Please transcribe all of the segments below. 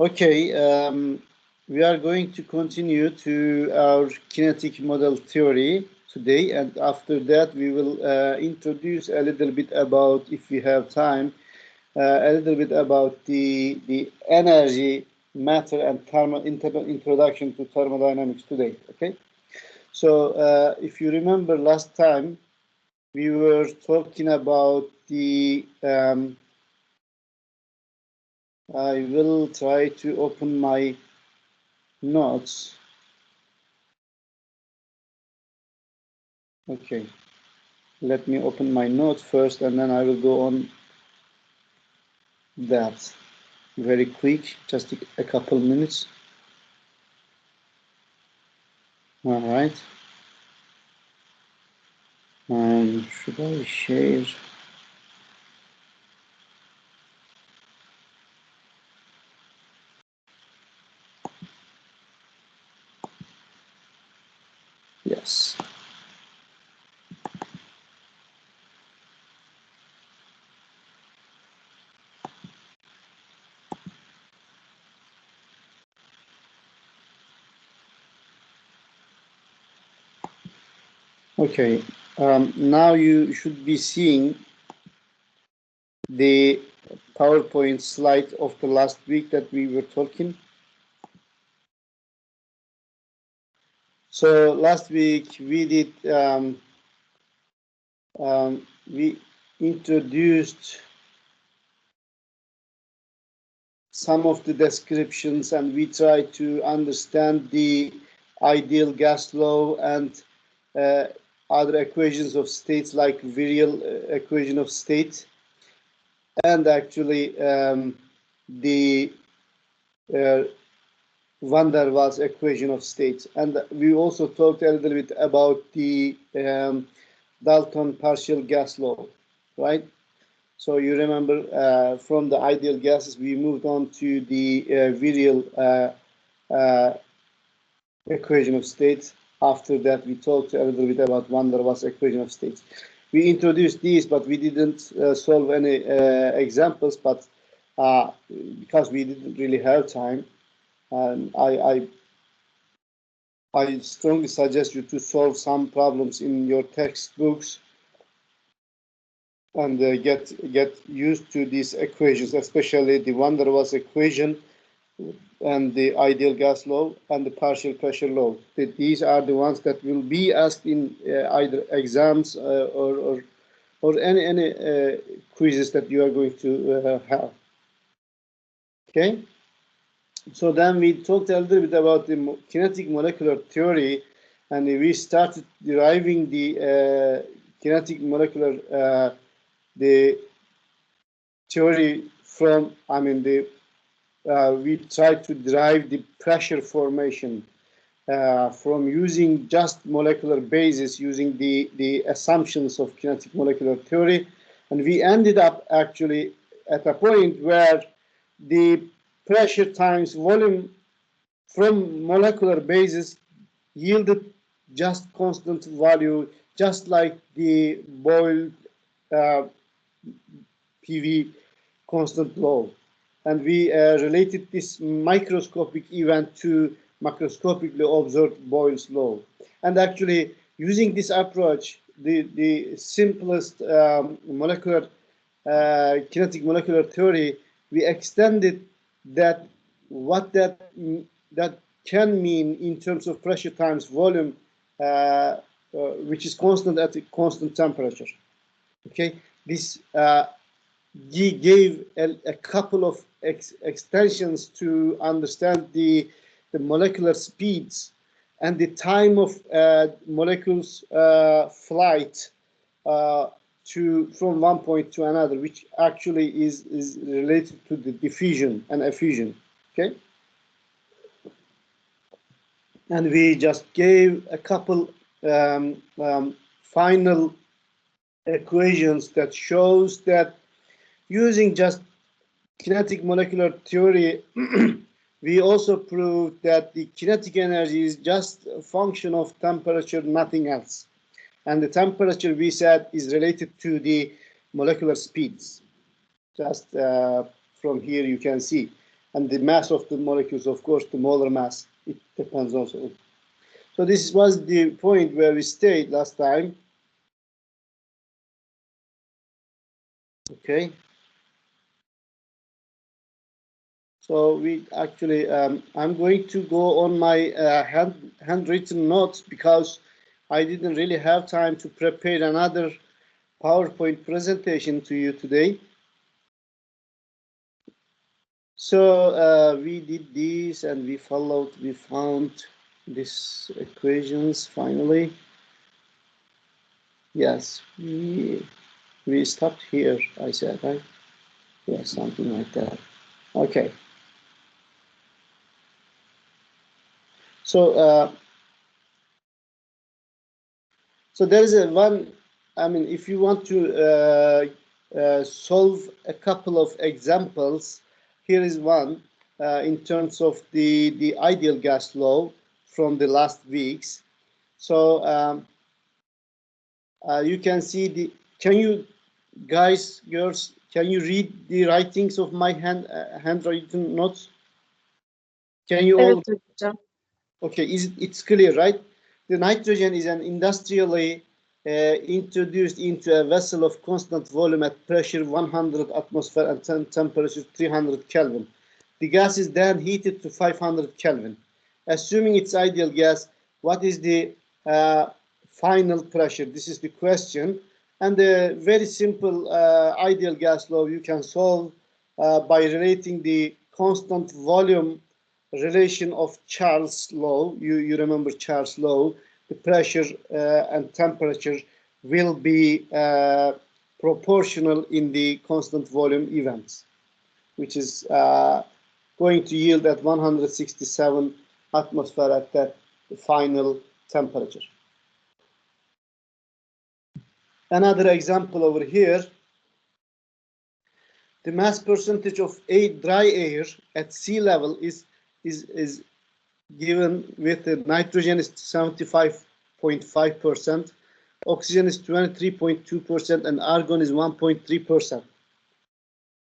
Okay, we are going to continue to our kinetic model theory today, and after that we will introduce a little bit about, if we have time, a little bit about the energy, matter, and thermal introduction to thermodynamics today. Okay, so if you remember last time, we were talking about the I will try to open my notes. Okay, let me open my notes first, and then I will go on that very quick, just a couple minutes. All right. Should I share? Yes. Okay. Now you should be seeing the PowerPoint slide of the last week that we were talking. So last week we did we introduced some of the descriptions, and we try to understand the ideal gas law and other equations of states like virial equation of state, and actually the van der Waals equation of states. And we also talked a little bit about the Dalton partial gas law, right? So you remember from the ideal gases, we moved on to the virial equation of states. After that, we talked a little bit about van der Waals equation of states. We introduced these, but we didn't solve any examples, but because we didn't really have time. I strongly suggest you to solve some problems in your textbooks and get used to these equations, especially the van der Waals equation and the ideal gas law and the partial pressure law. These are the ones that will be asked in either exams or any quizzes that you are going to have. Okay. So then we talked a little bit about the kinetic molecular theory, and we started deriving the kinetic molecular the theory from, we tried to derive the pressure formation from using just molecular basis, using the assumptions of kinetic molecular theory. And we ended up actually at a point where the pressure times volume from molecular basis yielded just constant value, just like the boiled PV constant law. And we related this microscopic event to macroscopically observed Boyle's law. And actually, using this approach, the simplest molecular kinetic molecular theory, we extended that what that can mean in terms of pressure times volume, which is constant at a constant temperature. Okay, this gave a couple of extensions to understand the molecular speeds and the time of molecules flight from one point to another, which actually is related to the diffusion and effusion. Okay, and we just gave a couple final equations that shows that using just kinetic molecular theory, we also proved that the kinetic energy is just a function of temperature, nothing else. And the temperature, we said, is related to the molecular speeds. Just from here you can see. and the mass of the molecules, of course, the molar mass, it depends also. So this was the point where we stayed last time. Okay. So we actually, I'm going to go on my handwritten notes because I didn't really have time to prepare another PowerPoint presentation to you today. So we did this and we found these equations finally. Yes, we stopped here, I said, right? Yeah, something like that. Okay. So so there is a one, I mean, if you want to solve a couple of examples, here is one in terms of the ideal gas law from the last weeks. So you can see the, can you guys, girls, can you read the writings of my handwritten notes? Can you all? Okay, it's clear, right? The nitrogen is an industrially introduced into a vessel of constant volume at pressure 100 atmosphere and temperature 300 Kelvin. The gas is then heated to 500 Kelvin. Assuming it's ideal gas, what is the final pressure? This is the question. And the very simple ideal gas law you can solve by relating the constant volume relation of Charles' law. You remember Charles' law. The pressure and temperature will be proportional in the constant volume events, which is going to yield at 167 atmosphere at that final temperature. Another example over here, the mass percentage of dry air at sea level is given with the nitrogen is 75.5%, oxygen is 23.2%, and argon is 1.3%.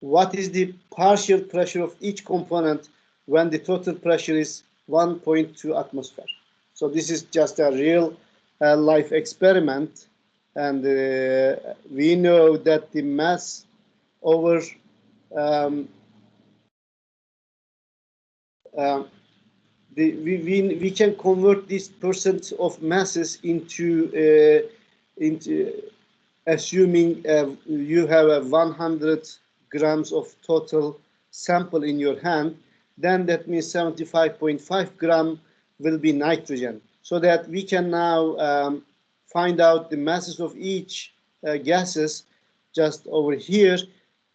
What is the partial pressure of each component when the total pressure is 1.2 atmosphere? So this is just a real life experiment, and we know that the mass over we can convert this percent of masses into assuming you have a 100 grams of total sample in your hand, then that means 75.5 gram will be nitrogen, so that we can now find out the masses of each gases just over here.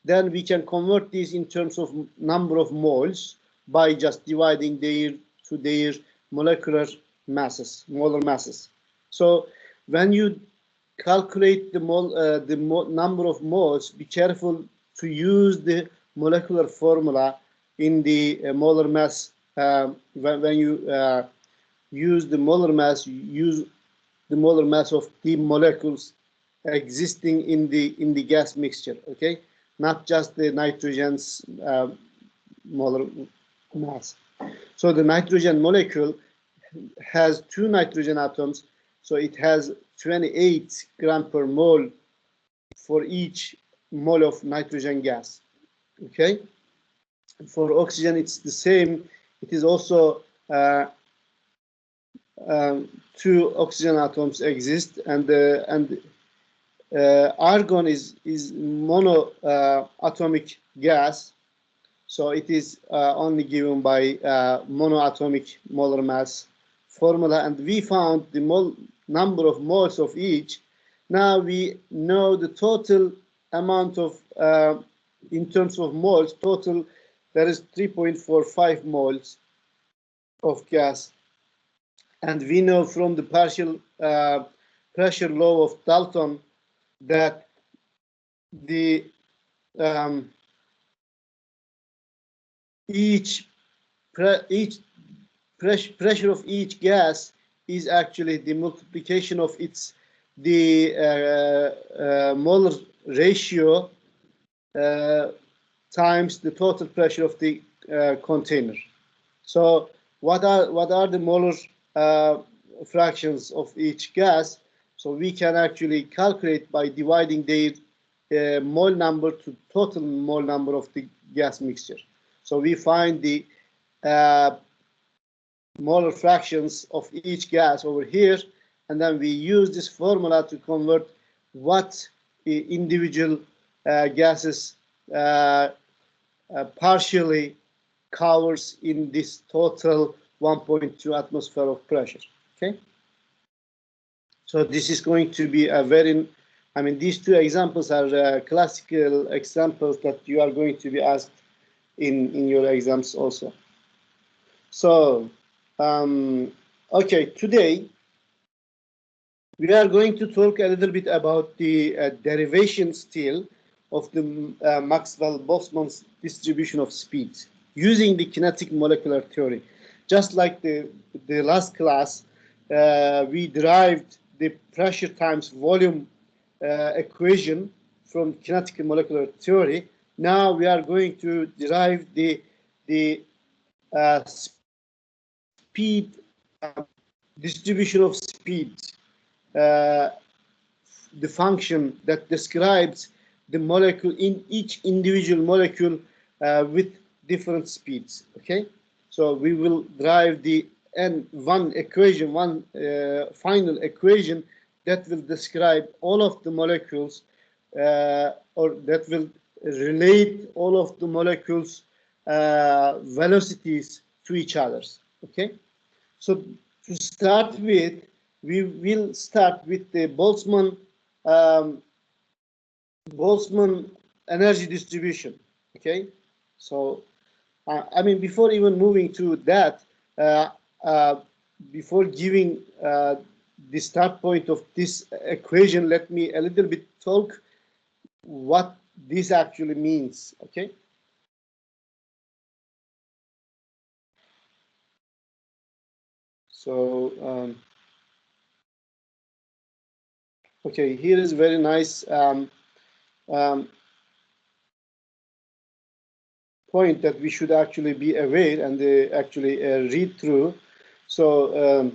Then we can convert these in terms of number of moles by just dividing their molecular masses, molar masses. So when you calculate the number of moles, be careful to use the molecular formula in the molar mass. When you use the molar mass, use the molar mass of the molecules existing in the gas mixture. Okay, not just the nitrogen's molar mass. So the nitrogen molecule has 2 nitrogen atoms, so it has 28 gram per mole for each mole of nitrogen gas. Okay, for oxygen it's the same. It is also 2 oxygen atoms exist, and argon is mono atomic gas, so it is only given by monoatomic molar mass formula, and we found the number of moles of each. Now we know the total amount of, in terms of moles, total there is 3.45 moles of gas, and we know from the partial pressure law of Dalton that the each pressure of each gas is actually the multiplication of the molar ratio times the total pressure of the container. So what are the molar fractions of each gas? So we can actually calculate by dividing their mole number to total mole number of the gas mixture. So we find the molar fractions of each gas over here, and then we use this formula to convert what individual gases partially covers in this total 1.2 atmosphere of pressure. Okay, so this is going to be a very, I mean, these two examples are classical examples that you are going to be asked in your exams also. So okay, today we are going to talk a little bit about the derivation still of the Maxwell-Boltzmann distribution of speed using the kinetic molecular theory. Just like the last class, we derived the pressure times volume equation from kinetic molecular theory. Now we are going to derive the speed distribution of speed, the function that describes the molecule in each individual molecule with different speeds. Okay, so we will derive the one equation, one final equation that will describe all of the molecules, or that will relate all of the molecules velocities to each others. Okay, so to start with, we will start with the Boltzmann energy distribution. Okay, so I mean, before even moving to that, before giving the start point of this equation, let me a little bit talk what this actually means. Okay. So okay, here is very nice point that we should actually be aware and actually read through. So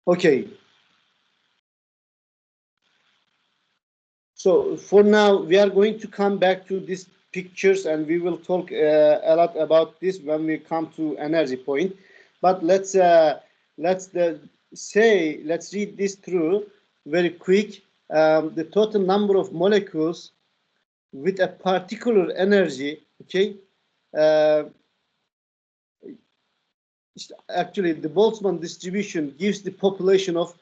okay, so for now we are going to come back to these pictures, and we will talk a lot about this when we come to energy point. But let's read this through very quick. The total number of molecules with a particular energy. Okay, actually the Boltzmann distribution gives the population of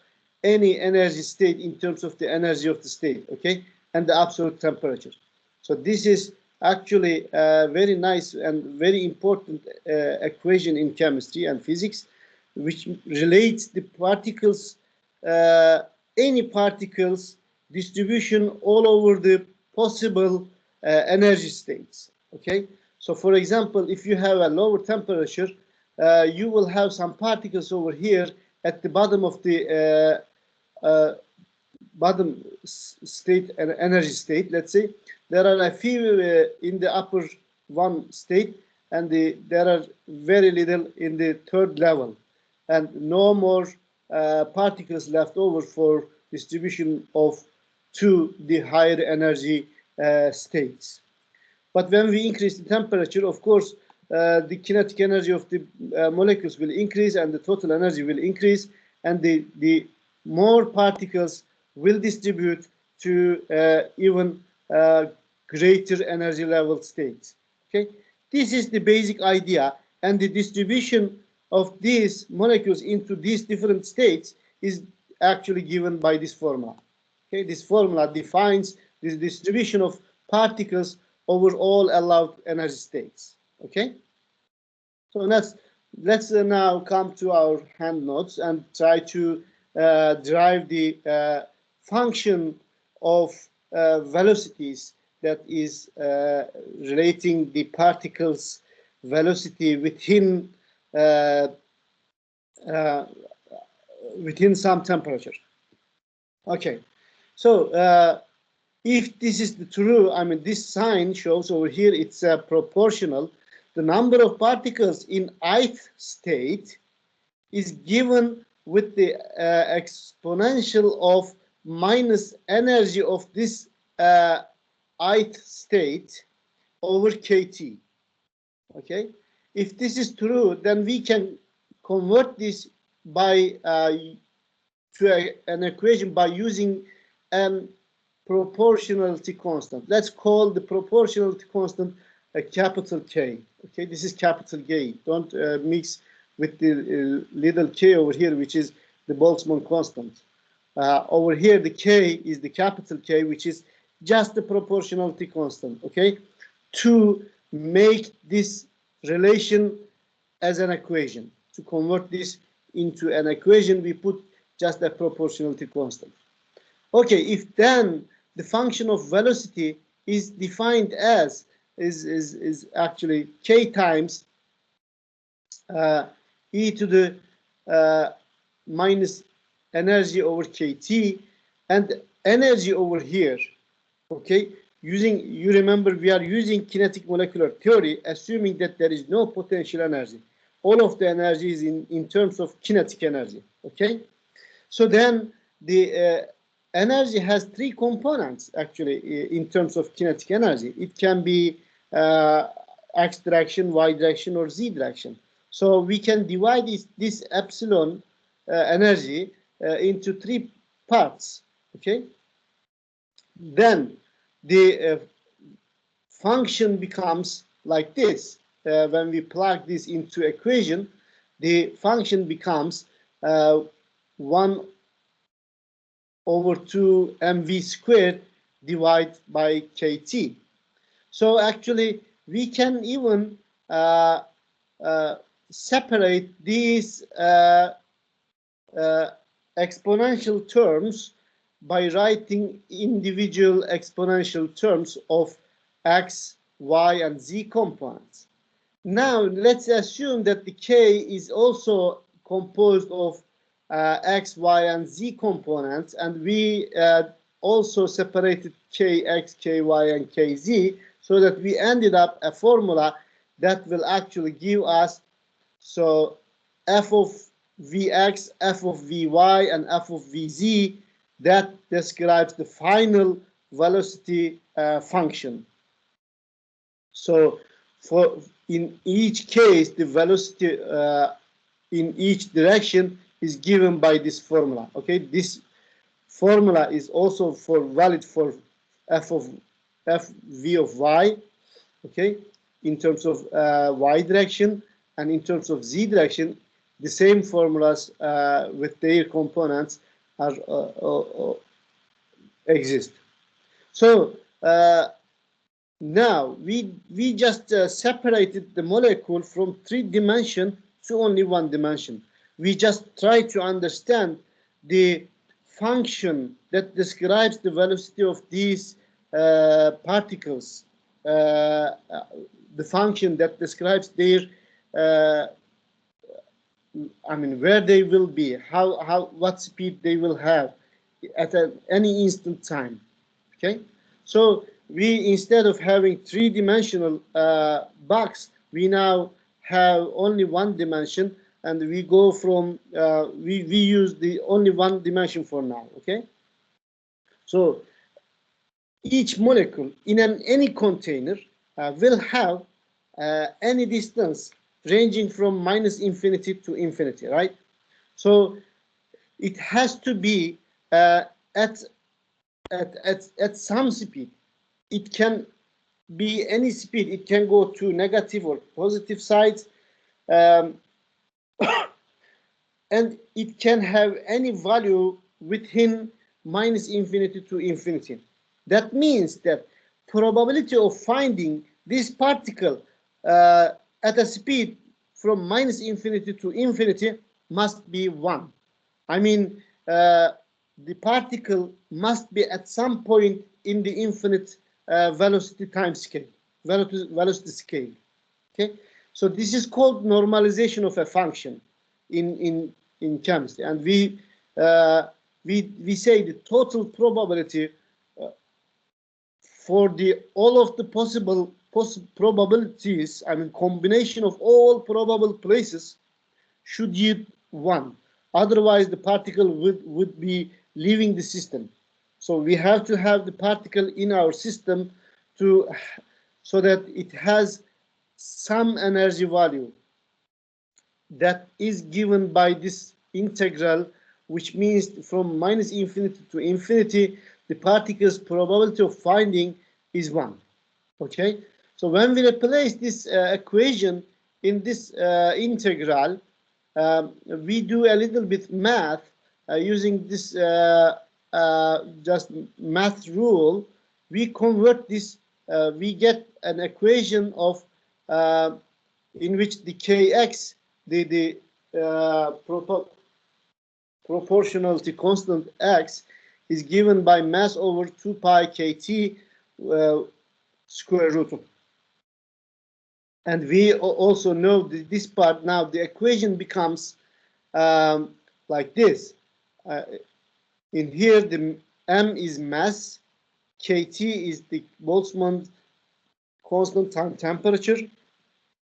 any energy state in terms of the energy of the state, okay, and the absolute temperature. So this is actually a very nice and very important equation in chemistry and physics, which relates the particles, any particles distribution all over the possible energy states, okay. So for example, if you have a lower temperature, you will have some particles over here at the bottom of the bottom state and energy state. Let's say there are a few in the upper one state, and there are very little in the third level, and no more particles left over for distribution of to the higher energy states. But when we increase the temperature, of course, the kinetic energy of the molecules will increase, and the total energy will increase, and the more particles will distribute to even greater energy level states. Okay, this is the basic idea, and the distribution of these molecules into these different states is actually given by this formula. Okay, this formula defines the distribution of particles over all allowed energy states. Okay, so let's now come to our hand notes and try to derive the function of velocities that is relating the particles velocity within within some temperature. Okay, so if this is the true, I mean, this sign shows over here it's proportional. The number of particles in ith state is given with the exponential of minus energy of this ith state over kT. Okay, if this is true, then we can convert this by an equation by using an proportionality constant. Let's call the proportionality constant a capital K. Okay, this is capital K. Don't mix with the little k over here, which is the Boltzmann constant. Over here, the k is the capital K, which is just the proportionality constant. Okay, to make this relation as an equation. To convert this into an equation, we put just a proportionality constant. Okay, if then the function of velocity is defined as is actually k times e to the minus energy over kT, and energy over here, okay, you remember we are using kinetic molecular theory, assuming that there is no potential energy. All of the energy is in terms of kinetic energy, okay? So then the energy has three components, actually, in terms of kinetic energy. It can be x direction, y direction, or z direction. So we can divide this epsilon energy into three parts, okay? Then the function becomes like this. When we plug this into equation, the function becomes 1 over 2 mv squared divided by kT. So actually, we can even separate these exponential terms by writing individual exponential terms of x, y, and z components. Now, let's assume that the k is also composed of x, y, and z components, and we also separated kx, ky, and kz, so that we ended up a formula that will actually give us, so f of vx, f of vy, and f of vz, that describes the final velocity function. So in each case, the velocity in each direction is given by this formula. Okay, this formula is also valid for v of y. Okay, in terms of y direction, and in terms of z direction, the same formulas with their components are exist. So now we just separated the molecule from 3 dimension to only 1 dimension. We just try to understand the function that describes the velocity of these particles, the function that describes their I mean, where they will be, what speed they will have at any instant time. Okay, so we, instead of having 3-dimensional box, we now have only 1 dimension, and we go from we use the only 1 dimension for now. Okay, so each molecule in any container will have any distance ranging from -infinity to infinity, right? So it has to be at some speed. It can be any speed. It can go to negative or positive sides, and it can have any value within -infinity to infinity. That means that probability of finding this particle at a speed from -infinity to infinity must be 1. I mean, the particle must be at some point in the infinite velocity time scale, velocity scale. Okay, so this is called normalization of a function in chemistry, and we say the total probability for the all of the possible probabilities, I mean combination of all probable places, should yield 1. Otherwise, the particle would be leaving the system. So we have to have the particle in our system so that it has some energy value that is given by this integral, which means from minus infinity to infinity, the particle's probability of finding is 1. Okay, so when we replace this equation in this integral, we do a little bit math using this just math rule. We convert this, we get an equation of in which the kx, the proportionality constant x, is given by mass over 2 pi kt square root of. And we also know that this part now, the equation becomes like this. In here, the m is mass, kt is the Boltzmann constant time temperature,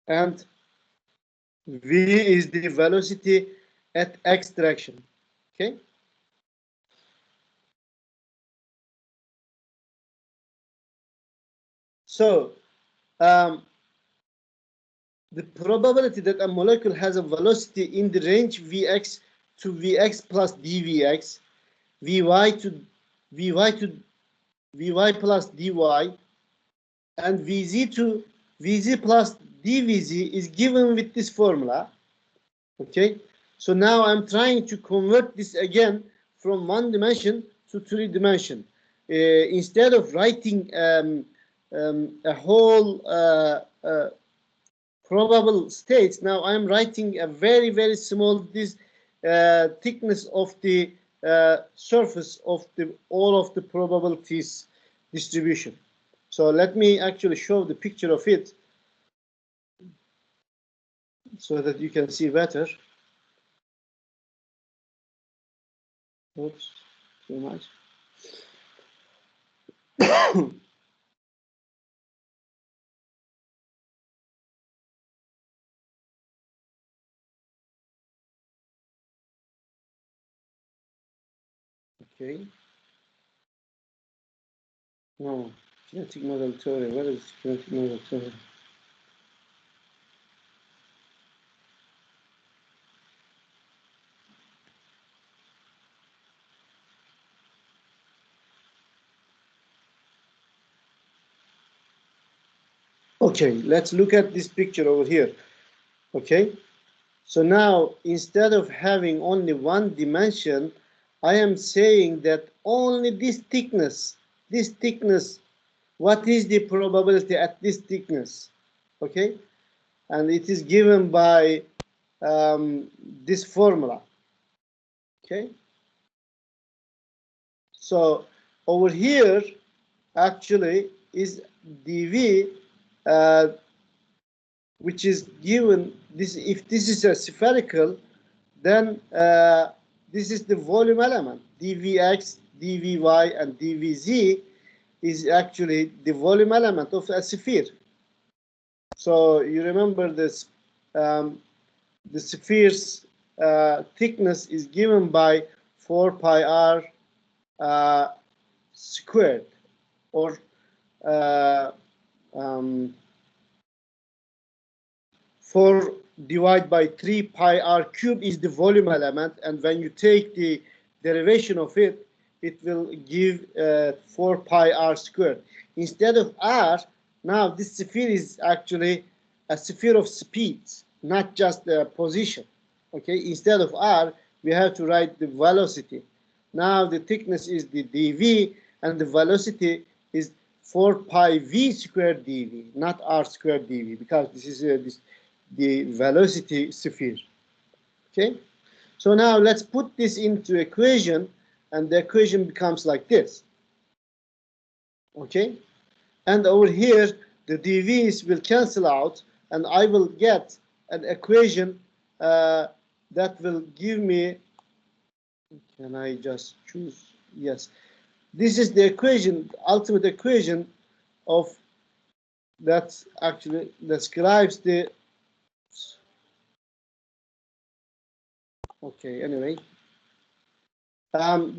and v is the velocity at x direction. Okay. So the probability that a molecule has a velocity in the range Vx to Vx plus dVx, Vy to Vy plus dy, and Vz to Vz plus dVz is given with this formula. Okay, so now I'm trying to convert this again from 1 dimension to 3 dimension. Instead of writing a whole probable states, now I'm writing a very, very small this thickness of the surface of the all of the probabilities distribution. So let me actually show the picture of it so that you can see better. Oops, too much. Okay. No, kinetic model theory. What is kinetic model theory? Okay, let's look at this picture over here. Okay, so now instead of having only 1 dimension, I am saying that only this thickness, what is the probability at this thickness? Okay, and it is given by this formula. Okay, so over here actually is dV, which is given this. If this is a spherical, then this is the volume element. dVx, dVy, and dVz is actually the volume element of a sphere. So you remember this, the sphere's thickness is given by 4 pi r squared, or 4 divided by 3 pi r cube is the volume element, and when you take the derivation of it, it will give 4 pi r squared. Instead of r, now this sphere is actually a sphere of speeds, not just the position. Okay, instead of r, we have to write the velocity. Now the thickness is the dv, and the velocity is 4 pi v squared dv, not r squared dv, because this is the velocity sphere. Okay, so now let's put this into equation, and the equation becomes like this. Okay, and over here the dv's will cancel out, and I will get an equation that will give me, can I just choose? Yes, this is the equation, ultimate equation of that actually describes the, okay, anyway,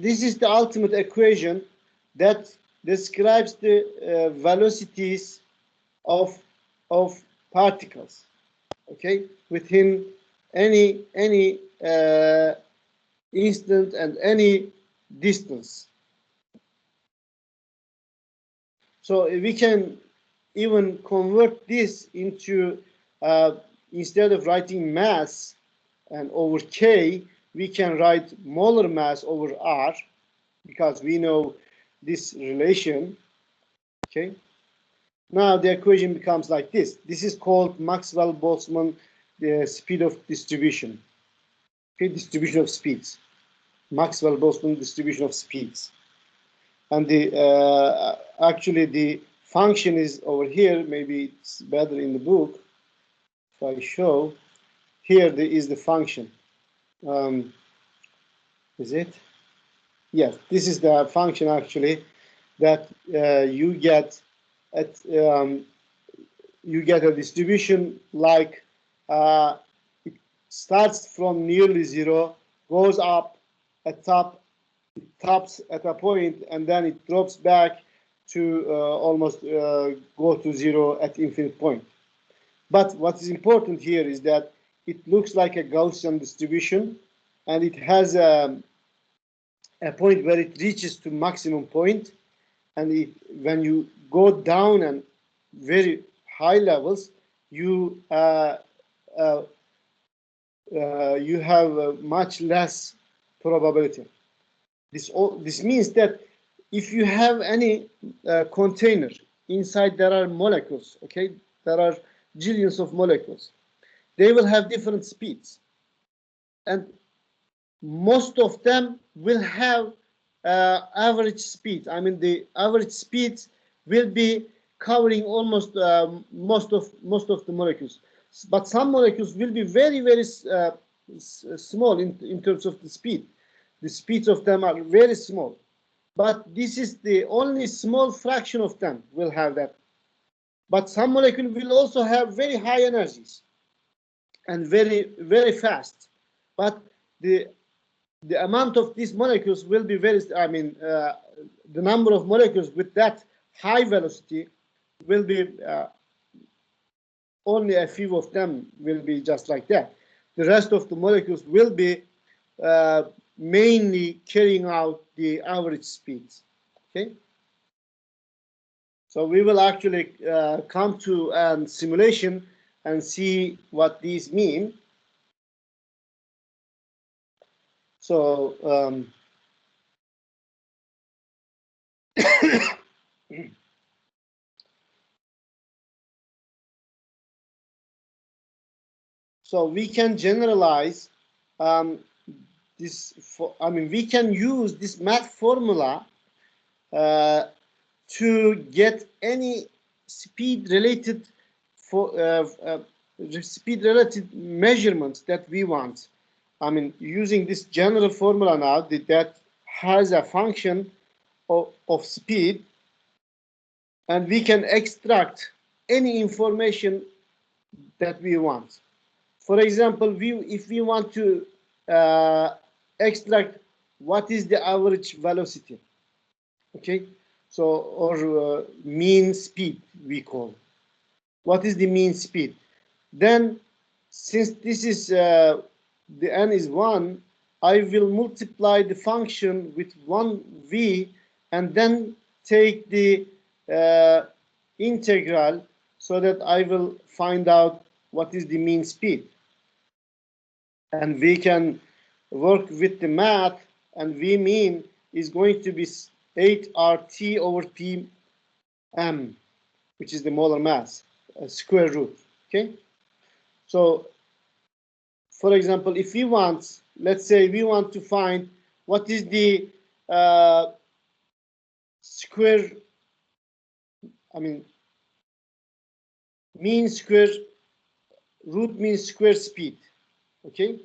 this is the ultimate equation that describes the velocities of particles, okay, within any instant and any distance. So we can even convert this into, instead of writing mass and over k, we can write molar mass over r, because we know this relation. Okay. Now the equation becomes like this. This is called Maxwell-Boltzmann speed of distribution. Okay, distribution of speeds. Maxwell-Boltzmann distribution of speeds. And the actually the function is over here. Maybe it's better in the book if I show. Here is the function. Is it? Yes, this is the function actually that you get at you get a distribution like it starts from nearly zero, goes up at top, it tops at a point, and then it drops back to almost go to zero at infinite point. But what is important here is that it looks like a Gaussian distribution, and it has a point where it reaches to maximum point, and when you go down and very high levels, you you have much less probability. This means that if you have any container, inside there are molecules, okay, there are zillions of molecules, they will have different speeds, and most of them will have average speed. I mean, the average speeds will be covering almost most of the molecules. But some molecules will be very, very small in terms of the speed. The speeds of them are very small. But this is the only small fraction of them will have that. But some molecules will also have very high energies and very, very fast. But the amount of these molecules will be very, I mean, the number of molecules with that high velocity will be only a few of them will be just like that. The rest of the molecules will be mainly carrying out the average speeds. Okay. So we will actually come to a simulation and see what these mean. So so we can generalize this. I mean, we can use this math formula to get any speed-related speed-related measurements that we want. I mean, using this general formula now that has a function of speed, and we can extract any information that we want. For example, if we want to extract what is the average velocity, okay, so or mean speed we call. What is the mean speed? Then, since this is the n is 1, I will multiply the function with 1v and then take the integral so that I will find out what is the mean speed. And we can work with the math, and v mean is going to be 8RT over Tm, which is the molar mass, square root. Okay. So, for example, if we want, let's say we want to find what is the square, I mean, mean square, root mean square speed. Okay.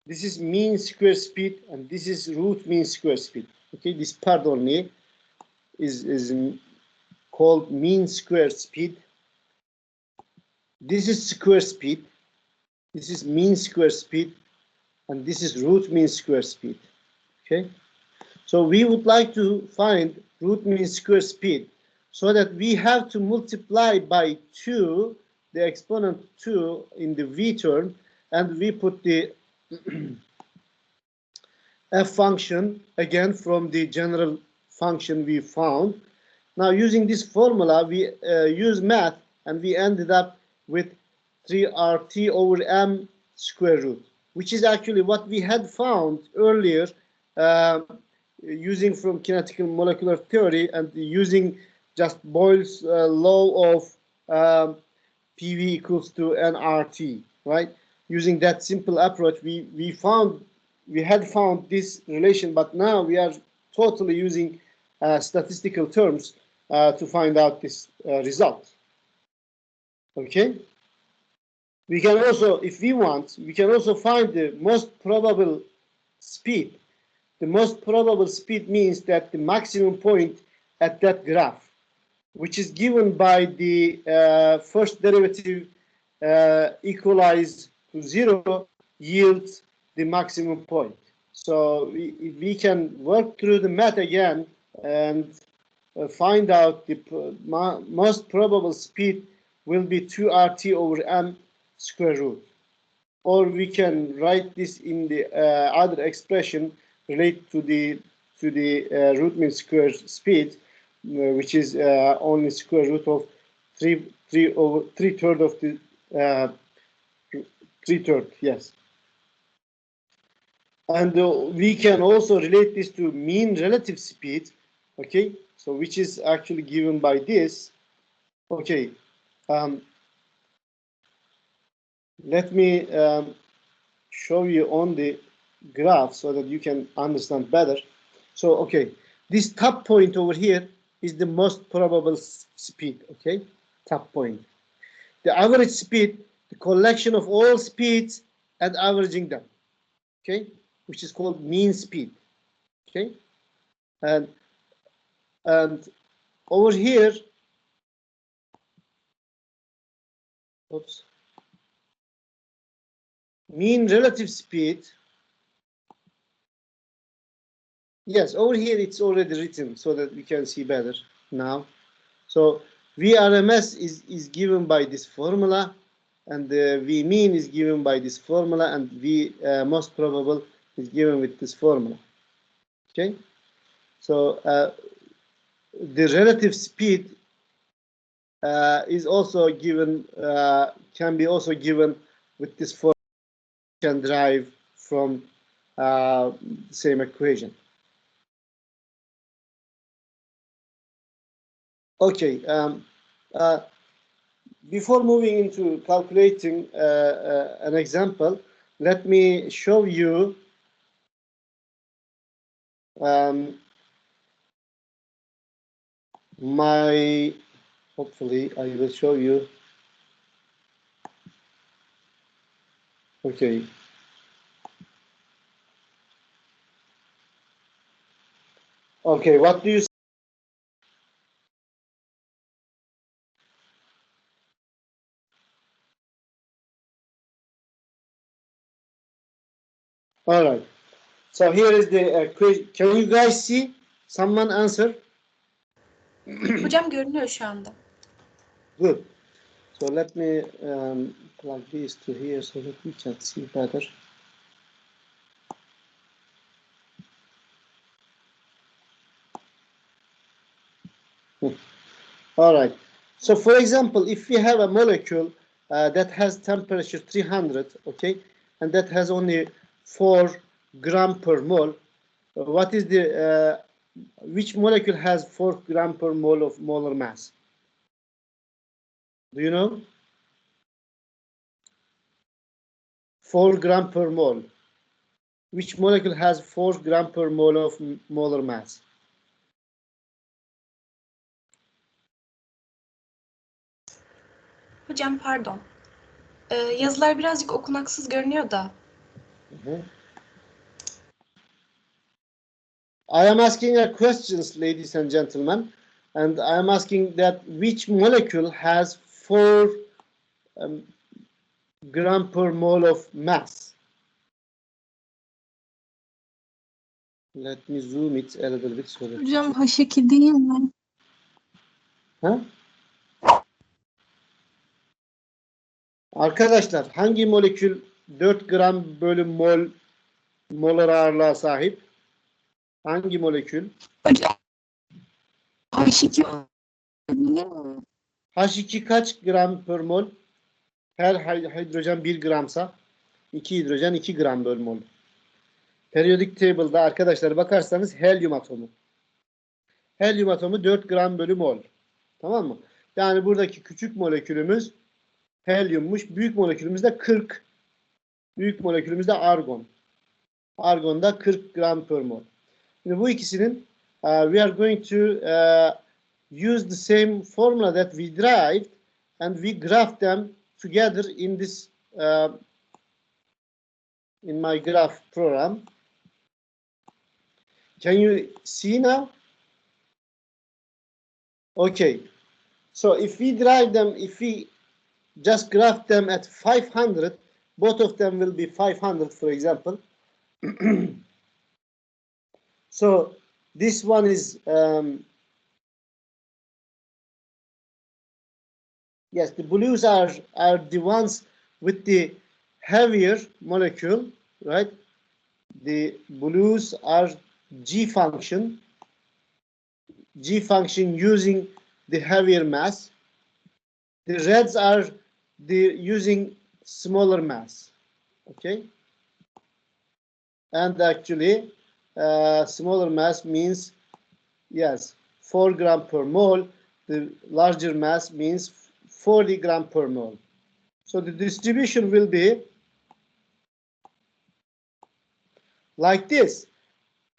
This is mean square speed, and this is root mean square speed. Okay. This part only is called mean square speed. This is square speed. This is mean square speed, and this is root mean square speed. Okay, so we would like to find root mean square speed, so that we have to multiply by 2, the exponent 2 in the v term, and we put the f function again from the general function we found. Now, using this formula, we use math, and we ended up with 3RT over m square root, which is actually what we had found earlier using from kinetical molecular theory, and using just Boyle's law of PV equals to nRT, right? Using that simple approach, we had found this relation, but now we are totally using statistical terms to find out this result. Okay. We can also, if we want, we can also find the most probable speed. The most probable speed means that the maximum point at that graph, which is given by the first derivative equalized to 0, yields the maximum point. So we can work through the math again and find out the most probable speed will be 2RT over m square root. Or we can write this in the other expression related to the root mean square speed, which is only square root of 3 over 3/3 of the 3/3, yes. And we can also relate this to mean relative speed, okay? So which is actually given by this. Okay, let me show you on the graph so that you can understand better. So, okay, this top point over here is the most probable speed, okay? Top point. The average speed, the collection of all speeds and averaging them, okay? Which is called mean speed, okay? And over here, oops, mean relative speed. Yes, over here it's already written so that we can see better now. So VRMS is given by this formula, and the V mean is given by this formula, and V most probable is given with this formula. Okay, so the relative speed is also given, can be also given with this formula, can derive from the same equation. Okay, before moving into calculating an example, let me show you hopefully I will show you. Okay. Okay, what do you see? All right. So here is the question. Can you guys see? Someone answer. Hocam görünüyor şu anda. Good. So let me plug this to here so that we can see better. All right. So for example, if we have a molecule that has temperature 300, okay, and that has only 4 gram per mole, what is the which molecule has 4 gram per mole of molar mass? Do you know? 4 gram per mole. Which molecule has 4 gram per mole of molar mass? Hocam pardon. Yazılar birazcık okunaksız görünüyor da. I am asking a questions, ladies and gentlemen. And I'm asking that which molecule has 4 gram per mole of mass. Let me zoom it a little bit so that Hocam H2 değil mi? Ha? Arkadaşlar hangi molekül 4 gram bölü molar ağırlığa sahip? Hangi molekül? Hocam H2 olabilir mi? H2 kaç gram per mol? Her hidrojen 1 gramsa 2 hidrojen 2 gram bölü mol. Periodic table'da arkadaşlar bakarsanız helyum atomu. Helyum atomu 4 gram bölü mol. Tamam mı? Yani buradaki küçük molekülümüz helyummuş. Büyük molekülümüz de 40. Büyük molekülümüz de argon. Argonda 40 gram per mol. Şimdi bu ikisinin we are going to use the same formula that we derived and we graph them together in this in my graph program. Can you see now? Okay. So if we derive them, if we just graph them at 500, both of them will be 500, for example. So this one is yes, the blues are the ones with the heavier molecule, right? The blues are G function using the heavier mass. The reds are using smaller mass, okay? And actually, smaller mass means, yes, 4 gram per mole. The larger mass means 40 gram per mole. So the distribution will be like this,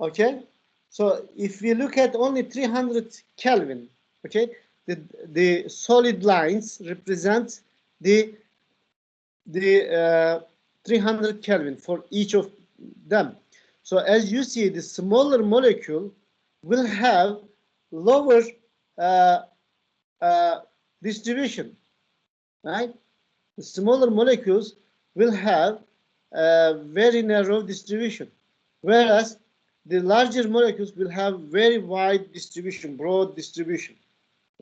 okay? So if we look at only 300 Kelvin, okay, the solid lines represent the 300 Kelvin for each of them. So as you see, the smaller molecule will have lower distribution, right? The smaller molecules will have a very narrow distribution, whereas the larger molecules will have very wide distribution, broad distribution,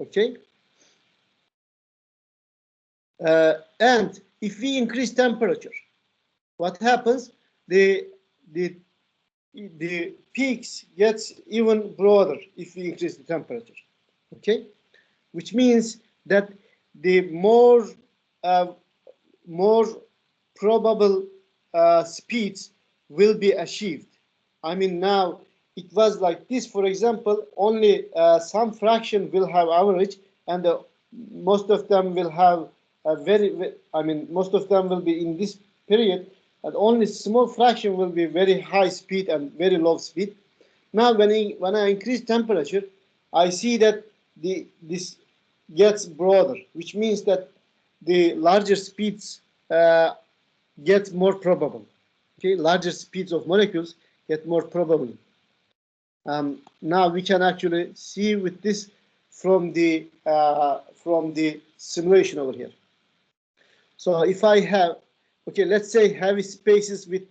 okay? And if we increase temperature, what happens? The peaks gets even broader if we increase the temperature, okay? Which means that the more probable speeds will be achieved. I mean, now it was like this, for example, only some fraction will have average, and most of them will have a most of them will be in this period, and only small fraction will be very high speed and very low speed. Now, when I increase temperature, I see that this gets broader, which means that the larger speeds get more probable. Okay, larger speeds of molecules get more probable. Now we can actually see with this from the simulation over here. So if I have, okay, let's say heavy spaces with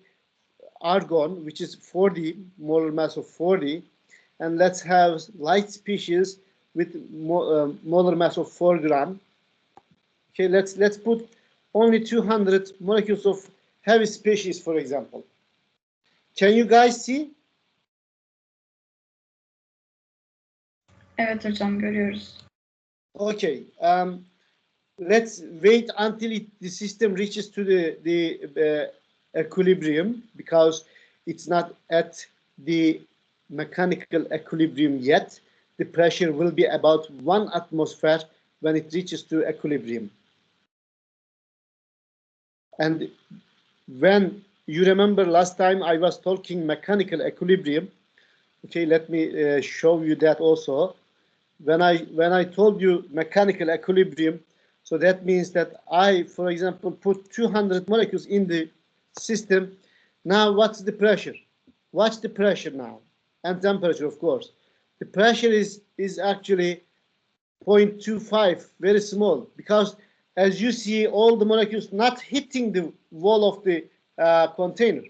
argon, which is 40 molar mass of 40, and let's have light species with molar mass of 4 gram. Okay, let's put only 200 molecules of heavy species, for example. Can you guys see? Evet hocam, görüyoruz. Okay. Let's wait until the system reaches to the equilibrium, because it's not at the mechanical equilibrium yet. The pressure will be about 1 atmosphere when it reaches to equilibrium. And when you remember last time I was talking mechanical equilibrium, okay, let me show you that also. When I told you mechanical equilibrium, so that means that I, for example, put 200 molecules in the system. Now, what's the pressure? Watch the pressure now, and temperature, of course. The pressure is actually 0.25, very small, because as you see, all the molecules not hitting the wall of the container.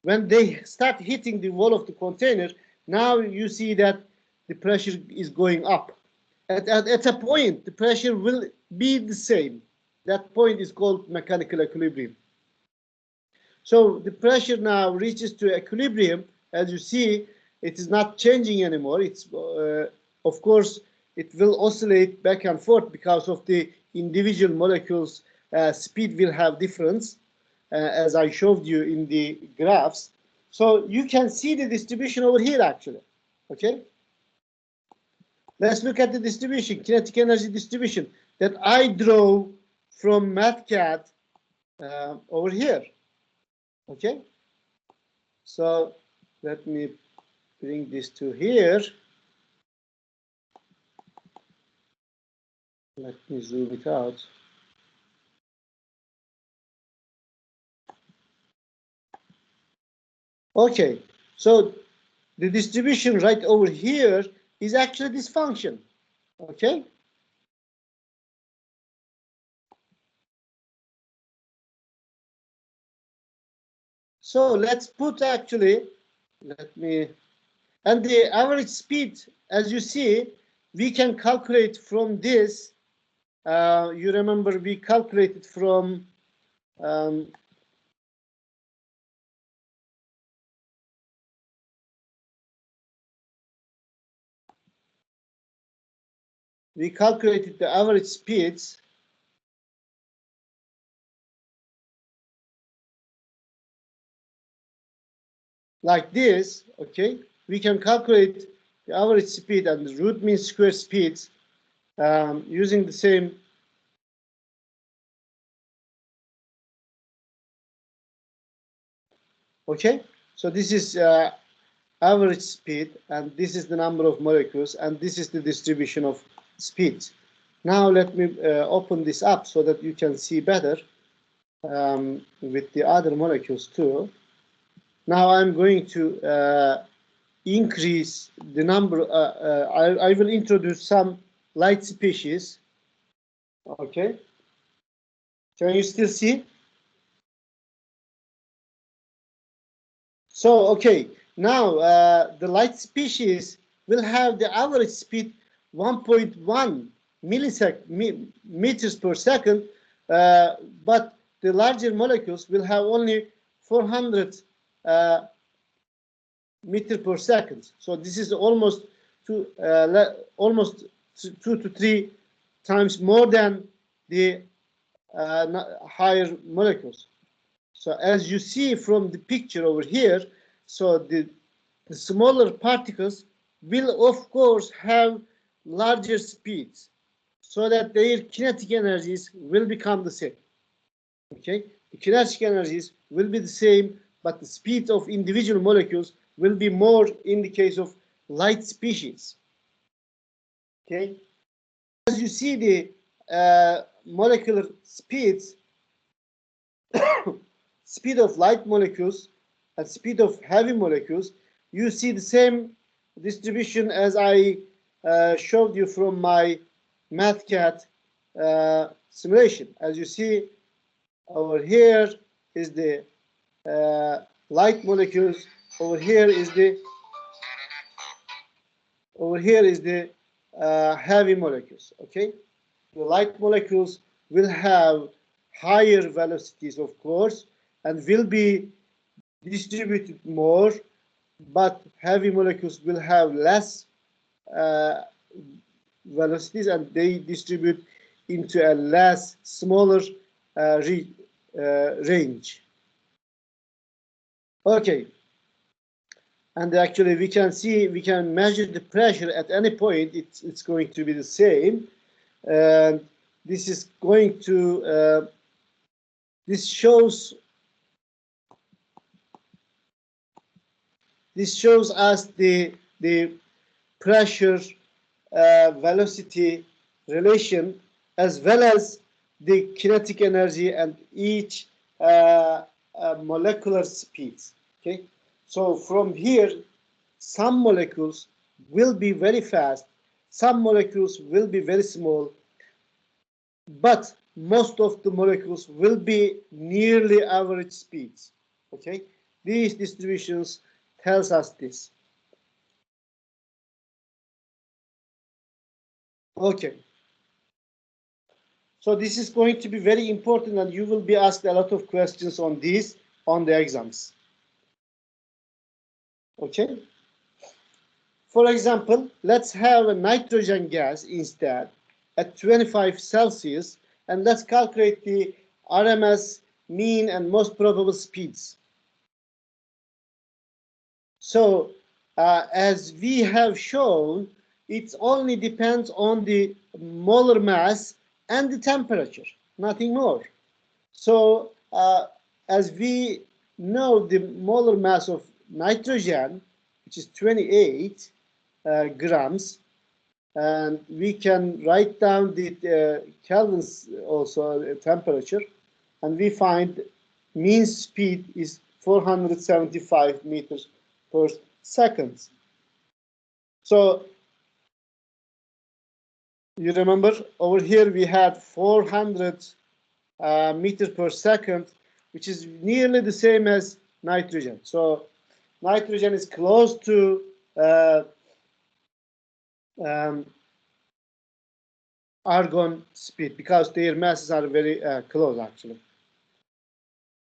When they start hitting the wall of the container, now you see that the pressure is going up. At a point, the pressure will be the same. That point is called mechanical equilibrium. So the pressure now reaches to equilibrium. As you see, it is not changing anymore. It's of course, it will oscillate back and forth because of the individual molecules' speed will have difference, as I showed you in the graphs. So you can see the distribution over here actually. Okay. Let's look at the distribution, kinetic energy distribution that I draw from MathCAD over here. Okay. So let me bring this to here. Let me zoom it out. Okay, so the distribution right over here is actually this function. Okay. So let's put actually, and the average speed, as you see, we can calculate from this. You remember we calculated from the average speeds like this. Okay, we can calculate the average speed and the root mean square speeds using the same. Okay, so this is average speed, and this is the number of molecules, and this is the distribution of speeds. Now let me open this up so that you can see better with the other molecules too. Now I'm going to increase the number. I will introduce some light species. Okay, can you still see? So, okay, now the light species will have the average speed 1.1 meters per second, but the larger molecules will have only 400 meter per second. So this is almost almost 2 to 3 times more than the higher molecules. So as you see from the picture over here, so the smaller particles will of course have larger speeds so that their kinetic energies will become the same. Okay, the kinetic energies will be the same, but the speed of individual molecules will be more in the case of light species. Okay, as you see the molecular speeds, speed of light molecules and speed of heavy molecules, you see the same distribution as I showed you from my MathCAD simulation. As you see over here is the light molecules, over here is the heavy molecules. Okay, the light molecules will have higher velocities, of course, and will be distributed more, but heavy molecules will have less velocities, and they distribute into a less smaller range. Okay, and actually we can see, we can measure the pressure at any point. It's going to be the same, and this is going to this shows us the pressure velocity relation, as well as the kinetic energy and each molecular speeds. Okay, so from here some molecules will be very fast, Some molecules will be very small, but most of the molecules will be nearly average speeds. Okay, these distributions tells us this. Okay, so this is going to be very important, and you will be asked a lot of questions on this on the exams. Okay, for example, let's have a nitrogen gas instead at 25 Celsius, and let's calculate the RMS, mean, and most probable speeds. So, as we have shown, it only depends on the molar mass and the temperature, nothing more. So, as we know, the molar mass of nitrogen, which is 28 grams, and we can write down the Kelvin's also temperature, and we find mean speed is 475 meters per second. So you remember over here we had 400 meters per second, which is nearly the same as nitrogen. So nitrogen is close to argon speed because their masses are very close actually.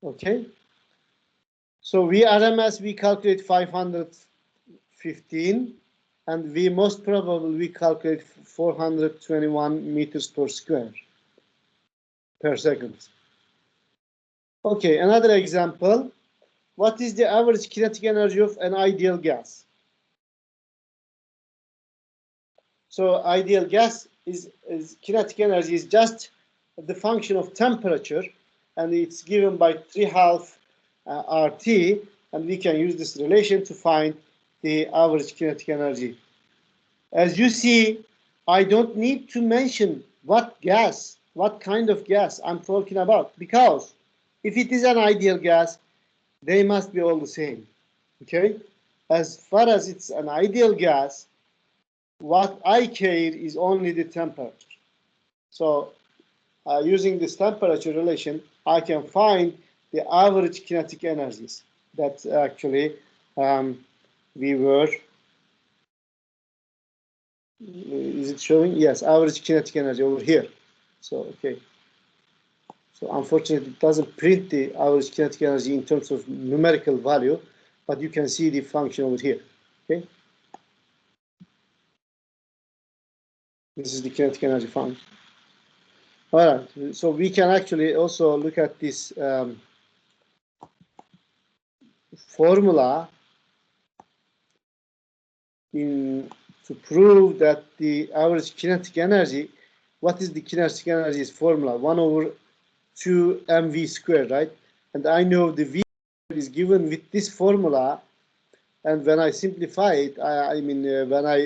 Okay. So VRMS we calculate 515, and we most probably we calculate 421 meters per square per second. Okay, another example. What is the average kinetic energy of an ideal gas? So ideal gas is kinetic energy is just the function of temperature, and it's given by 3/2 RT, and we can use this relation to find the average kinetic energy. As you see, I don't need to mention what gas, what kind of gas I'm talking about, because if it is an ideal gas, they must be all the same. Okay? As far as it's an ideal gas, what I care is only the temperature. So using this temperature relation, I can find the average kinetic energies that actually we were. Is it showing? Yes, average kinetic energy over here. So, okay. So unfortunately, it doesn't print the average kinetic energy in terms of numerical value, but you can see the function over here. Okay. This is the kinetic energy function. All right. So we can actually also look at this formula to prove that the average kinetic energy, what is the kinetic energy is formula 1/2 mv squared, right? And I know the v is given with this formula, and when I simplify it, when I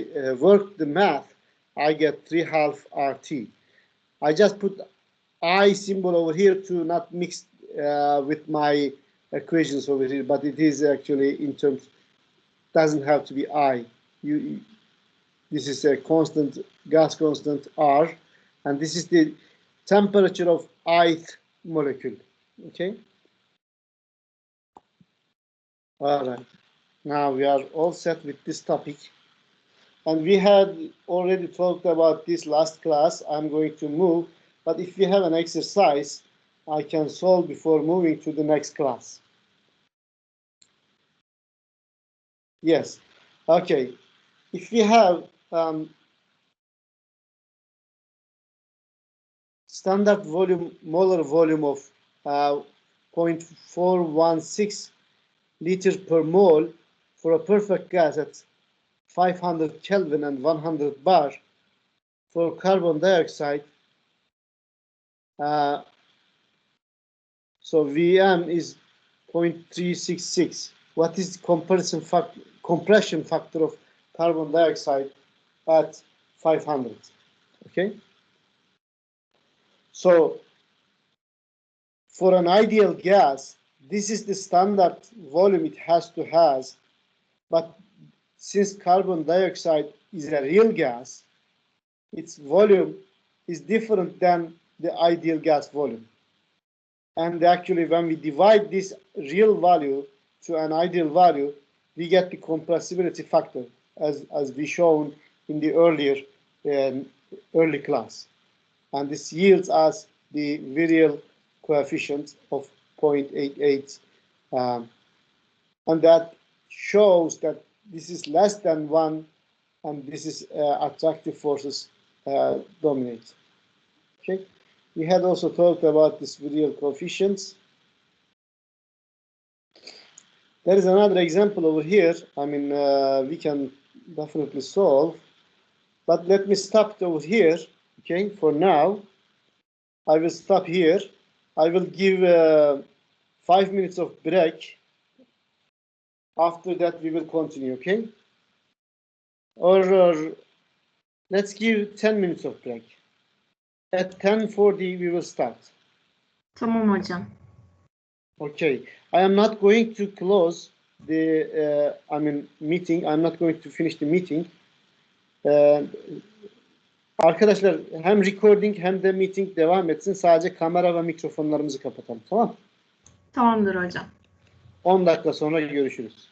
work the math, I get 3/2 RT. I just put I symbol over here to not mix with my equations over here, but it is actually in terms, doesn't have to be I. This is a constant, gas constant R, and this is the temperature of ith molecule. Okay. All right. Now we are all set with this topic, and we had already talked about this last class. I'm going to move, but if we have an exercise, I can solve before moving to the next class. Yes. Okay. If we have standard volume, molar volume of 0.416 liters per mole for a perfect gas at 500 Kelvin and 100 bar, for carbon dioxide, so Vm is 0.366. What is the compression factor of carbon dioxide at 500? Okay. So for an ideal gas, this is the standard volume it has to have, but since carbon dioxide is a real gas, its volume is different than the ideal gas volume. And actually, when we divide this real value to an ideal value, we get the compressibility factor, as we shown in the early class. And this yields us the virial coefficient of 0.88. And that shows that this is less than 1, and this is attractive forces dominate. Okay. We had also talked about this virial coefficients. There is another example over here. I mean, we can definitely solve, but let me stop it over here. Okay, for now, I will stop here. I will give 5 minutes of break. After that, we will continue. Okay, or let's give 10 minutes of break. At 10:40, we will start. Tamam hocam. Okay, I am not going to close the meeting. I'm not going to finish the meeting. Arkadaşlar hem recording hem de meeting devam etsin. Sadece kamera ve mikrofonlarımızı kapatalım. Tamam? Tamamdır hocam. 10 dakika sonra görüşürüz.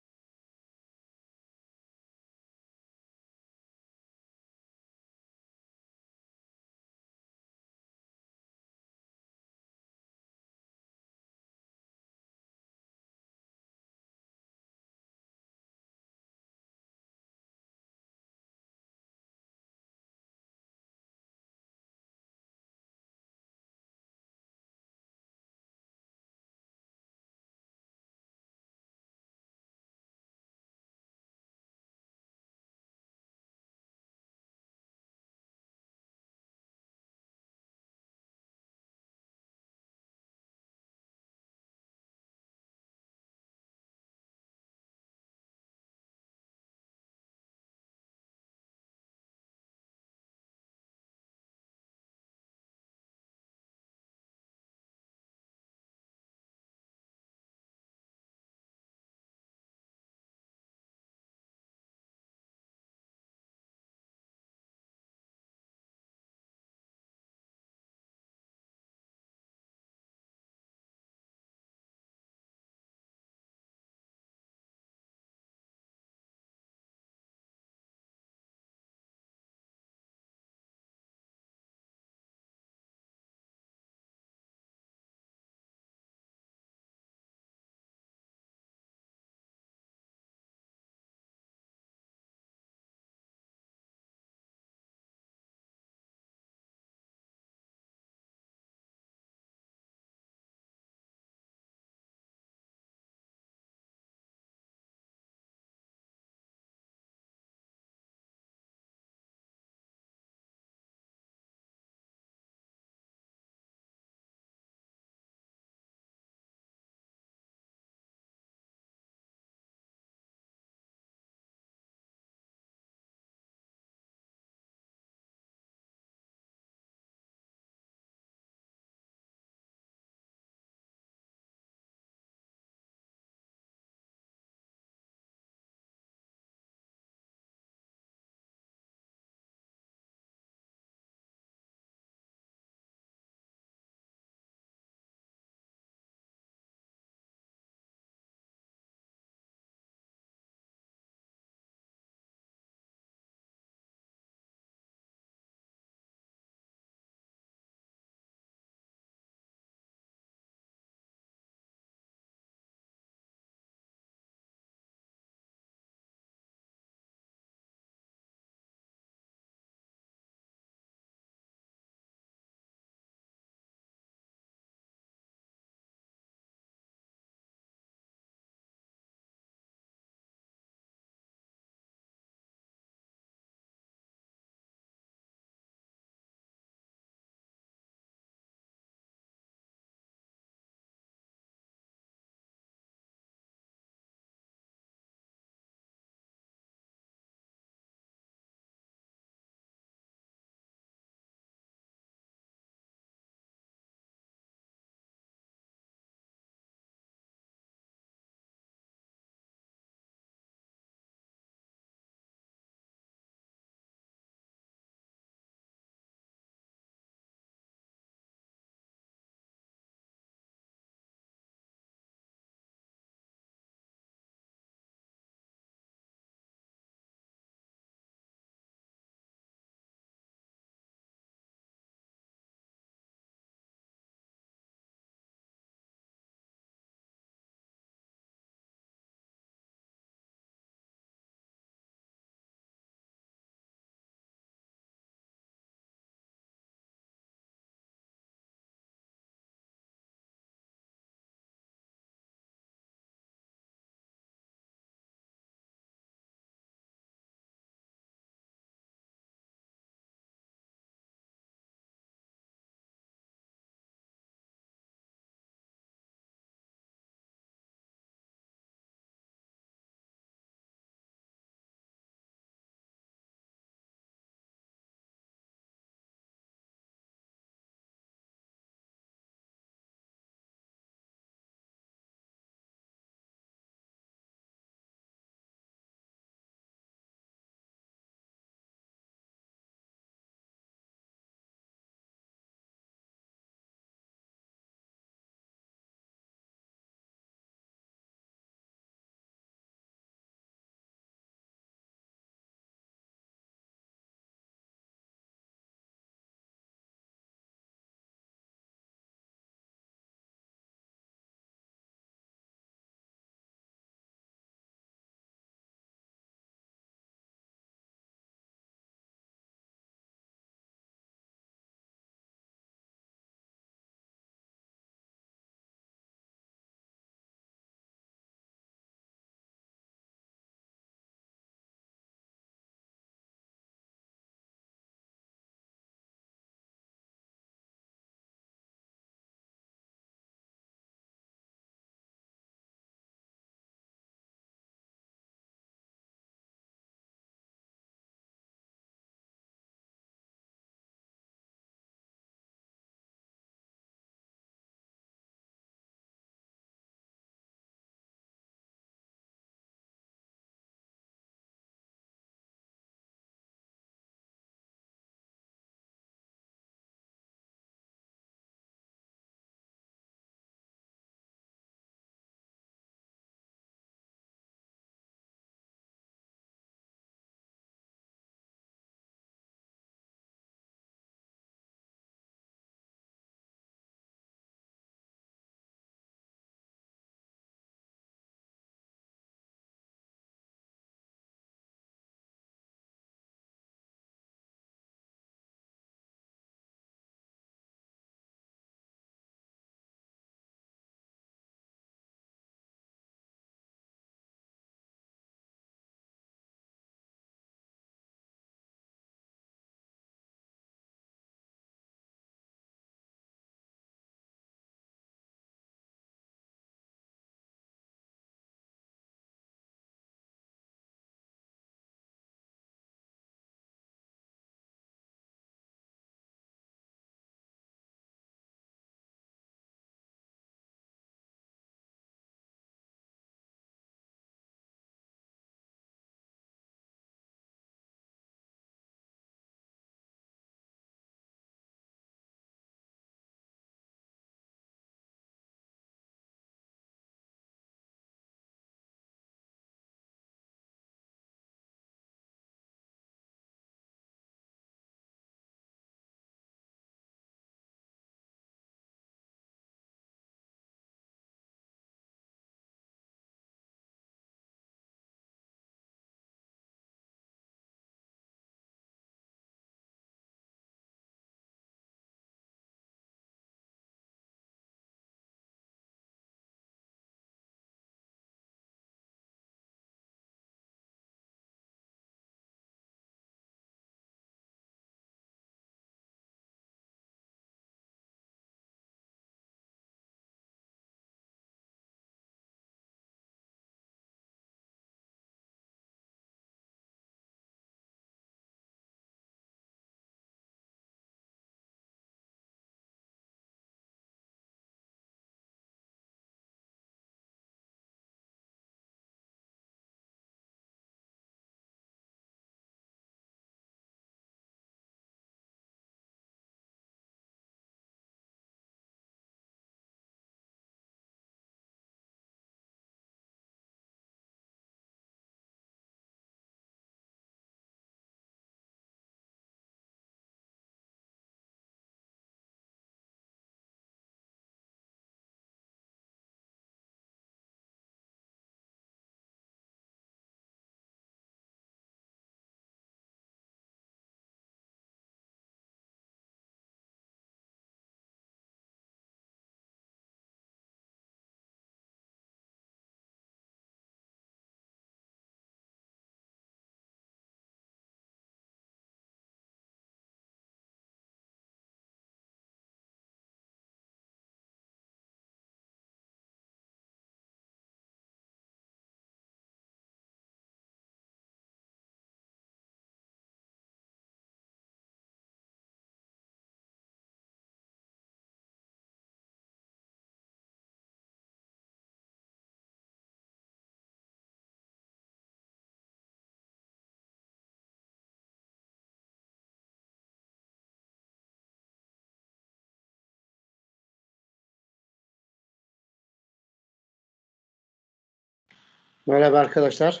Merhaba arkadaşlar.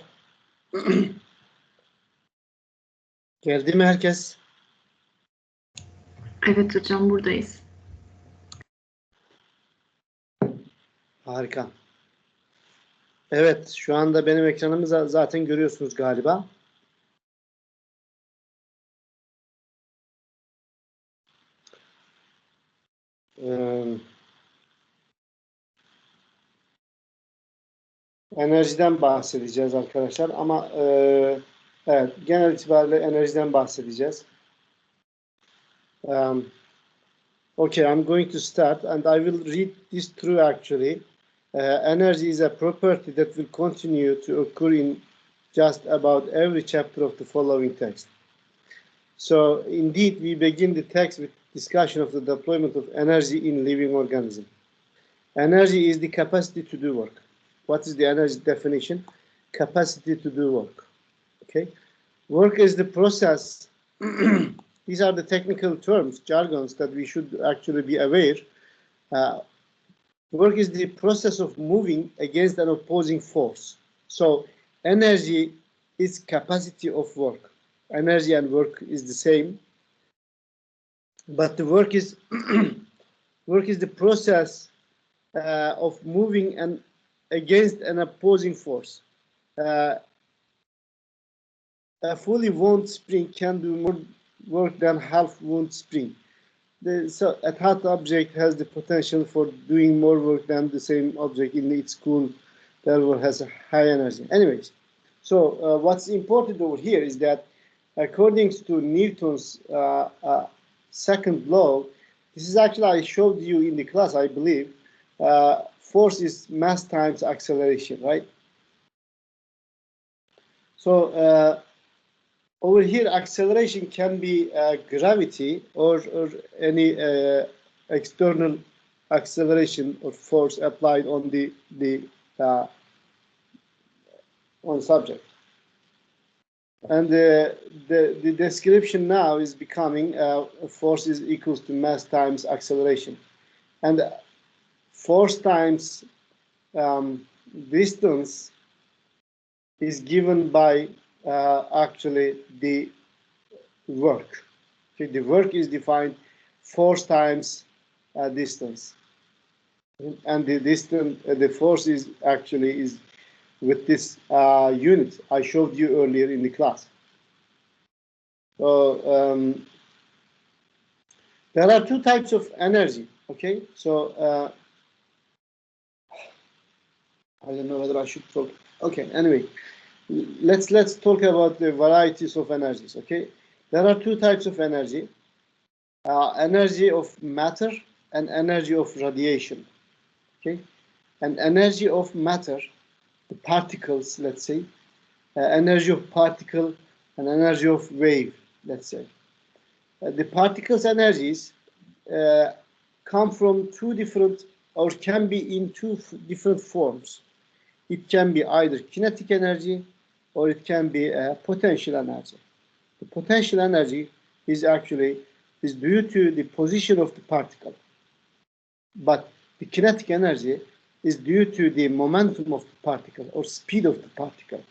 Geldi mi herkes? Evet hocam buradayız. Harika. Evet, şu anda benim ekranımı zaten görüyorsunuz galiba. Enerjiden bahsedeceğiz arkadaşlar ama evet, genel itibariyle enerjiden bahsedeceğiz. Okay, I'm going to start and I will read this through actually. Energy is a property that will continue to occur in just about every chapter of the following text. So indeed, we begin the text with discussion of the deployment of energy in living organism. Energy is the capacity to do work. What is the energy definition? Capacity to do work. Okay. Work is the process. These are the technical terms, jargons that we should actually be aware. Work is the process of moving against an opposing force. So energy is capacity of work. Energy and work is the same, but the work is work is the process of moving against an opposing force. A fully wound spring can do more work than half wound spring. So a hot object has the potential for doing more work than the same object in its cool level has a high energy. Anyways, so what's important over here is that according to Newton's second law, this is actually I showed you in the class, I believe. Force is mass times acceleration, right? So over here, acceleration can be gravity or any external acceleration or force applied on the on subject. And the description now is becoming force is equals to mass times acceleration, and force times distance is given by actually the work. Okay, the work is defined force times distance, and the distance, the force is actually is with this unit I showed you earlier in the class. So there are two types of energy. Okay, so I don't know whether I should talk. Okay, anyway, let's talk about the varieties of energies. Okay, there are two types of energy. Energy of matter and energy of radiation. Okay, and energy of matter, the particles, let's say, energy of particle and energy of wave, let's say. The particles energies come from two different, or can be in two different forms. It can be either kinetic energy or it can be potential energy. The potential energy is actually due to the position of the particle, but the kinetic energy is due to the momentum of the particle or speed of the particle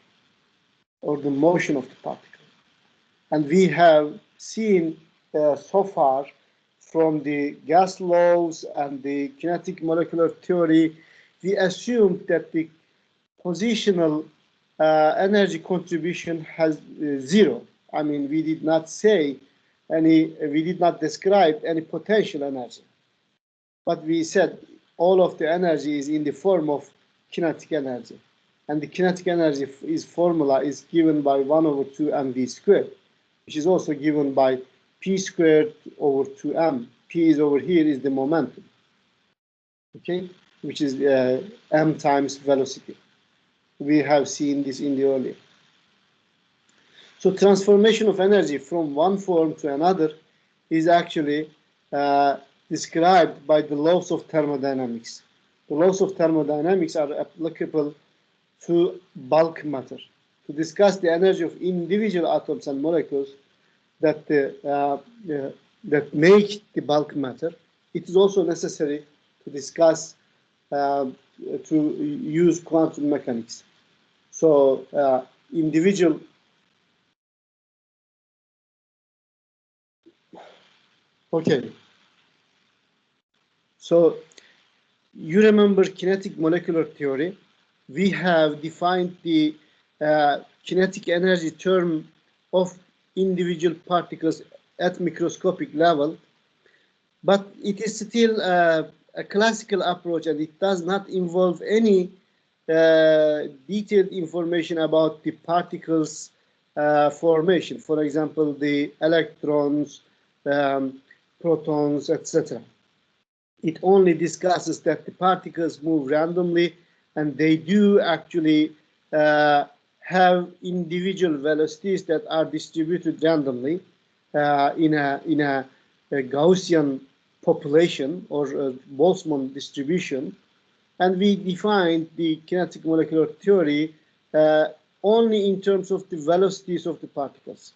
or the motion of the particle. And we have seen so far from the gas laws and the kinetic molecular theory, we assumed that the positional energy contribution has zero. I mean, we did not say we did not describe any potential energy. But we said all of the energy is in the form of kinetic energy. And the kinetic energy formula is given by 1 over 2 mv squared, which is also given by p squared over 2m. P is over here is the momentum, okay, which is m times velocity. We have seen this in the earlier. So transformation of energy from one form to another is actually described by the laws of thermodynamics. The laws of thermodynamics are applicable to bulk matter. To discuss the energy of individual atoms and molecules that make the bulk matter, it is also necessary to discuss to use quantum mechanics. So individual. Okay. So you remember kinetic molecular theory? We have defined the kinetic energy term of individual particles at microscopic level, but it is still a classical approach, and it does not involve any detailed information about the particles formation. For example, the electrons, protons, etc. It only discusses that the particles move randomly, and they do actually have individual velocities that are distributed randomly in a Gaussian population or Boltzmann distribution. And we defined the kinetic molecular theory only in terms of the velocities of the particles.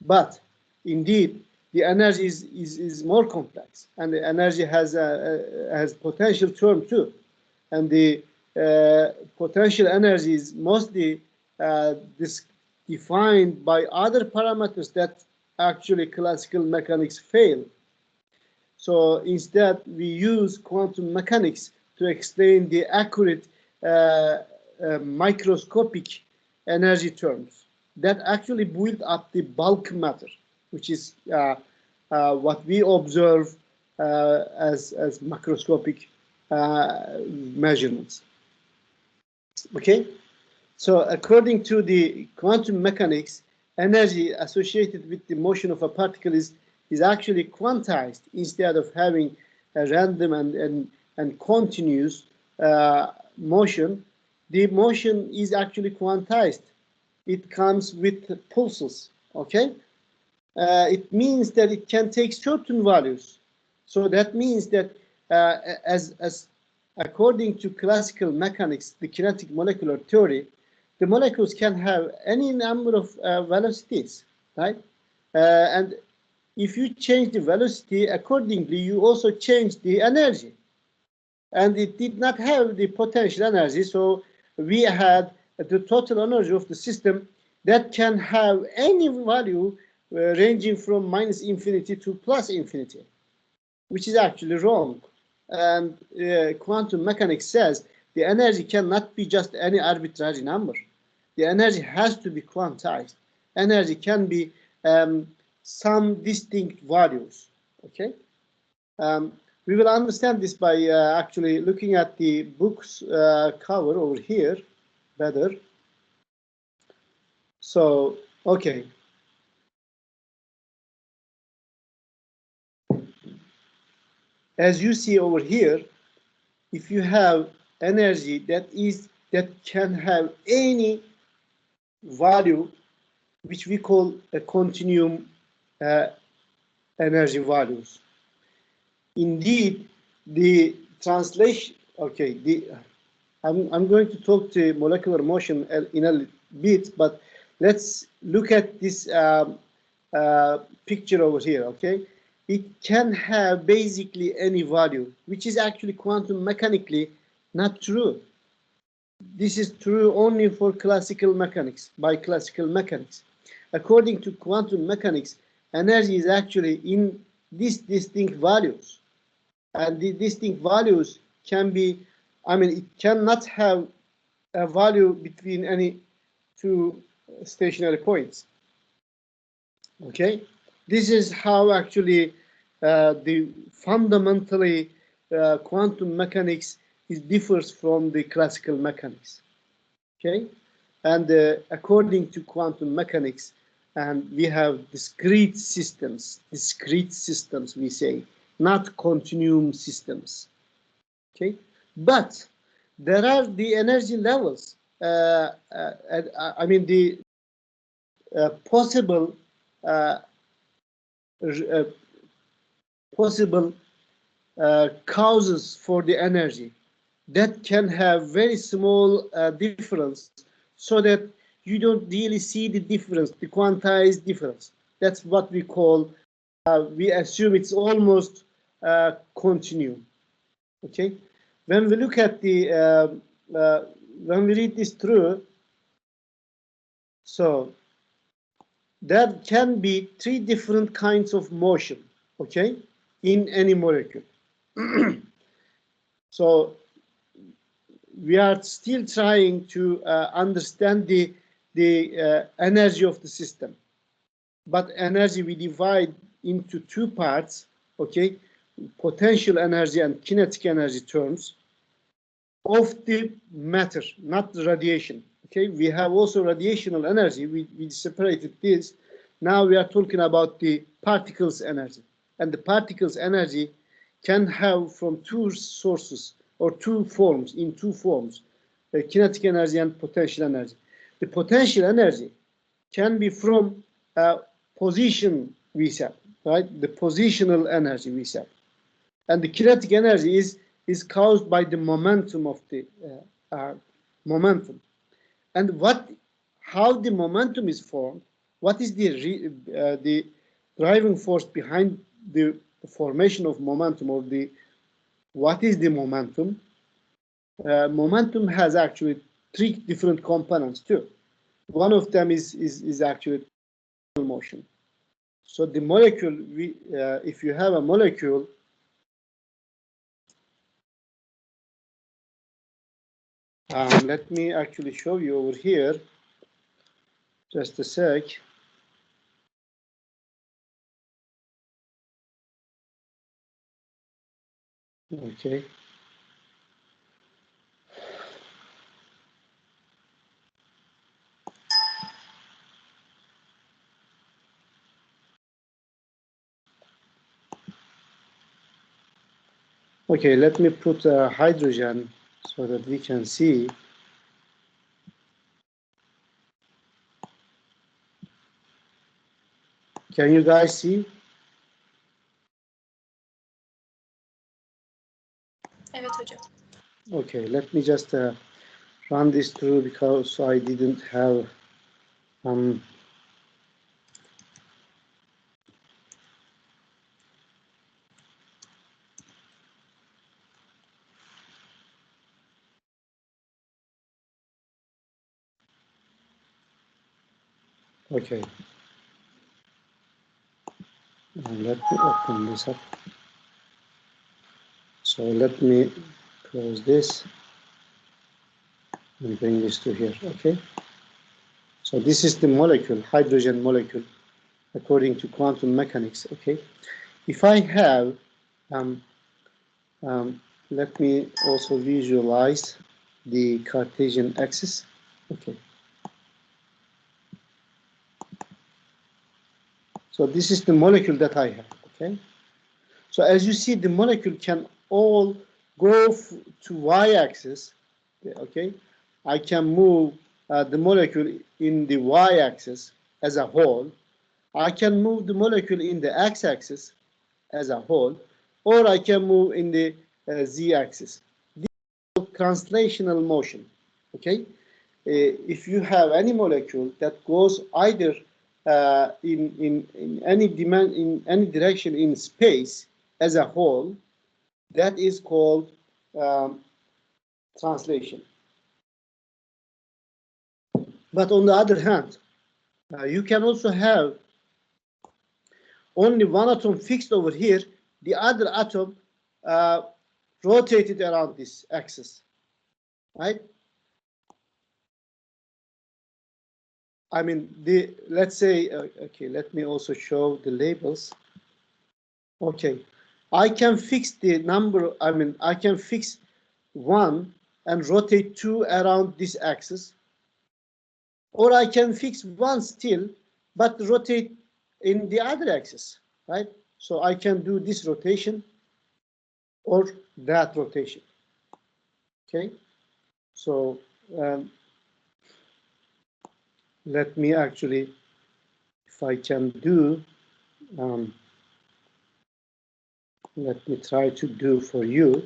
But indeed, the energy is more complex, and the energy has potential term too, and the potential energy is mostly defined by other parameters that actually classical mechanics fail. So instead, we use quantum mechanics to explain the accurate microscopic energy terms that actually build up the bulk matter, which is what we observe as macroscopic measurements. Okay, so according to the quantum mechanics, energy associated with the motion of a particle is actually quantized instead of having a random and continuous motion. The motion is actually quantized. It comes with pulses, okay? It means that it can take certain values. So that means that as according to classical mechanics, the kinetic molecular theory, the molecules can have any number of velocities, right? And if you change the velocity accordingly, you also change the energy. And it did not have the potential energy, so we had the total energy of the system that can have any value ranging from -infinity to +infinity, which is actually wrong. And quantum mechanics says the energy cannot be just any arbitrary number. The energy has to be quantized. Energy can be some distinct values, okay? We will understand this by actually looking at the book's cover over here better. So, okay. As you see over here, if you have energy that can have any value, which we call a continuum energy values. Indeed, the translation, okay, I'm going to talk to molecular motion in a bit, but let's look at this picture over here, okay? It can have basically any value, which is actually quantum mechanically not true. This is true only for classical mechanics, by classical mechanics. According to quantum mechanics, energy is actually in these distinct values. And the distinct values can be, I mean, it cannot have a value between any two stationary points. Okay, this is how actually the fundamentally quantum mechanics differs from the classical mechanics. Okay, and according to quantum mechanics, and we have discrete systems we say, not continuum systems. Okay, but there are the energy levels. I mean the possible causes for the energy that can have very small difference, so that you don't really see the difference, the quantized difference. That's what we call, we assume it's almost continuum. Okay, when we look at the when we read this through, So there can be 3 different kinds of motion, okay, in any molecule. So we are still trying to understand the energy of the system. But energy we divide into 2 parts, okay, potential energy and kinetic energy terms of the matter, not the radiation. Okay, we have also radiational energy. We separated this. Now we are talking about the particles energy, and the particles energy can have from 2 sources or 2 forms, in 2 forms, kinetic energy and potential energy. The potential energy can be from position, we said, right? The positional energy, we said. And the kinetic energy is caused by the momentum of the momentum. And how the momentum is formed, what is the driving force behind the formation of momentum, or what is the momentum? Momentum has actually 3 different components too. One of them is actually motion. So the molecule, if you have a molecule, let me actually show you over here. Just a sec. Okay. Okay, let me put hydrogen so that we can see. Can you guys see? Evet hocam. Okay, let me just run this through because I didn't have okay. Let me open this up. So let me close this and bring this to here. Okay. So this is the molecule, hydrogen molecule, according to quantum mechanics. Okay. If I have, let me also visualize the Cartesian axis. Okay. So this is the molecule that I have. Okay. So as you see, the molecule can all go to y-axis. Okay. I can move the molecule in the y-axis as a whole. I can move the molecule in the x-axis as a whole, or I can move in the z-axis. This is translational motion. Okay. If you have any molecule that goes either in any direction in space as a whole, that is called translation. But on the other hand, you can also have only one atom fixed over here, the other atom rotated around this axis, right? I mean, let's say, okay, let me also show the labels. Okay, I can fix the number, I can fix 1 and rotate 2 around this axis, or I can fix 1 still, but rotate in the other axis, right? So I can do this rotation or that rotation, okay? So let me actually, if I can do, let me try to do for you.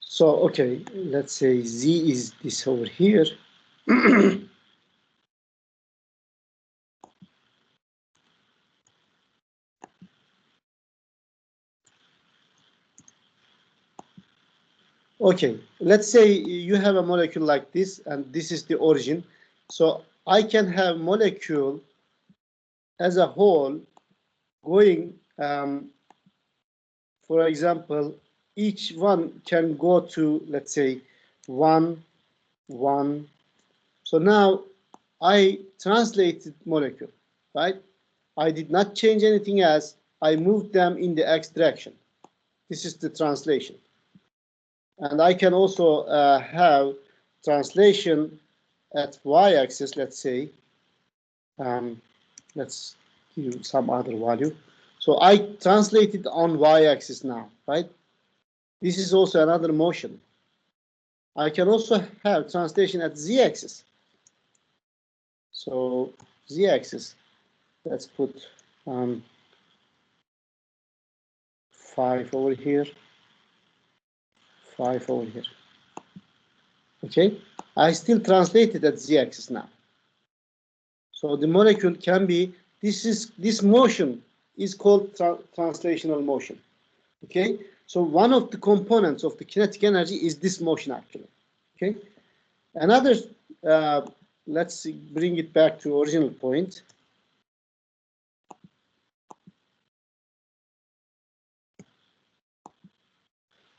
So, okay, let's say Z is this over here. Okay, let's say you have a molecule like this, and this is the origin. So I can have molecule as a whole going, for example, each one can go to, let's say, 1, 1. So now I translated molecule, right? I did not change anything else. I moved them in the x direction. This is the translation. And I can also have translation at y-axis, let's say. Let's give some other value. So I translated on y-axis now, right? This is also another motion. I can also have translation at z-axis. So z-axis, let's put 5 over here, 5 over here. Okay, I still translate it at z-axis now. So the molecule can be, this motion is called translational motion. Okay, so one of the components of the kinetic energy is this motion actually. Okay, another, let's bring it back to original point.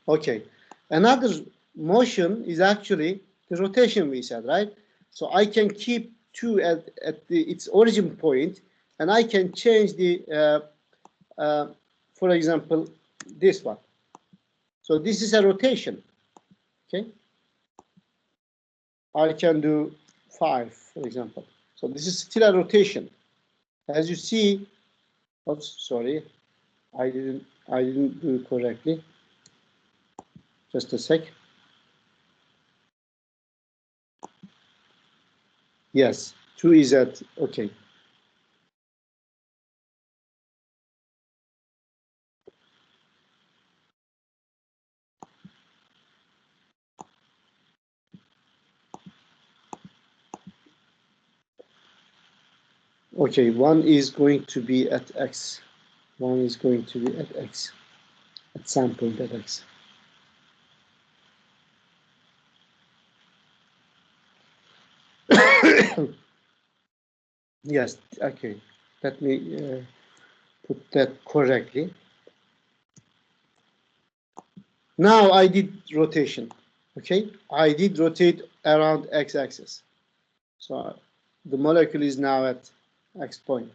Okay, another motion is actually the rotation we said, right? So I can keep 2 at its origin point, and I can change the, for example, this one. So this is a rotation. Okay, I can do 5, for example. So this is still a rotation. As you see, oops, sorry, I didn't do it correctly. Just a sec. Yes, 2 is at, okay. Okay, 1 is going to be at x. 1 is going to be at x, at sample at x. Yes, okay. Let me put that correctly. Now I did rotation. Okay, I did rotate around x-axis. So the molecule is now at x point.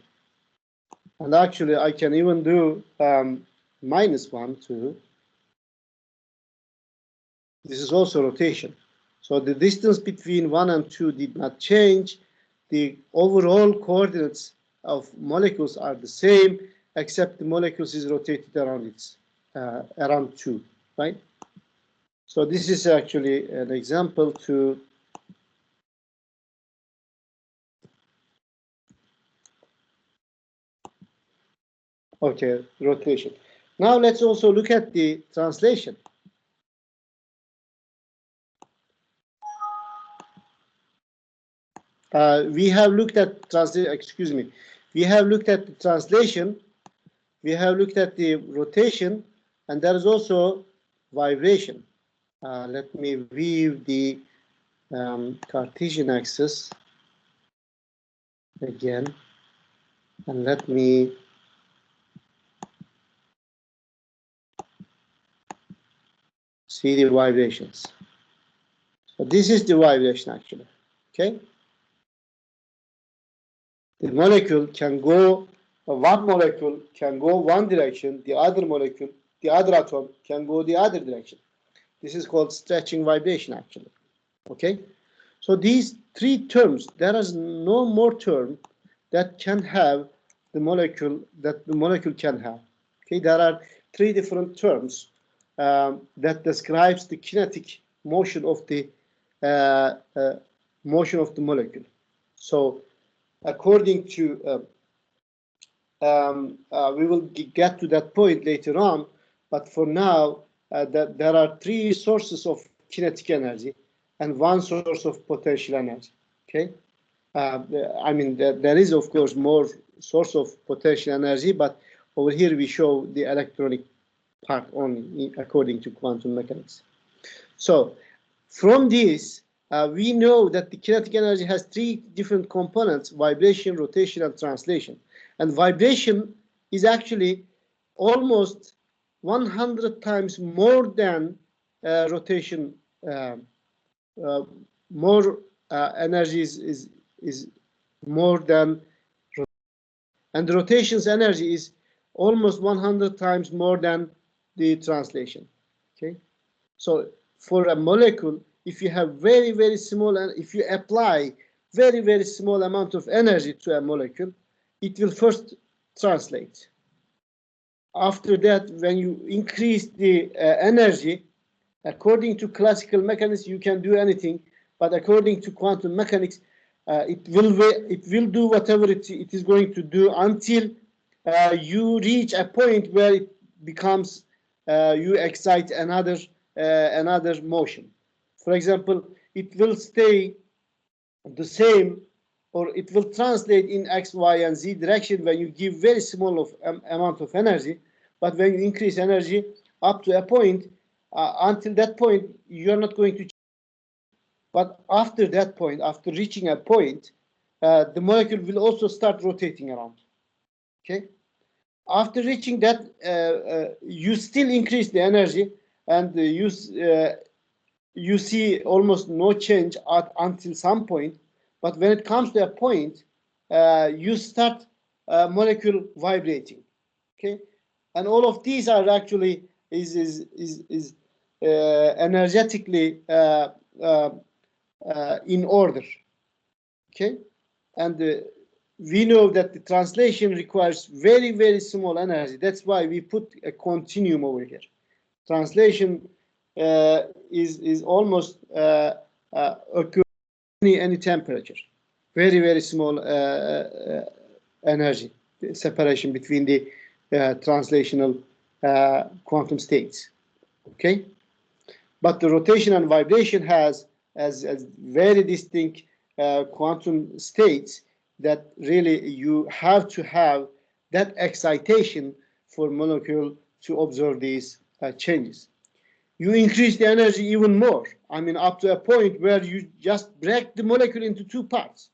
And actually, I can even do -1, 2. This is also rotation. So the distance between 1 and 2 did not change. The overall coordinates of molecules are the same, except the molecules is rotated around its around 2, right? So this is actually an example to okay, rotation. Now let's also look at the translation. We have looked at excuse me. We have looked at the translation. We have looked at the rotation, and there is also vibration. Let me view the Cartesian axis again, and let me see the vibrations. So this is the vibration actually. Okay, the molecule can go. One molecule can go one direction. The other molecule, the other atom, can go the other direction. This is called stretching vibration actually. Okay, so these 3 terms, there is no more term that can have the molecule that the molecule can have. Okay, there are 3 different terms that describes the kinetic motion of the molecule. So according to we will get to that point later on, but for now that there are 3 sources of kinetic energy and 1 source of potential energy. Okay, I mean there is of course more source of potential energy, but over here we show the electronic part only according to quantum mechanics. So from this, we know that the kinetic energy has three different components: vibration, rotation, and translation. And vibration is actually almost 100 times more than rotation. More energy is more than, and the rotation's energy is almost 100 times more than the translation. Okay, so for a molecule, if you have very small, and if you apply very small amount of energy to a molecule, it will first translate. After that, when you increase the energy, according to classical mechanics, you can do anything, but according to quantum mechanics, it will do whatever it is going to do until you reach a point where it becomes you excite another motion. For example, it will stay the same, or it will translate in X, Y, and Z direction when you give very small amount of energy. But when you increase energy up to a point, until that point, you're not going to change. But after that point, after reaching a point, the molecule will also start rotating around. Okay. After reaching that, you still increase the energy, and you see almost no change until some point. But when it comes to a point, you start molecule vibrating. Okay, and all of these are actually is energetically in order. Okay, and we know that the translation requires very small energy. That's why we put a continuum over here. Translation is almost occur any temperature. Very small energy separation between the translational quantum states. Okay, but the rotation and vibration has as very distinct quantum states that really you have to have that excitation for molecule to observe these changes. You increase the energy even more. I mean, up to a point where you just break the molecule into two parts.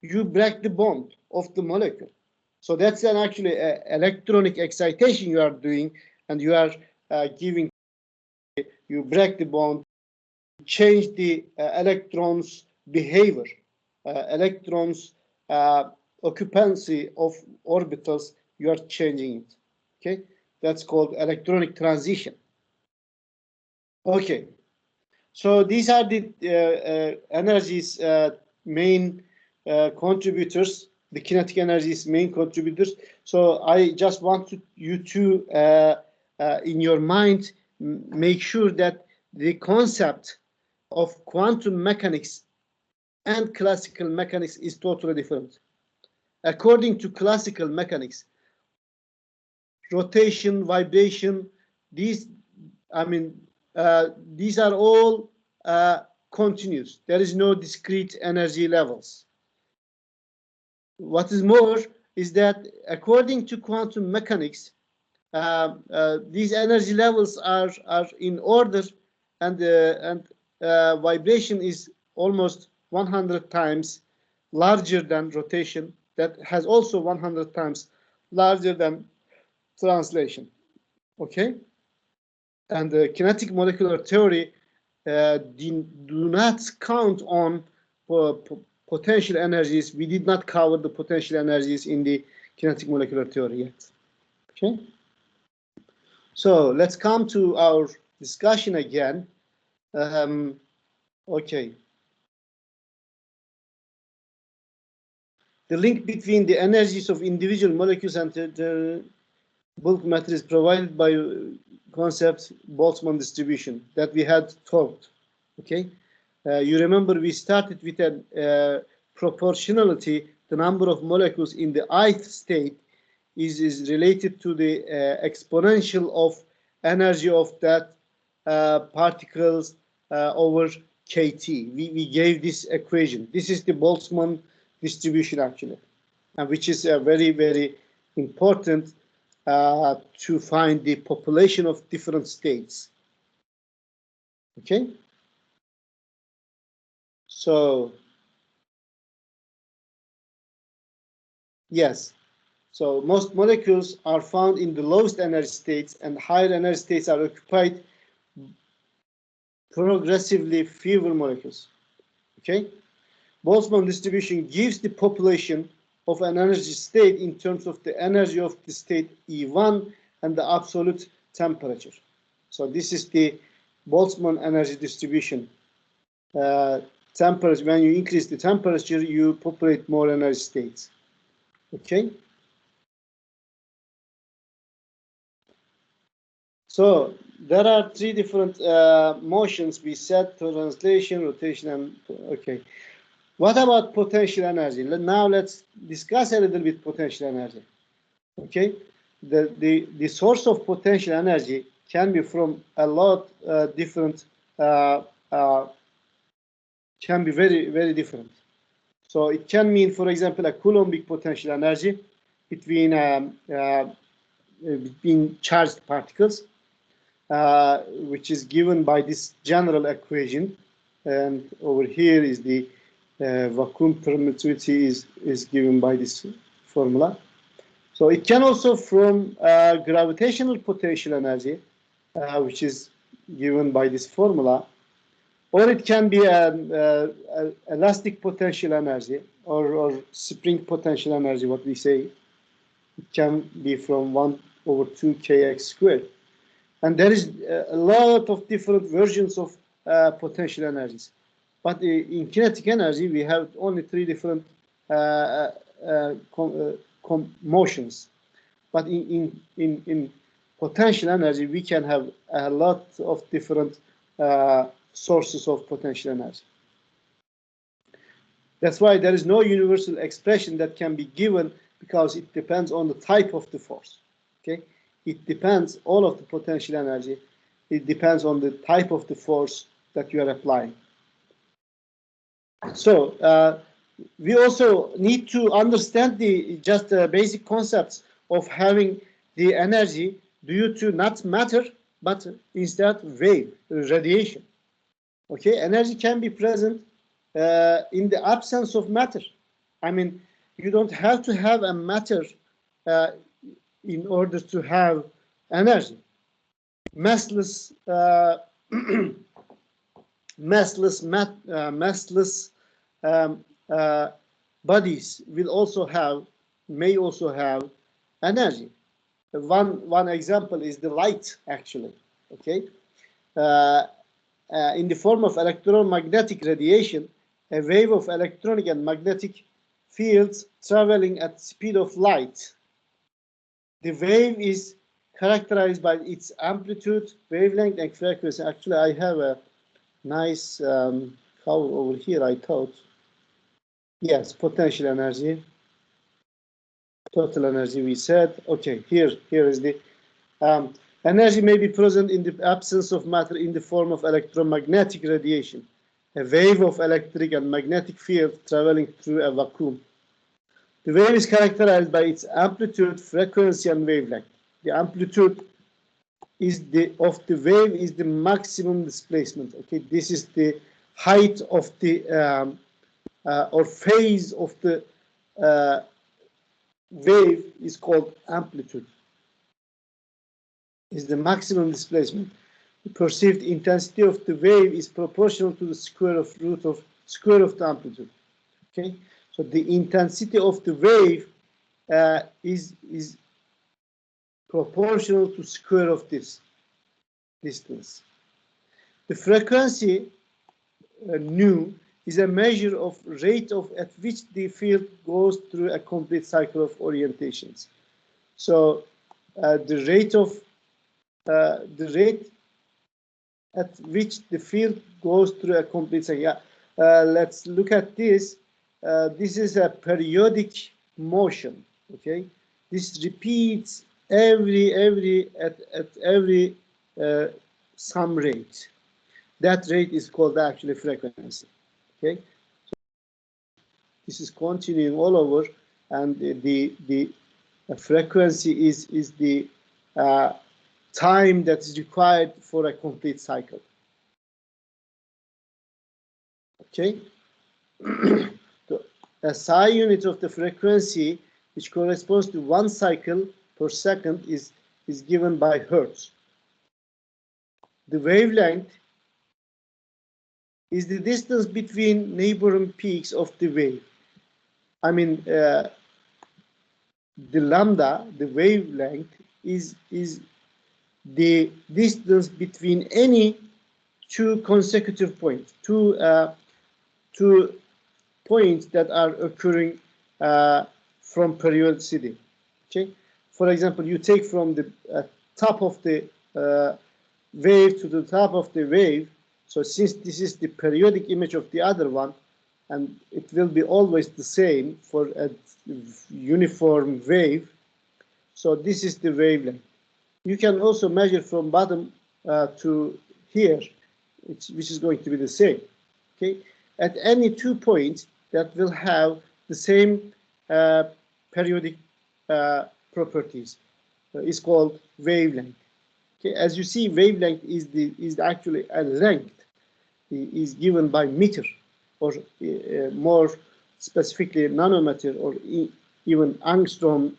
You break the bond of the molecule. So that's an actually electronic excitation you are doing, and you are giving. You break the bond, change the electrons' behavior, electrons' occupancy of orbitals. You are changing it. Okay, that's called electronic transition. Okay, so these are the energies main contributors, the kinetic energies main contributors. So I just want you to, in your mind, make sure that the concept of quantum mechanics and classical mechanics is totally different. According to classical mechanics, rotation, vibration, these are all continuous. There is no discrete energy levels. What is more is that according to quantum mechanics, these energy levels are in order, and vibration is almost 100 times larger than rotation. That has also 100 times larger than translation. Okay, and the kinetic molecular theory do not count on potential energies. We did not cover the potential energies in the kinetic molecular theory yet. Okay, so let's come to our discussion again. Okay, the link between the energies of individual molecules and the bulk matter is provided by concept Boltzmann distribution that we had talked. Okay, you remember we started with a proportionality. The number of molecules in the ith state is related to the exponential of energy of that particles over kT. We gave this equation. This is the Boltzmann distribution actually, and which is very important to find the population of different states. Okay. So yes. So most molecules are found in the lowest energy states, and higher energy states are occupied progressively fewer molecules. Okay. Boltzmann distribution gives the population of an energy state in terms of the energy of the state E1 and the absolute temperature. So this is the Boltzmann energy distribution. Temperature, when you increase the temperature, you populate more energy states. Okay. So there are three different motions we said: translation, rotation, and okay. What about potential energy? Now let's discuss a little bit potential energy. Okay, the source of potential energy can be from a lot different, can be very different. So it can mean, for example, a Coulombic potential energy between charged particles, which is given by this general equation, and over here is the vacuum permittivity is given by this formula. So it can also from gravitational potential energy, which is given by this formula, or it can be an elastic potential energy or spring potential energy, what we say. It can be from 1/2kx squared. And there is a lot of different versions of potential energies. But in kinetic energy, we have only three different motions. But in potential energy, we can have a lot of different sources of potential energy. That's why there is no universal expression that can be given, because it depends on the type of the force. Okay, it depends, all of the potential energy, it depends on the type of the force that you are applying. So we also need to understand the just basic concepts of having the energy due to not matter, but instead wave, radiation. Okay, energy can be present in the absence of matter. I mean, you don't have to have a matter in order to have energy. Massless, massless um, uh, bodies will also have, may also have energy. One example is the light, actually. Okay, in the form of electromagnetic radiation, a wave of electronic and magnetic fields traveling at the speed of light. The wave is characterized by its amplitude, wavelength, and frequency. Actually, I have a nice cover over here, I thought. Yes, potential energy, total energy, we said. Okay, here is the energy may be present in the absence of matter in the form of electromagnetic radiation, a wave of electric and magnetic field traveling through a vacuum. The wave is characterized by its amplitude, frequency, and wavelength. The amplitude of the wave is the maximum displacement. Okay, this is the height of the or phase of the wave is called amplitude. Is the maximum displacement. The perceived intensity of the wave is proportional to the square of the amplitude. Okay, so the intensity of the wave is proportional to square of this distance. The frequency nu is a measure of rate at which the field goes through a complete cycle of orientations. So the rate at which the field goes through a complete cycle. Yeah. Let's look at this. This is a periodic motion. Okay, this repeats at every some rate. That rate is called actually frequency. Okay, so this is continuing all over, and the frequency is the time that is required for a complete cycle. Okay. A psi unit of the frequency, which corresponds to 1 cycle per second, is given by hertz. The wavelength is the distance between neighboring peaks of the wave. I mean, the lambda, the wavelength, is the distance between any two consecutive points, two points that are occurring from periodicity. Okay, for example, you take from the top of the wave to the top of the wave. So since this is the periodic image of the other one, and it will be always the same for a uniform wave, so this is the wavelength. You can also measure from bottom to here, which is going to be the same. Okay, at any 2 points that will have the same periodic properties is called wavelength. Okay, as you see, wavelength is actually a length is given by meter, or more specifically nanometer, or even angstrom,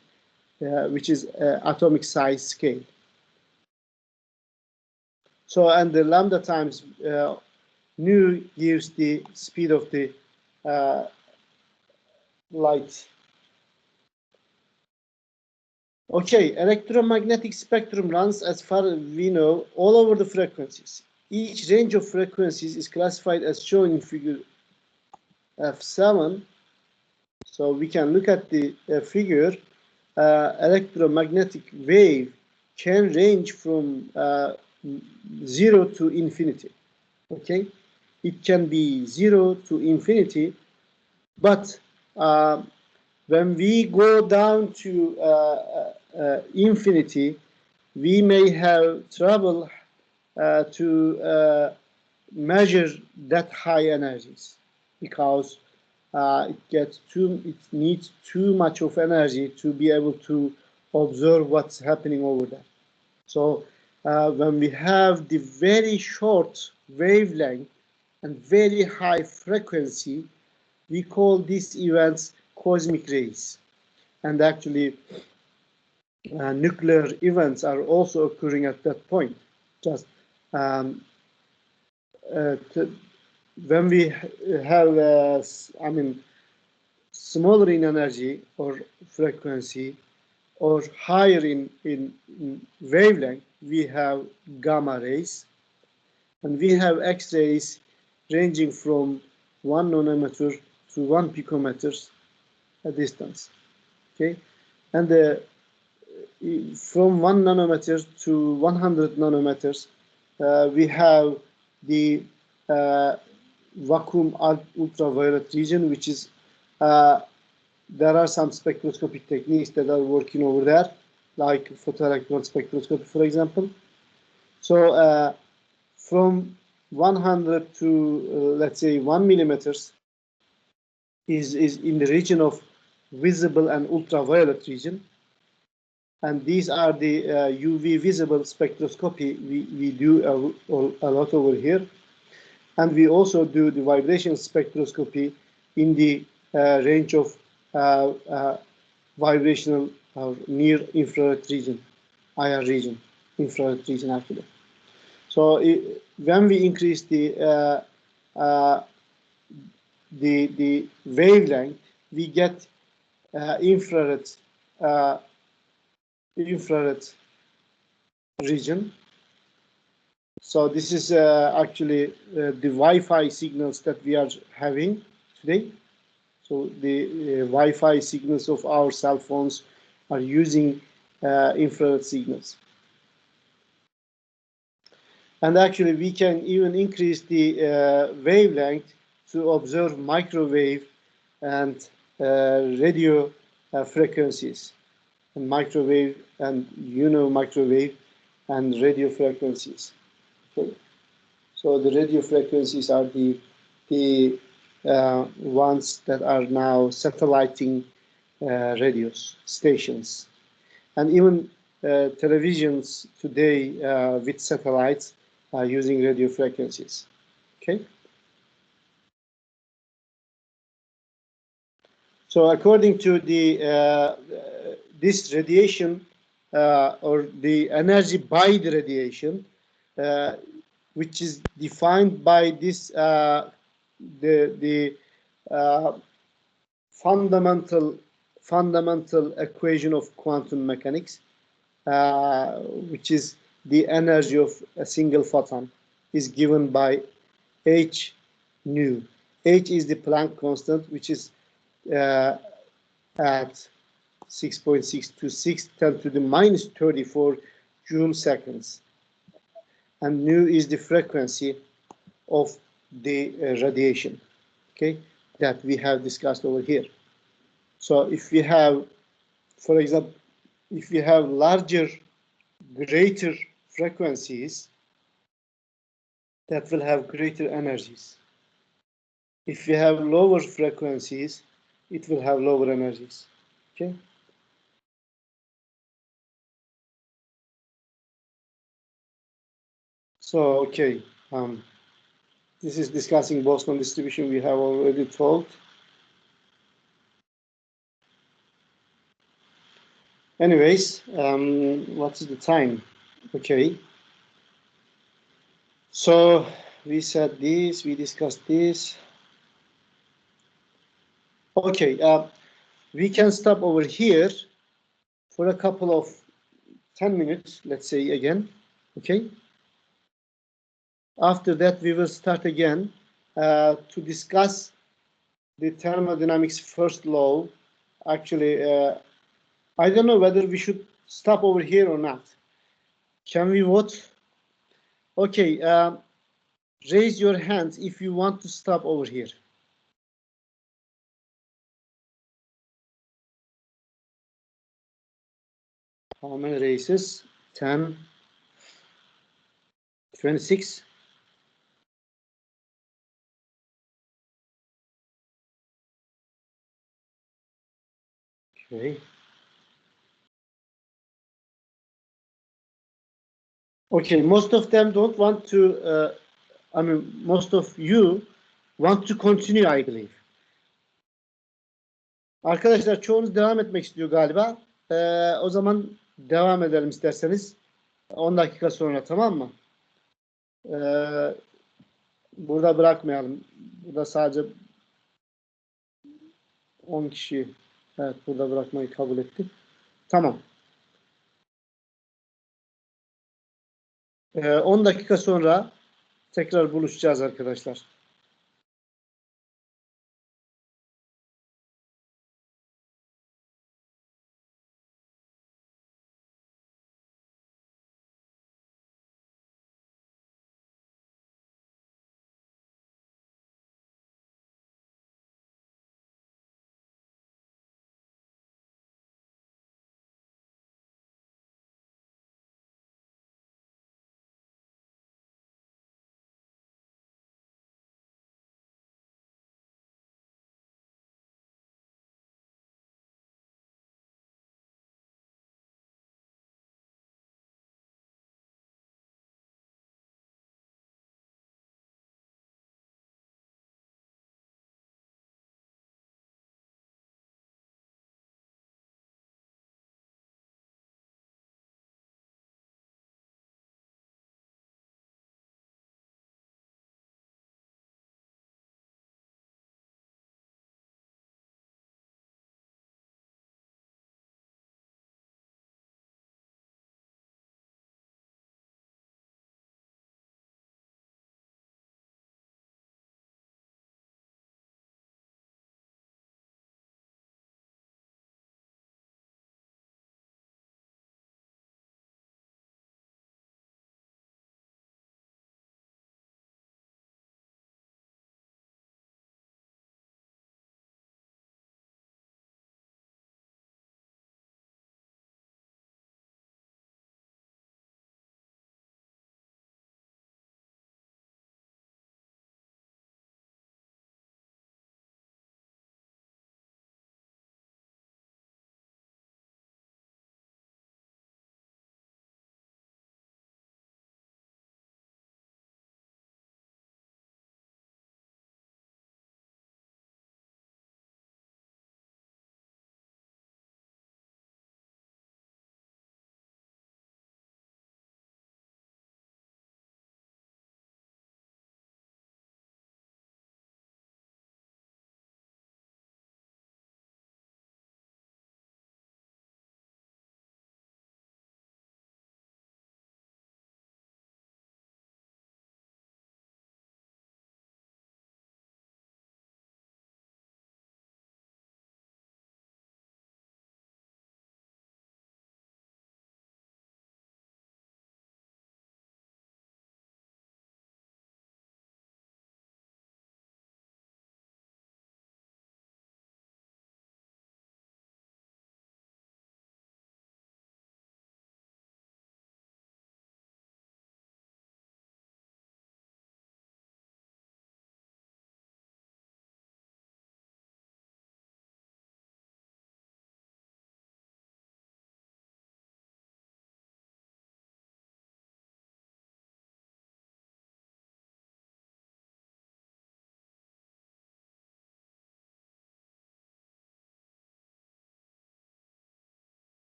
which is atomic size scale. So, and the lambda times nu gives the speed of the light. Okay, electromagnetic spectrum runs, as far as we know, all over the frequencies. Each range of frequencies is classified as shown in figure F7. So we can look at the figure. Electromagnetic wave can range from 0 to infinity. Okay, it can be 0 to infinity, but when we go down to infinity, we may have trouble to measure that high energies, because it needs too much of energy to be able to observe what's happening over there. So when we have the very short wavelength and very high frequency, we call these events cosmic rays. And actually, nuclear events are also occurring at that point. Just when we have, I mean, smaller in energy or frequency, or higher in wavelength, we have gamma rays, and we have X-rays ranging from 1 nanometer to 1 picometers a distance. Okay, and from 1 nanometer to 100 nanometers, we have the vacuum ultraviolet region, which is there are some spectroscopic techniques that are working over there, like photoelectron spectroscopy, for example. So from 100 to let's say 1 millimeters is in the region of visible and ultraviolet region, and these are the UV visible spectroscopy we do a lot over here, and we also do the vibration spectroscopy in the range of vibrational near infrared region, IR region, infrared region actually. So when we increase the wavelength, we get infrared region. So this is actually the Wi-Fi signals that we are having today. So the Wi-Fi signals of our cell phones are using infrared signals. And actually, we can even increase the wavelength to observe microwave and radio frequencies, and microwave and microwave and radio frequencies. Okay. So the radio frequencies are the ones that are now satelliting radios stations, and even televisions today with satellites are using radio frequencies. Okay. So according to the this radiation or the energy by the radiation, which is defined by this the fundamental equation of quantum mechanics, which is the energy of a single photon, is given by h nu. H is the Planck constant, which is at 6.626 10 to the minus 34 Joule seconds. And nu is the frequency of the radiation, okay, that we have discussed over here. So if we have, for example, if we have larger, greater frequencies, that will have greater energies. If we have lower frequencies, it will have lower energies, okay? So, okay, this is discussing Boltzmann distribution we have already told. Anyways, what is the time? Okay. So we said this, we discussed this. Okay, we can stop over here for a couple of 10 minutes, let's say again, okay? After that, we will start again to discuss the thermodynamics first law. Actually, I don't know whether we should stop over here or not. Can we vote? Okay, raise your hands if you want to stop over here. How many races? 10, 26. Okay. Okay, most of them don't want to, I mean, most of you want to continue, I believe. Arkadaşlar çoğunuz devam etmek istiyor galiba. O zaman devam edelim isterseniz. 10 dakika sonra, tamam mı? Burada bırakmayalım. Burada sadece 10 kişi, evet, burada bırakmayı kabul etti. Tamam. 10 dakika sonra tekrar buluşacağız arkadaşlar.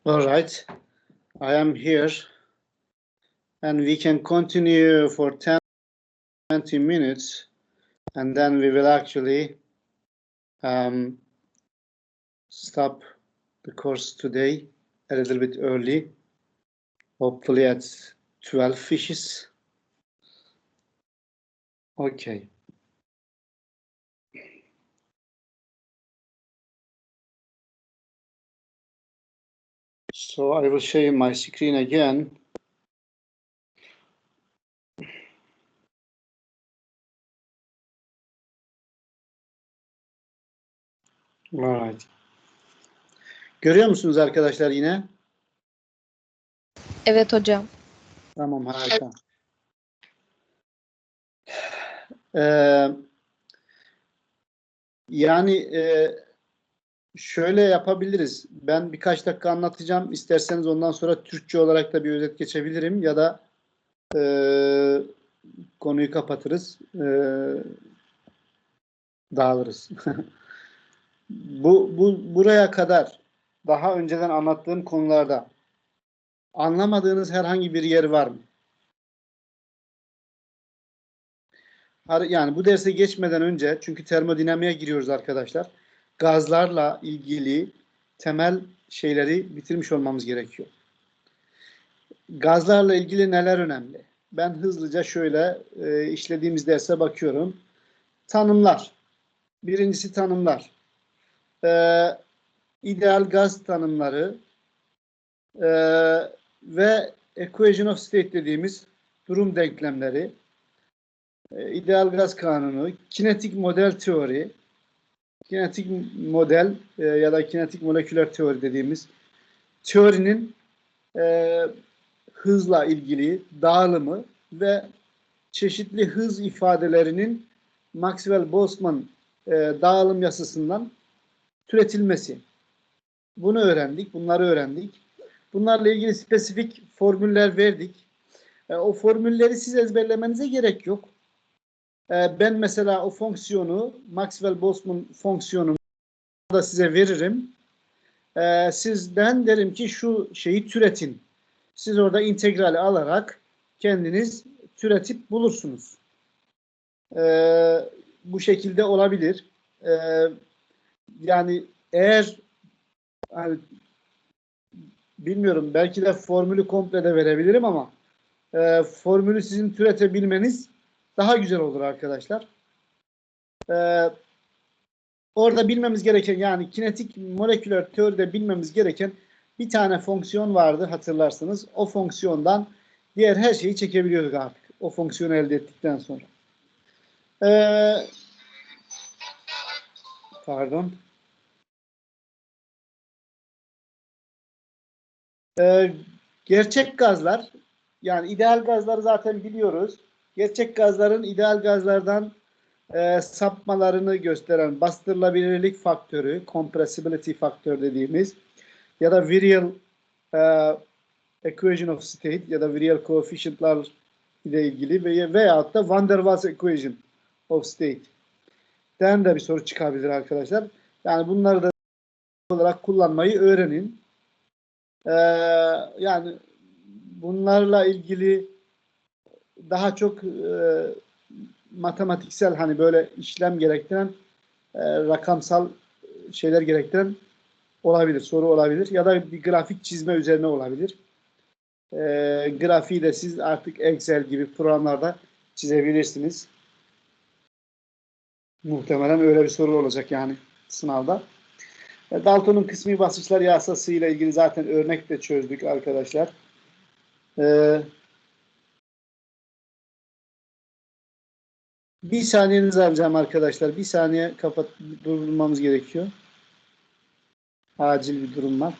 All right, I am here, and we can continue for 10-20 minutes, and then we will actually stop the course today a little bit early, hopefully at 12 fishes. Okay. So I will share my screen again. Alright. Görüyor musunuz arkadaşlar yine? Evet hocam. Tamam, harika. Ee, yani şöyle yapabiliriz. Ben birkaç dakika anlatacağım. İsterseniz ondan sonra Türkçe olarak da bir özet geçebilirim ya da konuyu kapatırız. Dağılırız. Buraya kadar daha önceden anlattığım konularda anlamadığınız herhangi bir yer var mı? Yani bu derse geçmeden önce, çünkü termodinamiğe giriyoruz arkadaşlar, gazlarla ilgili temel şeyleri bitirmiş olmamız gerekiyor. Gazlarla ilgili neler önemli? Ben hızlıca şöyle işlediğimiz derse bakıyorum. Tanımlar. Birincisi tanımlar. İdeal gaz tanımları ve equation of state dediğimiz durum denklemleri, ideal gaz kanunu, kinetik model teori, kinetik model ya da kinetik moleküler teori dediğimiz teorinin hızla ilgili dağılımı ve çeşitli hız ifadelerinin Maxwell-Boltzmann dağılım yasasından türetilmesi. Bunu öğrendik, bunları öğrendik. Bunlarla ilgili spesifik formüller verdik. O formülleri siz ezberlemenize gerek yok. Ben mesela o fonksiyonu, Maxwell-Boltzmann fonksiyonunu da size veririm. Sizden derim ki şu şeyi türetin. Siz orada integrali alarak kendiniz türetip bulursunuz. Bu şekilde olabilir. Yani eğer hani, bilmiyorum, belki de formülü komple de verebilirim ama formülü sizin türetebilmeniz daha güzel olur arkadaşlar. Orada bilmemiz gereken, yani kinetik moleküler teoride bilmemiz gereken bir tane fonksiyon vardı hatırlarsınız. O fonksiyondan diğer her şeyi çekebiliyorduk artık. O fonksiyonu elde ettikten sonra. Pardon. Gerçek gazlar, yani ideal gazları zaten biliyoruz. Gerçek gazların ideal gazlardan sapmalarını gösteren bastırılabilirlik faktörü, compressibility faktör dediğimiz ya da virial equation of state ya da virial coefficient'lar ile ilgili veyahut da Van der Waals equation of state den de bir soru çıkabilir arkadaşlar. Yani bunları da olarak kullanmayı öğrenin. Yani bunlarla ilgili daha çok matematiksel, hani böyle işlem gerektiren rakamsal şeyler gerektiren olabilir, soru olabilir ya da bir grafik çizme üzerine olabilir. Grafiği de siz artık Excel gibi programlarda çizebilirsiniz. Muhtemelen öyle bir soru olacak yani sınavda. Dalton'un kısmi basınçlar yasası ile ilgili zaten örnek de çözdük arkadaşlar. Bir saniyenizi alacağım arkadaşlar. Bir saniye durdurmamız gerekiyor. Acil bir durum var.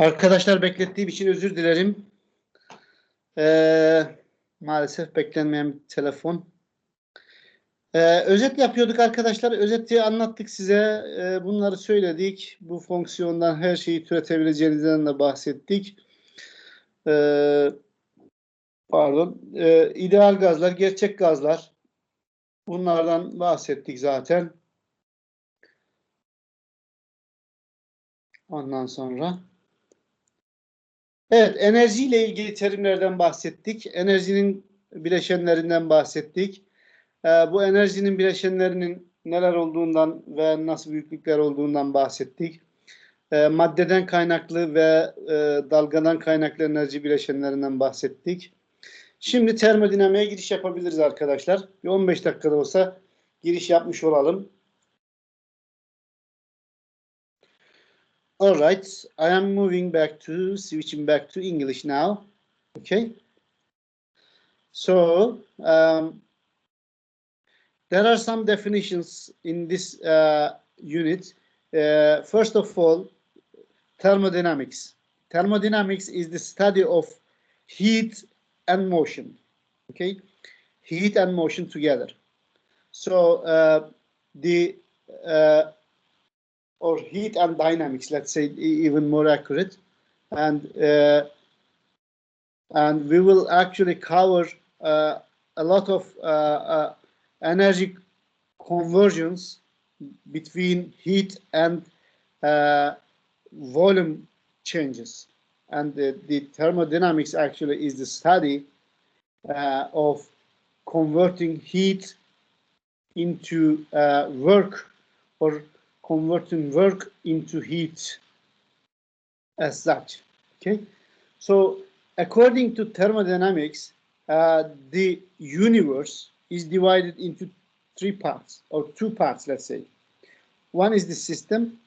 Arkadaşlar beklettiğim için özür dilerim. Maalesef beklenmeyen bir telefon. Özet yapıyorduk arkadaşlar. Özeti anlattık size. Bunları söyledik. Bu fonksiyondan her şeyi türetebileceğinizden de bahsettik. Pardon. İdeal gazlar, gerçek gazlar. Bunlardan bahsettik zaten. Ondan sonra. Evet, enerjiyle ilgili terimlerden bahsettik. Enerjinin bileşenlerinden bahsettik. Bu enerjinin bileşenlerinin neler olduğundan ve nasıl büyüklükler olduğundan bahsettik. Maddeden kaynaklı ve dalgadan kaynaklı enerji bileşenlerinden bahsettik. Şimdi termodinamiğe giriş yapabiliriz arkadaşlar. Bir 15 dakikada olsa giriş yapmış olalım. All right, I am switching back to English now. Okay. So, there are some definitions in this unit. First of all, thermodynamics. Thermodynamics is the study of heat and motion. Okay, heat and motion together. So or heat and dynamics, let's say, even more accurate, and we will actually cover a lot of energy conversions between heat and volume changes. And the thermodynamics actually is the study of converting heat into work, or converting work into heat as such. Okay, so according to thermodynamics, the universe is divided into three parts, or two parts, let's say. One is the system,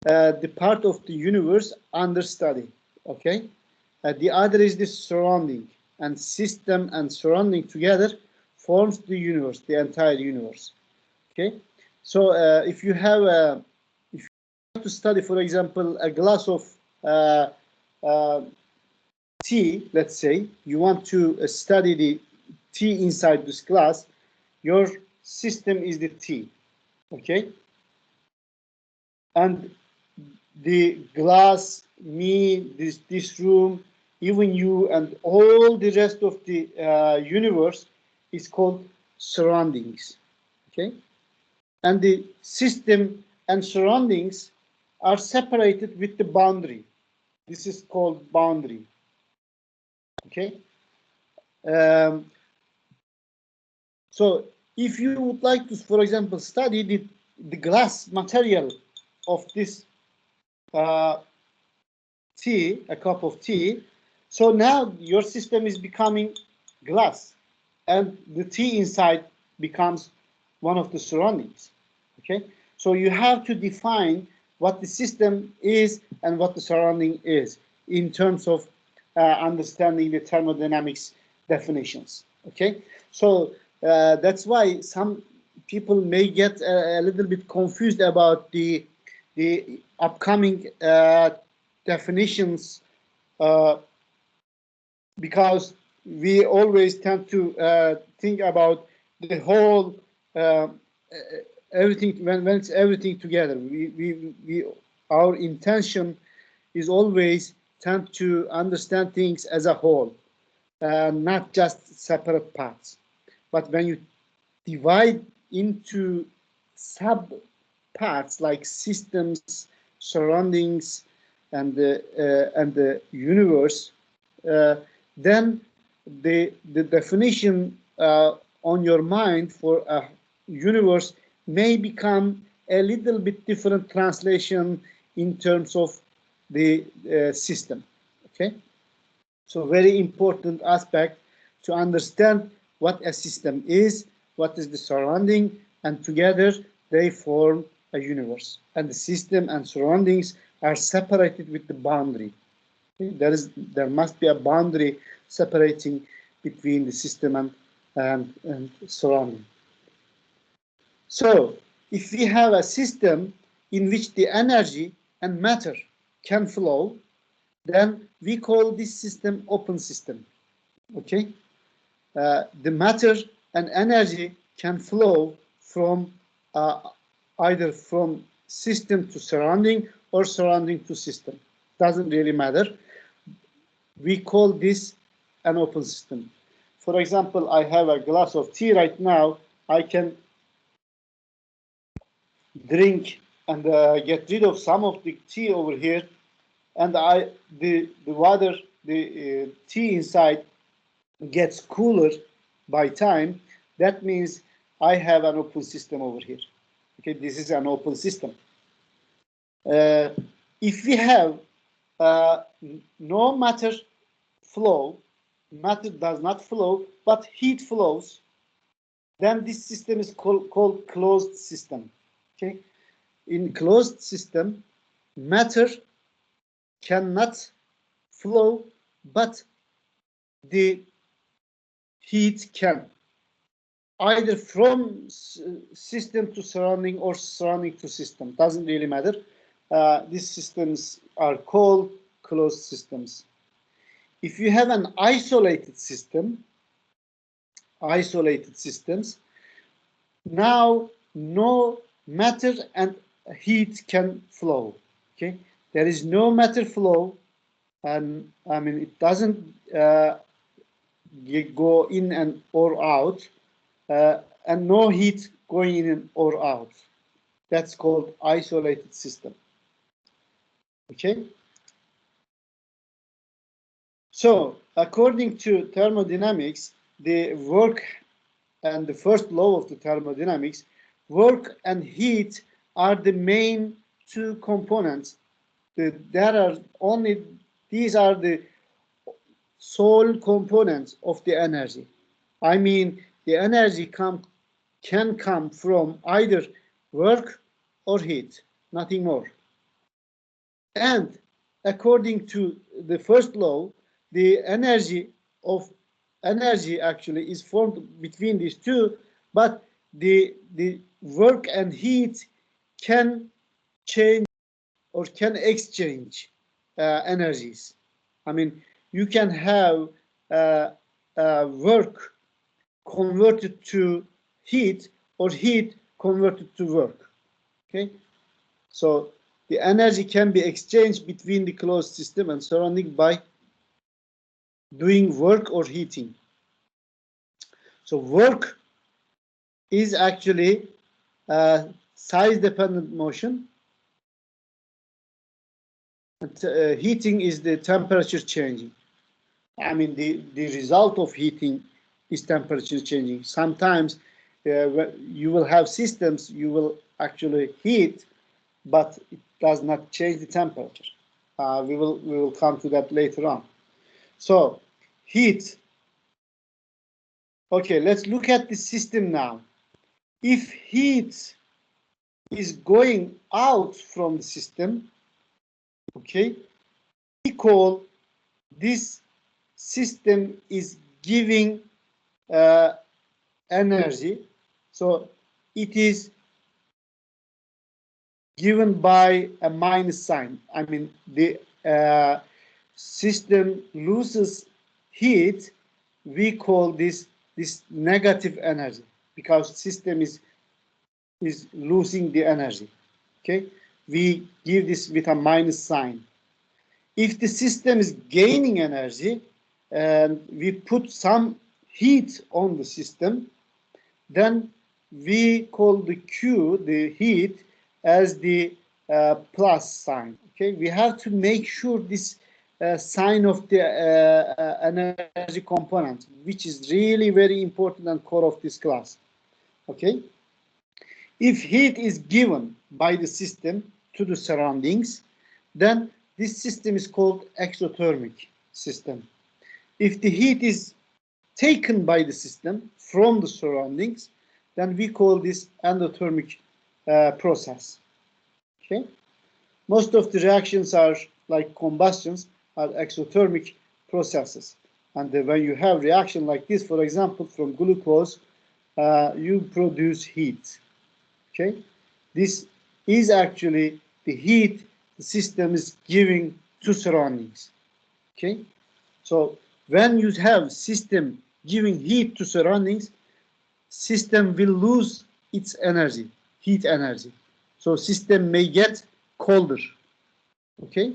the part of the universe under study. Okay, the other is the surrounding, and system and surrounding together forms the universe, the entire universe. Okay, so if you have to study, for example, a glass of tea, let's say, you want to study the tea inside this glass, your system is the tea. Okay, and the glass, me, this room, even you, and all the rest of the universe is called surroundings. Okay, and the system and surroundings are separated with the boundary. This is called boundary. Okay. So if you would like to, for example, study the glass material of this tea, a cup of tea, so now your system is becoming glass, and the tea inside becomes one of the surroundings. Okay, so you have to define what the system is and what the surrounding is in terms of understanding the thermodynamics definitions. Okay, so that's why some people may get a little bit confused about the upcoming definitions, because we always tend to think about the whole everything when it's everything together. Our intention is always tend to understand things as a whole, not just separate parts. But when you divide into sub parts like systems, surroundings, and the universe, then the definition on your mind for a universe may become a little bit different translation in terms of the system. Okay, so very important aspect to understand what a system is, what is the surrounding, and together they form a universe. And the system and surroundings are separated with the boundary. Okay? There must be a boundary separating between the system and surrounding. So if we have a system in which the energy and matter can flow, then we call this system open system. Okay, the matter and energy can flow from either from system to surrounding or surrounding to system. Doesn't really matter. We call this an open system. For example, I have a glass of tea right now. I can drink and get rid of some of the tea over here, and the water, the tea inside gets cooler by time. That means I have an open system over here. Okay, this is an open system. If we have no matter flow, matter does not flow, but heat flows, then this system is called closed system. Okay, in closed system, matter cannot flow, but the heat can, either from system to surrounding or surrounding to system. Doesn't really matter. These systems are called closed systems. If you have an isolated system, isolated systems, now no matter and heat can flow. Okay, there is no matter flow, and I mean it doesn't go in and or out, and no heat going in or out. That's called isolated system. Okay. So according to thermodynamics, the work and the first law of the thermodynamics, work and heat are the main two components. There are only, these are the sole components of the energy. I mean, the energy can come from either work or heat, nothing more. And according to the first law, the energy actually is formed between these two, but the work and heat can change or can exchange energies. I mean, you can have work converted to heat or heat converted to work. Okay, so the energy can be exchanged between the closed system and surrounding by doing work or heating. So work is actually size-dependent motion. And, heating is the temperature changing. I mean, the result of heating is temperature changing. Sometimes you will have systems, you will actually heat, but it does not change the temperature. We will come to that later on. So heat. Okay, let's look at the system now. If heat is going out from the system, okay, we call this system is giving energy. So it is given by a minus sign. I mean, the system loses heat. We call this negative energy because system is losing the energy. Okay, we give this with a minus sign. If the system is gaining energy and we put some heat on the system, then we call the Q, the heat, as the plus sign. Okay, we have to make sure this sign of the energy component, which is really very important and core of this class. Okay, if heat is given by the system to the surroundings, then this system is called exothermic system. If the heat is taken by the system from the surroundings, then we call this endothermic process. Okay, most of the reactions are like combustions are exothermic processes, and when you have reaction like this, for example, from glucose, you produce heat. Okay, this is actually the heat the system is giving to surroundings. Okay, so when you have system giving heat to surroundings, system will lose its energy, heat energy. So system may get colder. Okay.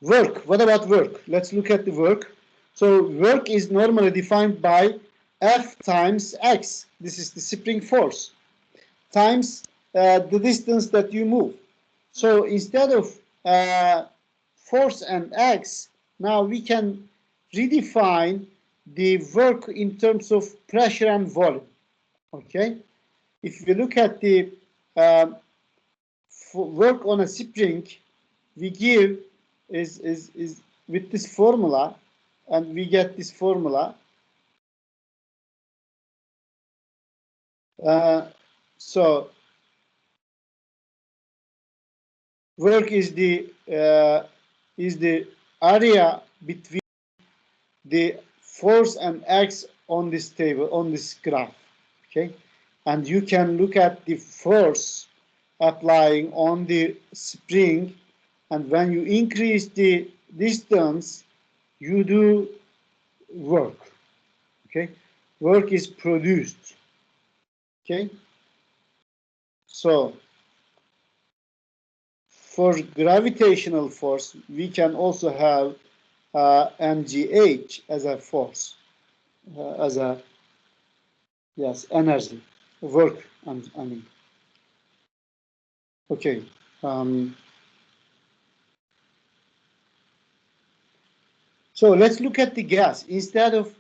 Work. What about work? Let's look at the work. So work is normally defined by F times X. This is the spring force times the distance that you move. So instead of force and X, now we can redefine the work in terms of pressure and volume. Okay. If we look at the work on a spring, we give is with this formula, and we get this formula. So work is the area between the force and X on this table, on this graph. Okay, and you can look at the force applying on the spring, and when you increase the distance, you do work. Okay, work is produced. Okay, so for gravitational force, we can also have mgh as a force, as a energy, work. I mean, okay. So let's look at the gas instead of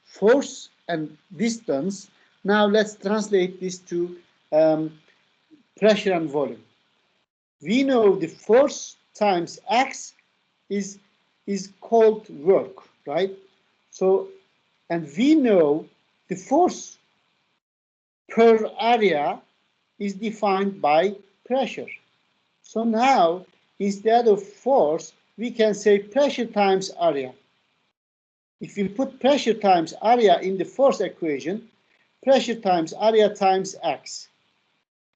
force and distance. Now let's translate this to pressure and volume. We know the force times X is called work, right? So, and we know the force per area is defined by pressure. So now, instead of force, we can say pressure times area. If we put pressure times area in the force equation, pressure times area times X,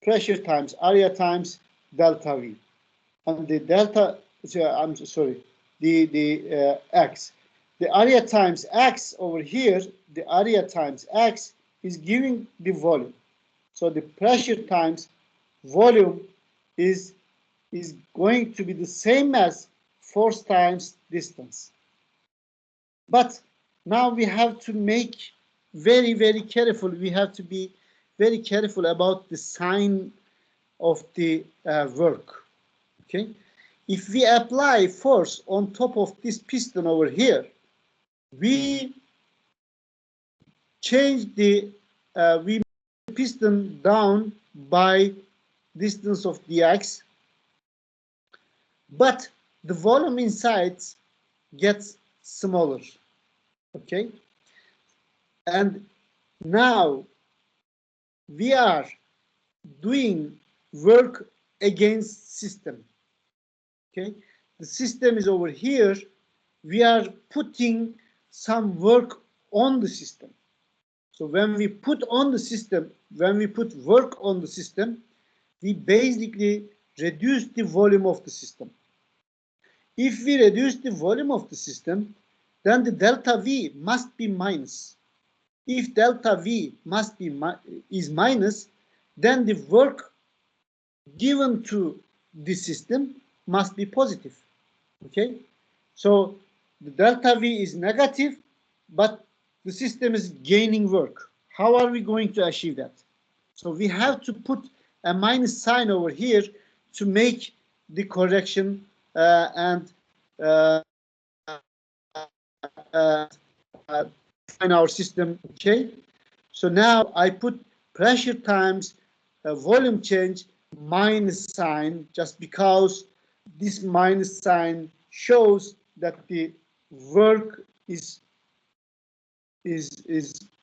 pressure times area times delta V. And the delta, I'm sorry, the X. The area times X over here, the area times X is giving the volume. So the pressure times volume is going to be the same as force times distance. But now we have to make very, very careful. We have to be very careful about the sign of the work. Okay. If we apply force on top of this piston over here, we change the we move the piston down by distance of dx, but the volume inside gets smaller. Okay, and now we are doing work against system. Okay, the system is over here. We are putting some work on the system. So when we put on the system, when we put work on the system, we basically reduce the volume of the system. If we reduce the volume of the system, then the delta V must be minus. If delta V must be is minus, then the work given to the system must be positive. Okay, so the delta V is negative, but the system is gaining work. How are we going to achieve that? So we have to put a minus sign over here to make the correction and define our system. Okay, so now I put pressure times volume change minus sign, just because this minus sign shows that the work is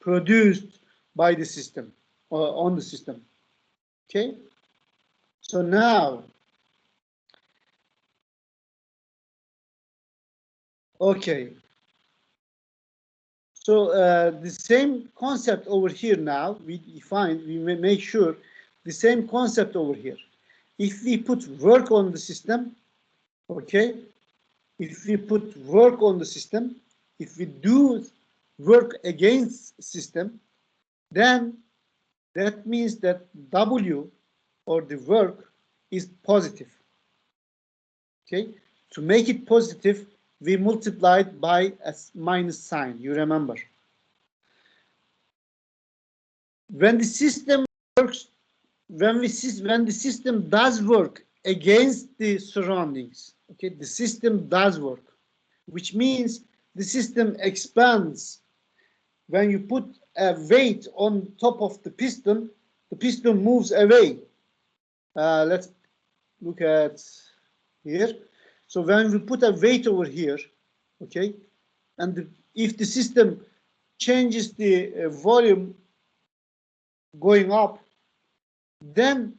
produced by the system or on the system. Okay, so now, okay, so the same concept over here. Now we define, we make sure the same concept over here. if we put work on the system, okay, if we put work on the system, if we do work against system, then that means that W, or the work, is positive. Okay, to make it positive, we multiply it by a minus sign. You remember, when the system works, when the system does work against the surroundings, okay, the system does work, which means the system expands. When you put a weight on top of the piston moves away. Let's look at here. So when we put a weight over here, okay, and if the system changes the volume going up, then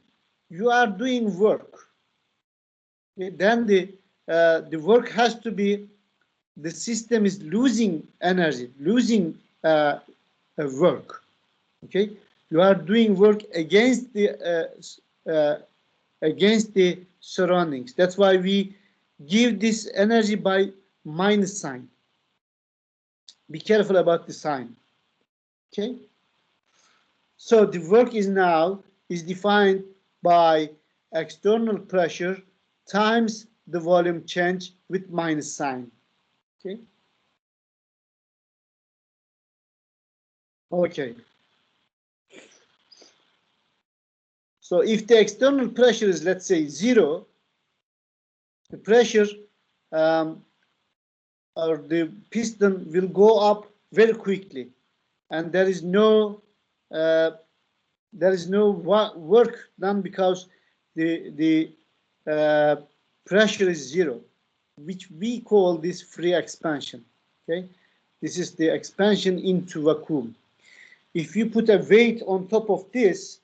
you are doing work. Okay? Then the work has to be, the system is losing energy, losing work. Okay, you are doing work against the surroundings. That's why we give this energy by minus sign. Be careful about the sign. Okay, so the work is defined by external pressure times the volume change with minus sign. Okay. Okay. So if the external pressure is, let's say, 0, the pressure or the piston will go up very quickly, and there is no work done because the pressure is 0, which we call this free expansion. Okay, this is the expansion into vacuum. If you put a weight on top of this,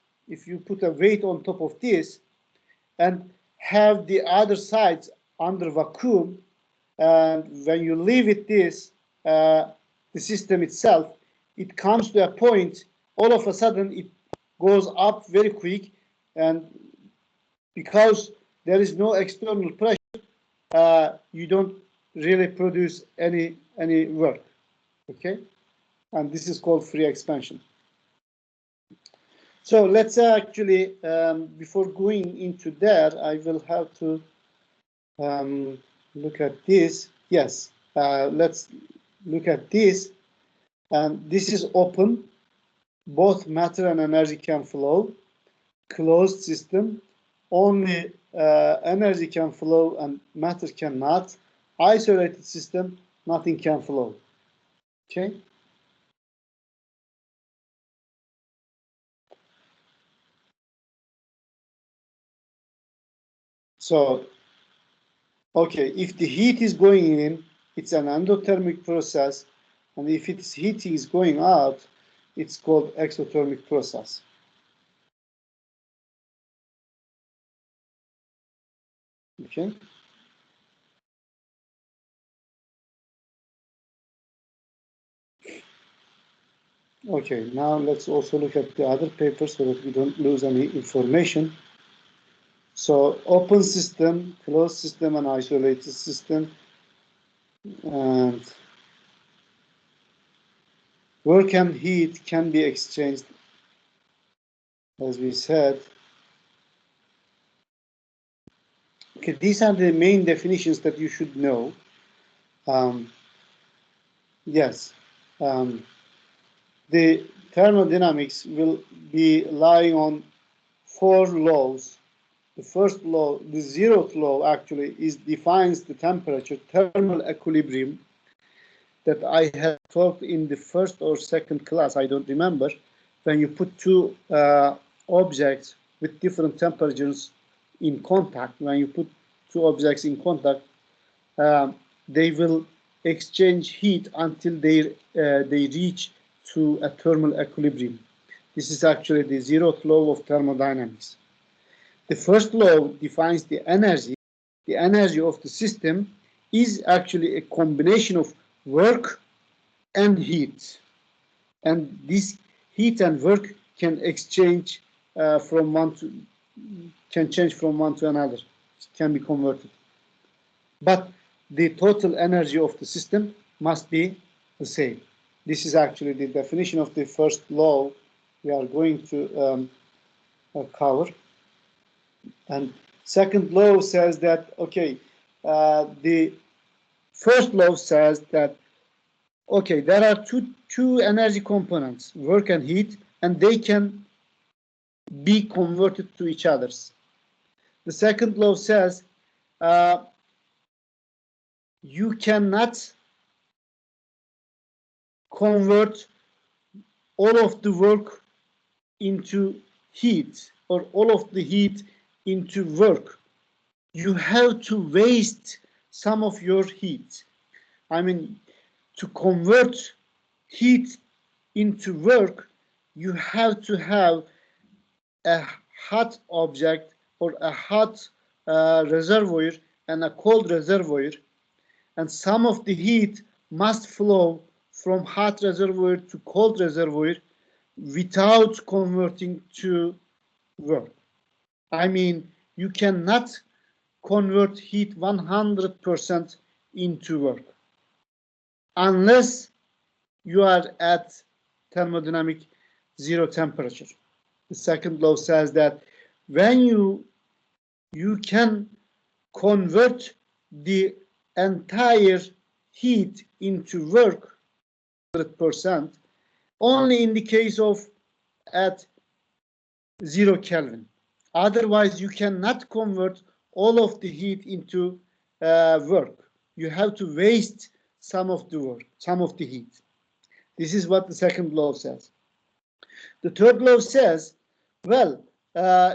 and have the other sides under vacuum, and when you leave it the system itself, it comes to a point, all of a sudden it goes up very quick, and because there is no external pressure, you don't really produce any work. Okay, and this is called free expansion. So let's actually, before going into that, I will have to look at this. Yes, let's look at this. This is open. Both matter and energy can flow. Closed system. Only energy can flow and matter cannot. Isolated system, nothing can flow. Okay. So, okay, if the heat is going in, it's an endothermic process, and if its heat is going out, it's called exothermic process. Okay. Okay, now let's also look at the other paper so that we don't lose any information. So open system, closed system, and isolated system. And work and heat can be exchanged, as we said. Okay, these are the main definitions that you should know. Yes, the thermodynamics will be relying on 4 laws. The first law, the 0th law, actually defines the temperature, thermal equilibrium, that I had taught in the first or second class, I don't remember. When you put two objects with different temperatures in contact, when you put two objects in contact, they will exchange heat until they reach to a thermal equilibrium. This is actually the 0th law of thermodynamics. The first law defines the energy. The energy of the system is actually a combination of work and heat. And this heat and work can exchange from can change from one to another, can be converted. But the total energy of the system must be the same. This is actually the definition of the first law we are going to cover. And second law says that, okay, the first law says that, okay, there are two energy components, work and heat, and they can be converted to each other's. The second law says you cannot convert all of the work into heat or all of the heat into work. You have to waste some of your heat. I mean, to convert heat into work, you have to have a hot object or a hot reservoir and a cold reservoir, and some of the heat must flow from hot reservoir to cold reservoir without converting to work. I mean, you cannot convert heat 100% into work unless you are at thermodynamic zero temperature. The second law says that when you can convert the entire heat into work 100% only in the case of at 0 Kelvin. Otherwise, you cannot convert all of the heat into work. You have to waste some of the work, some of the heat. This is what the second law says. The third law says, well,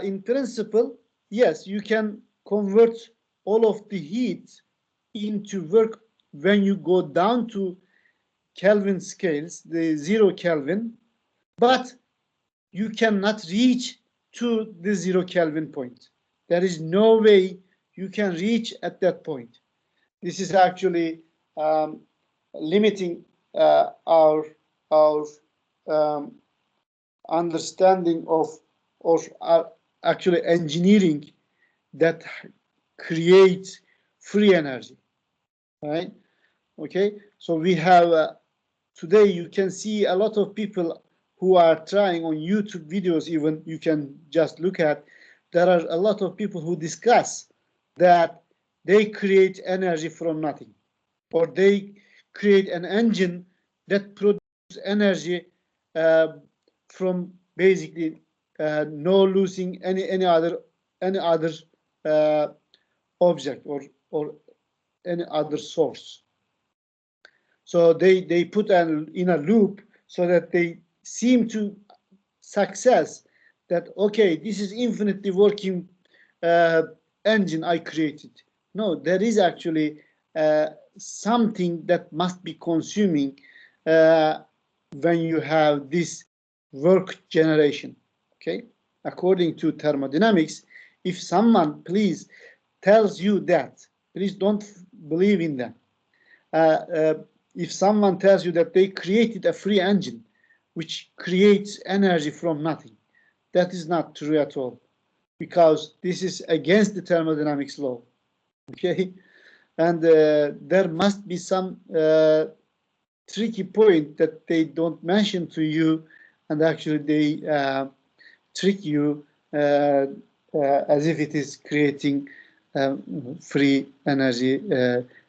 in principle, yes, you can convert all of the heat into work when you go down to Kelvin scales, the 0 Kelvin, but you cannot reach to the 0 Kelvin point. There is no way you can reach at that point. This is actually limiting our understanding of, or actually engineering that creates free energy, right? Okay, so we have today you can see a lot of people who are trying on YouTube videos, even you can just look at, there are a lot of people who discuss that they create energy from nothing, or they create an engine that produces energy from basically no losing any other object or any other source. So they put in a loop so that they seem to success that, okay, this is infinitely working engine I created. No, there is actually something that must be consuming when you have this work generation. Okay, according to thermodynamics, if someone please tells you that, please don't believe in them. If someone tells you that they created a free engine which creates energy from nothing, that is not true at all, because this is against the thermodynamics law. Okay, and there must be some tricky point that they don't mention to you, and actually they trick you as if it is creating free energy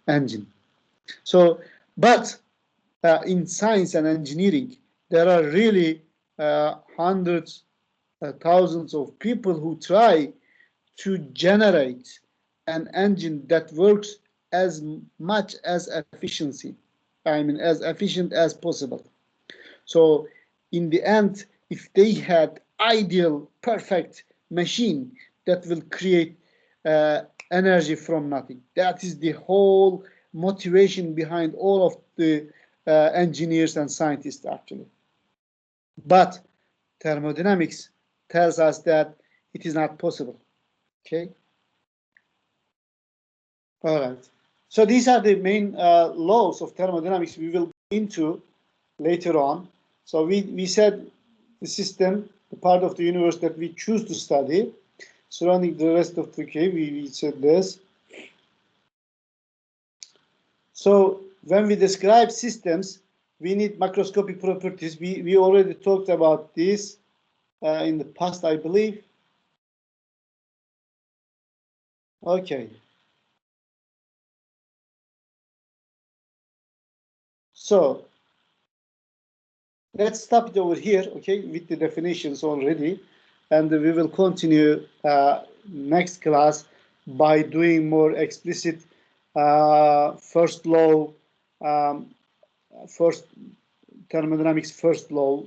engine. So, but in science and engineering, there are really hundreds, thousands of people who try to generate an engine that works as much as efficiency. I mean, as efficient as possible. So, in the end, if they had ideal, perfect machine that will create energy from nothing, that is the whole motivation behind all of the engineers and scientists actually. But thermodynamics tells us that it is not possible. Okay. All right. So these are the main laws of thermodynamics we will go into later on. So we said the system, the part of the universe that we choose to study. surrounding the rest of the cave. We said this. So when we describe systems, we need macroscopic properties. We already talked about this in the past, I believe. Okay. So let's stop it over here, okay, with the definitions already. And we will continue next class by doing more explicit first law, first thermodynamics first law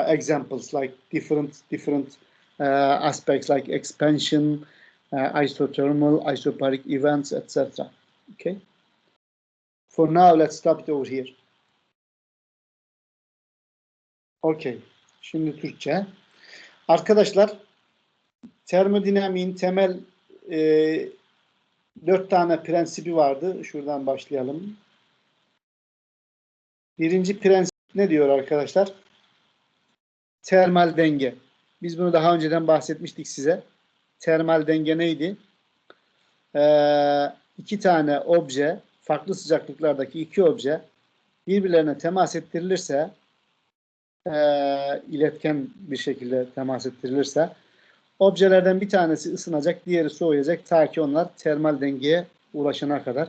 examples, like different aspects like expansion, isothermal, isobaric events, etc. Okay. For now, let's stop it over here. Okay. Şimdi Türkçe. Arkadaşlar, termodinamiğin temel 4 tane prensibi vardı. Şuradan başlayalım. Birinci prensip ne diyor arkadaşlar? Termal denge. Biz bunu daha önceden bahsetmiştik size. Termal denge neydi? İki tane obje, farklı sıcaklıklardaki iki obje birbirlerine temas ettirilirse, iletken bir şekilde temas ettirilirse, objelerden bir tanesi ısınacak, diğeri soğuyacak ta ki onlar termal dengeye ulaşana kadar.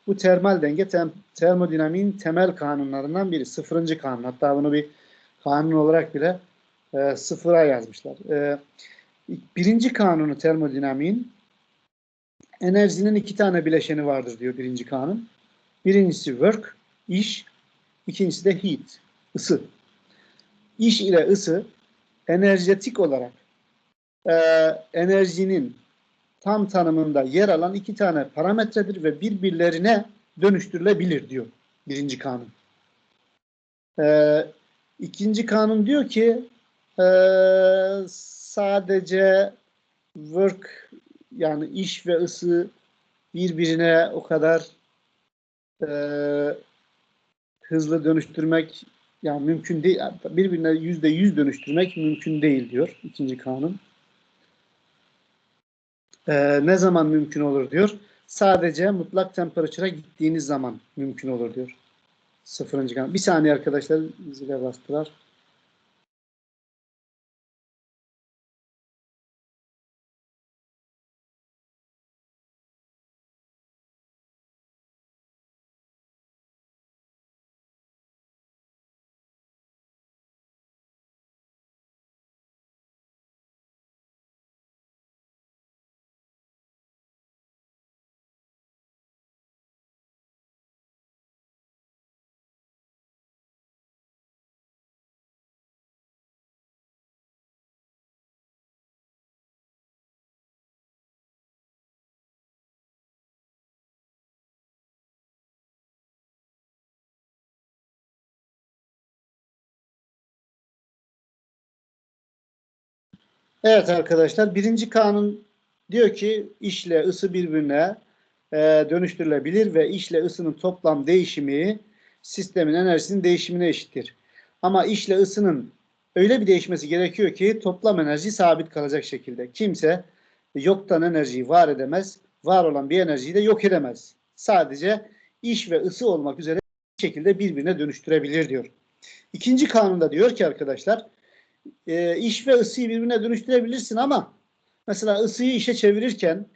Bu termal denge termodinamiğin temel kanunlarından biri. 0. kanun. Hatta bunu bir kanun olarak bile sıfıra yazmışlar. Birinci kanunu termodinamiğin enerjinin 2 tane bileşeni vardır diyor birinci kanun. Birincisi work, iş. İkincisi de heat, ısı. İş ile ısı enerjetik olarak enerjinin tam tanımında yer alan 2 tane parametredir ve birbirlerine dönüştürülebilir diyor birinci kanun. İkinci kanun diyor ki sadece work, yani iş ve ısı birbirine o kadar hızlı dönüştürmek yani mümkün değil. Birbirine %100 dönüştürmek mümkün değil diyor ikinci kanun. Ne zaman mümkün olur diyor. Sadece mutlak temperature'a gittiğiniz zaman mümkün olur diyor. 0. kanun. Bir saniye arkadaşlar, zile bastılar. Evet arkadaşlar, birinci kanun diyor ki işle ısı birbirine dönüştürülebilir ve işle ısının toplam değişimi sistemin enerjisinin değişimine eşittir. Ama işle ısının öyle bir değişmesi gerekiyor ki toplam enerji sabit kalacak şekilde. Kimse yoktan enerjiyi var edemez, var olan bir enerjiyi de yok edemez. Sadece iş ve ısı olmak üzere bir şekilde birbirine dönüştürebilir diyor. İkinci kanunda diyor ki arkadaşlar, iş ve ısıyı birbirine dönüştürebilirsin ama mesela ısıyı işe çevirirken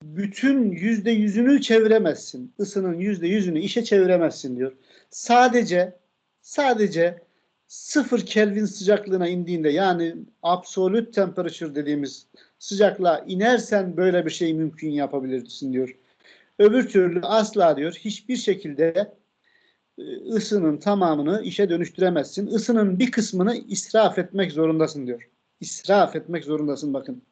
bütün %100'ünü çeviremezsin. Isının %100'ünü işe çeviremezsin diyor. Sadece 0 Kelvin sıcaklığına indiğinde, yani absolute temperature dediğimiz sıcaklığa inersen böyle bir şey mümkün yapabilirsin diyor. Öbür türlü asla diyor hiçbir şekilde ısının tamamını işe dönüştüremezsin. Isının bir kısmını israf etmek zorundasın diyor. İsraf etmek zorundasın, bakın.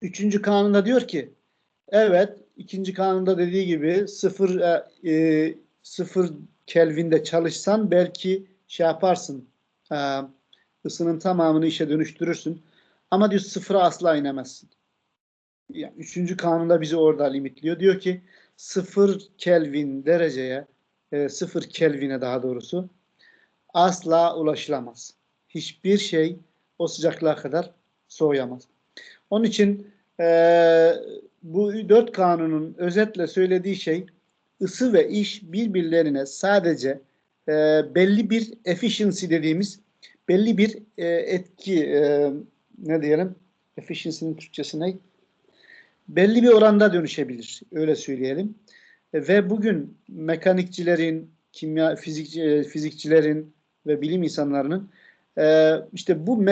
Üçüncü kanunda diyor ki, evet, ikinci kanunda dediği gibi 0 Kelvin'de çalışsan belki şey yaparsın, ısının tamamını işe dönüştürürsün. Ama diyor 0'a asla inemezsin. Yani üçüncü kanunda bizi orada limitliyor. Diyor ki 0 Kelvin dereceye, 0 Kelvin'e daha doğrusu asla ulaşılamaz. Hiçbir şey o sıcaklığa kadar soğuyamaz. Onun için bu 4 kanunun özetle söylediği şey, ısı ve iş birbirlerine sadece belli bir efficiency dediğimiz belli bir etki, ne diyelim, efficiency'nin Türkçesi ne? Belli bir oranda dönüşebilir. Öyle söyleyelim. Ve bugün mekanikçilerin, fizikçilerin ve bilim insanlarının işte bu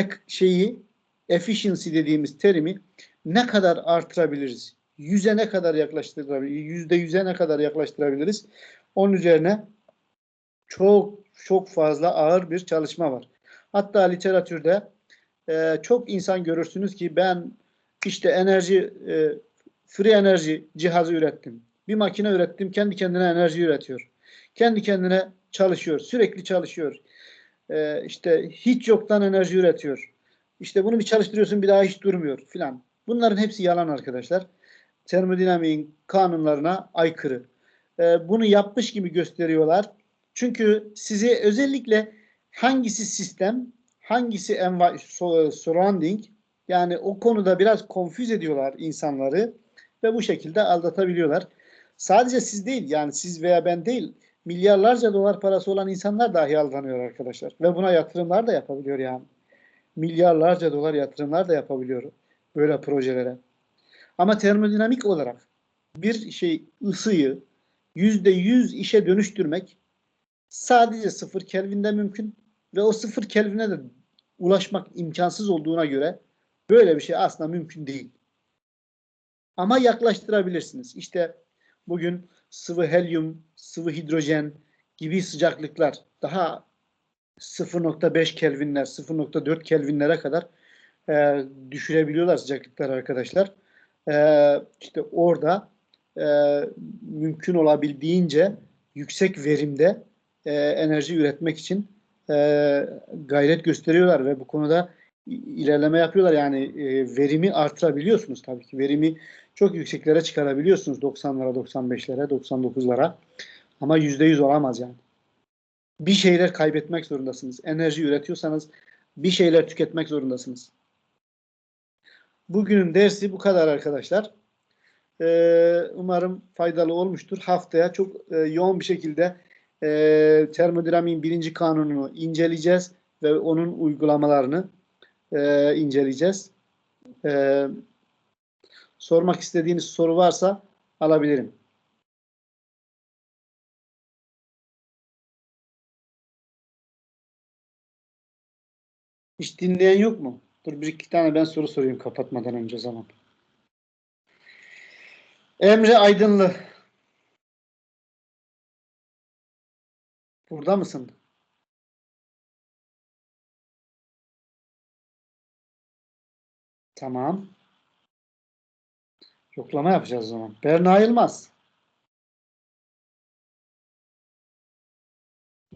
efficiency dediğimiz terimi ne kadar artırabiliriz? Yüze ne kadar yaklaştırabiliriz? %100'e ne kadar yaklaştırabiliriz? Onun üzerine çok çok fazla ağır bir çalışma var. Hatta literatürde çok insan görürsünüz ki ben işte free enerji cihazı ürettim. Bir makine ürettim, kendi kendine enerji üretiyor. Kendi kendine çalışıyor, sürekli çalışıyor. İşte hiç yoktan enerji üretiyor. İşte bunu bir çalıştırıyorsun, bir daha hiç durmuyor filan. Bunların hepsi yalan arkadaşlar. Termodinamiğin kanunlarına aykırı. Bunu yapmış gibi gösteriyorlar. Çünkü size özellikle hangisi sistem, hangisi surrounding, yani o konuda biraz konfüze ediyorlar insanları ve bu şekilde aldatabiliyorlar. Sadece siz değil, yani siz veya ben değil, milyarlarca dolar parası olan insanlar dahi aldanıyor arkadaşlar. Ve buna yatırımlar da yapabiliyor yani. Milyarlarca dolar yatırımlar da yapabiliyor böyle projelere. Ama termodinamik olarak bir ısıyı %100 işe dönüştürmek sadece 0 Kelvin'de mümkün ve o 0 Kelvin'e de ulaşmak imkansız olduğuna göre böyle bir şey aslında mümkün değil. Ama yaklaştırabilirsiniz. İşte bugün sıvı helyum, sıvı hidrojen gibi sıcaklıklar daha 0,5 Kelvinler, 0,4 Kelvinlere kadar düşürebiliyorlar sıcaklıklar arkadaşlar. İşte orada e, mümkün olabildiğince yüksek verimde enerji üretmek için gayret gösteriyorlar ve bu konuda ilerleme yapıyorlar. Yani verimi artırabiliyorsunuz tabii ki. Verimi çok yükseklere çıkarabiliyorsunuz. 90'lara, 95'lere, 99'lara. Ama %100 olamaz yani. Bir şeyler kaybetmek zorundasınız. Enerji üretiyorsanız bir şeyler tüketmek zorundasınız. Bugünün dersi bu kadar arkadaşlar. Umarım faydalı olmuştur. Haftaya çok yoğun bir şekilde termodinamiğin birinci kanununu inceleyeceğiz ve onun uygulamalarını inceleyeceğiz. E, Sormak istediğiniz soru varsa alabilirim. Hiç dinleyen yok mu? Dur bir iki tane ben soru sorayım kapatmadan önce o zaman. Emre Aydınlı. Burada mısın? Tamam. Yoklama yapacağız o zaman. Berna Yılmaz.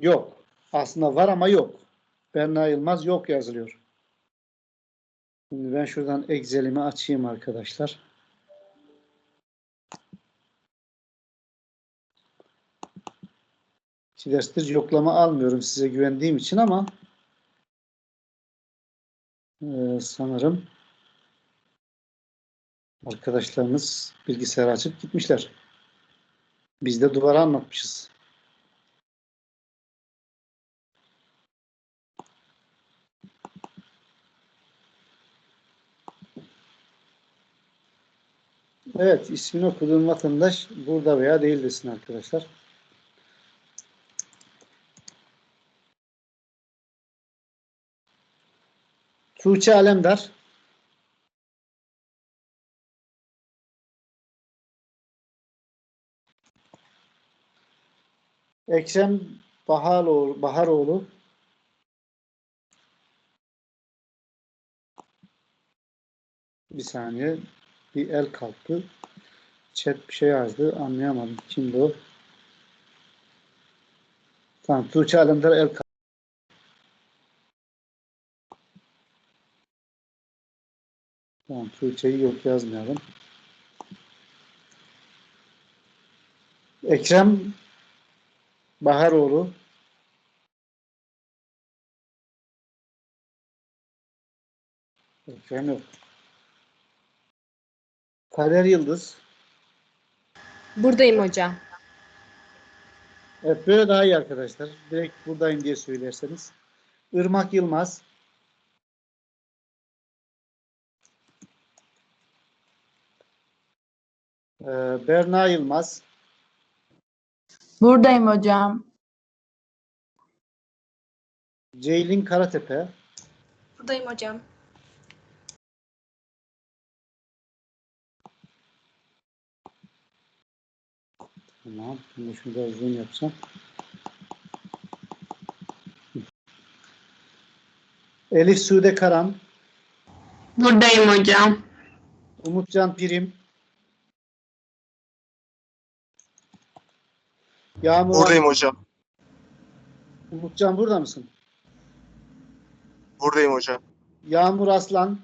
Yok. Aslında var ama yok. Berna Yılmaz yok yazılıyor. Şimdi ben şuradan Excel'imi açayım arkadaşlar. İki derstir yoklama almıyorum size güvendiğim için ama sanırım arkadaşlarımız bilgisayarı açıp gitmişler. Biz de duvara anlatmışız. Evet, ismini okuduğum vatandaş burada veya değil desin arkadaşlar. Tuğçe Alemdar. Ekrem Baharoğlu. Bir saniye. Bir el kalktı. Chat bir şey yazdı. Anlayamadım. Kimdi o? Tamam. Tuğçe Alemdar el kalktı. Tamam. Tuğçe'yi yok yazmayalım. Ekrem Baharoğlu. Ekran yok. Kader Yıldız. Buradayım hocam. Evet, böyle daha iyi arkadaşlar. Direkt buradayım diye söylerseniz. Irmak Yılmaz. Berna Yılmaz. Buradayım hocam. Ceylin Karatepe. Buradayım hocam. Tamam. Şimdi şunu da zoom yapsam. Elif Sude Karan. Buradayım hocam. Umutcan Pirim. Yağmur Buradayım hocam. Umutcan burada mısın? Buradayım hocam. Yağmur Aslan.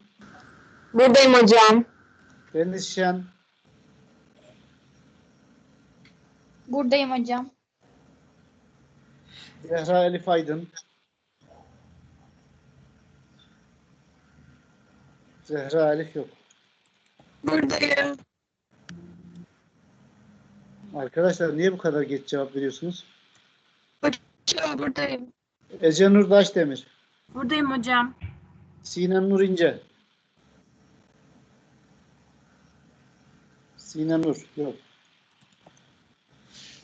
Buradayım hocam. Deniz Şen. Buradayım hocam. Zehra Elif Aydın. Zehra Elif yok. Buradayım. Arkadaşlar niye bu kadar geç cevap veriyorsunuz? Hocam buradayım. Ece Nur Daşdemir. Buradayım hocam. Sinem Nur İnce. Sinem Nur yok.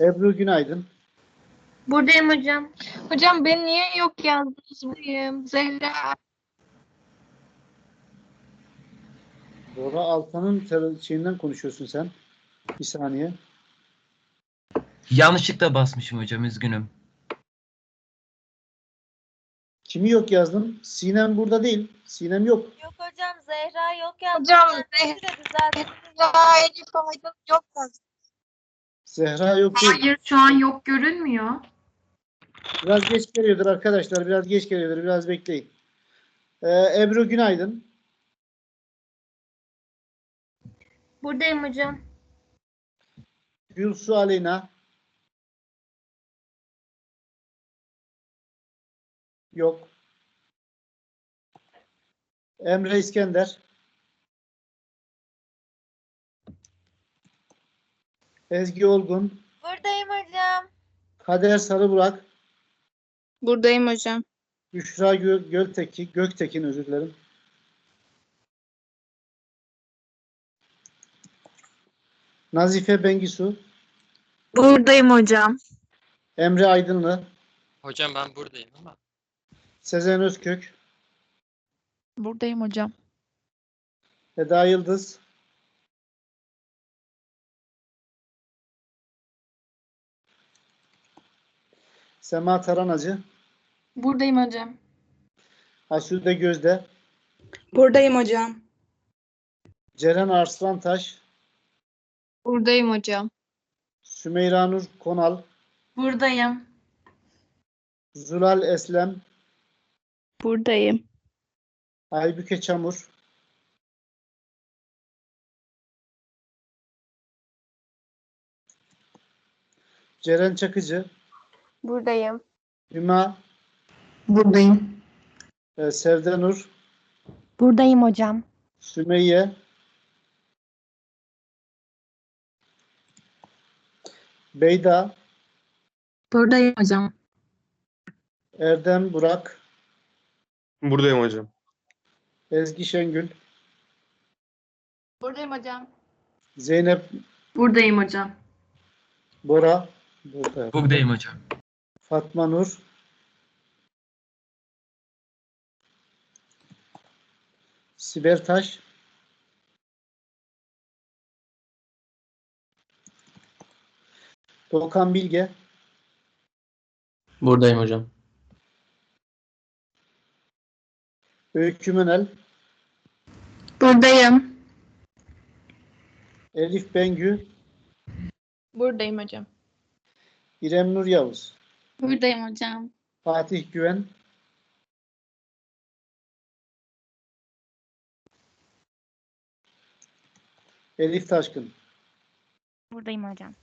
Ebru Günaydın. Buradayım hocam. Hocam beni niye yok yazdınız? Buradayım. Zehra. Bora Altan'ın şeyinden konuşuyorsun sen. Bir saniye. Yanlışlıkla basmışım hocam, üzgünüm. Kimi yok yazdın? Sinem burada değil. Sinem yok. Yok hocam Zehra yok yazdım. Hocam Kendisi de düzelttim. Zehra Elif Aydın yok yazdım. Zehra yok değil. Hayır şu an yok görünmüyor. Biraz geç geliyordur arkadaşlar. Biraz geç geliyordur. Biraz bekleyin. Ebru Günaydın. Buradayım hocam. Gülsu Aleyna. Yok. Emre İskender. Ezgi Olgun. Buradayım hocam. Kader Sarıburak. Buradayım hocam. Büşra Göktekin özür dilerim. Nazife Bengisu. Buradayım hocam. Emre Aydınlı. Hocam ben buradayım ama. Sezen Özkök. Buradayım hocam. Eda Yıldız. Sema Taranacı. Buradayım hocam. Asude Gözde. Buradayım hocam. Ceren Arslantaş. Buradayım hocam. Sümeyra Nur Konal. Buradayım. Zulal Eslem. Buradayım. Aybüke Çamur. Ceren Çakıcı. Buradayım. Hüma. Buradayım. Sevda Nur. Buradayım hocam. Sümeyye. Beyda. Buradayım hocam. Erdem Burak. Buradayım hocam. Ezgi Şengül. Buradayım hocam. Zeynep Buradayım hocam. Bora. Burada. Buradayım hocam. Fatma Nur. Sibel Taş. Doğukan Bilge. Buradayım hocam. Öykü Mönel. Buradayım. Elif Bengü. Buradayım hocam. İrem Nur Yavuz. Buradayım hocam. Fatih Güven. Elif Taşkın. Buradayım hocam.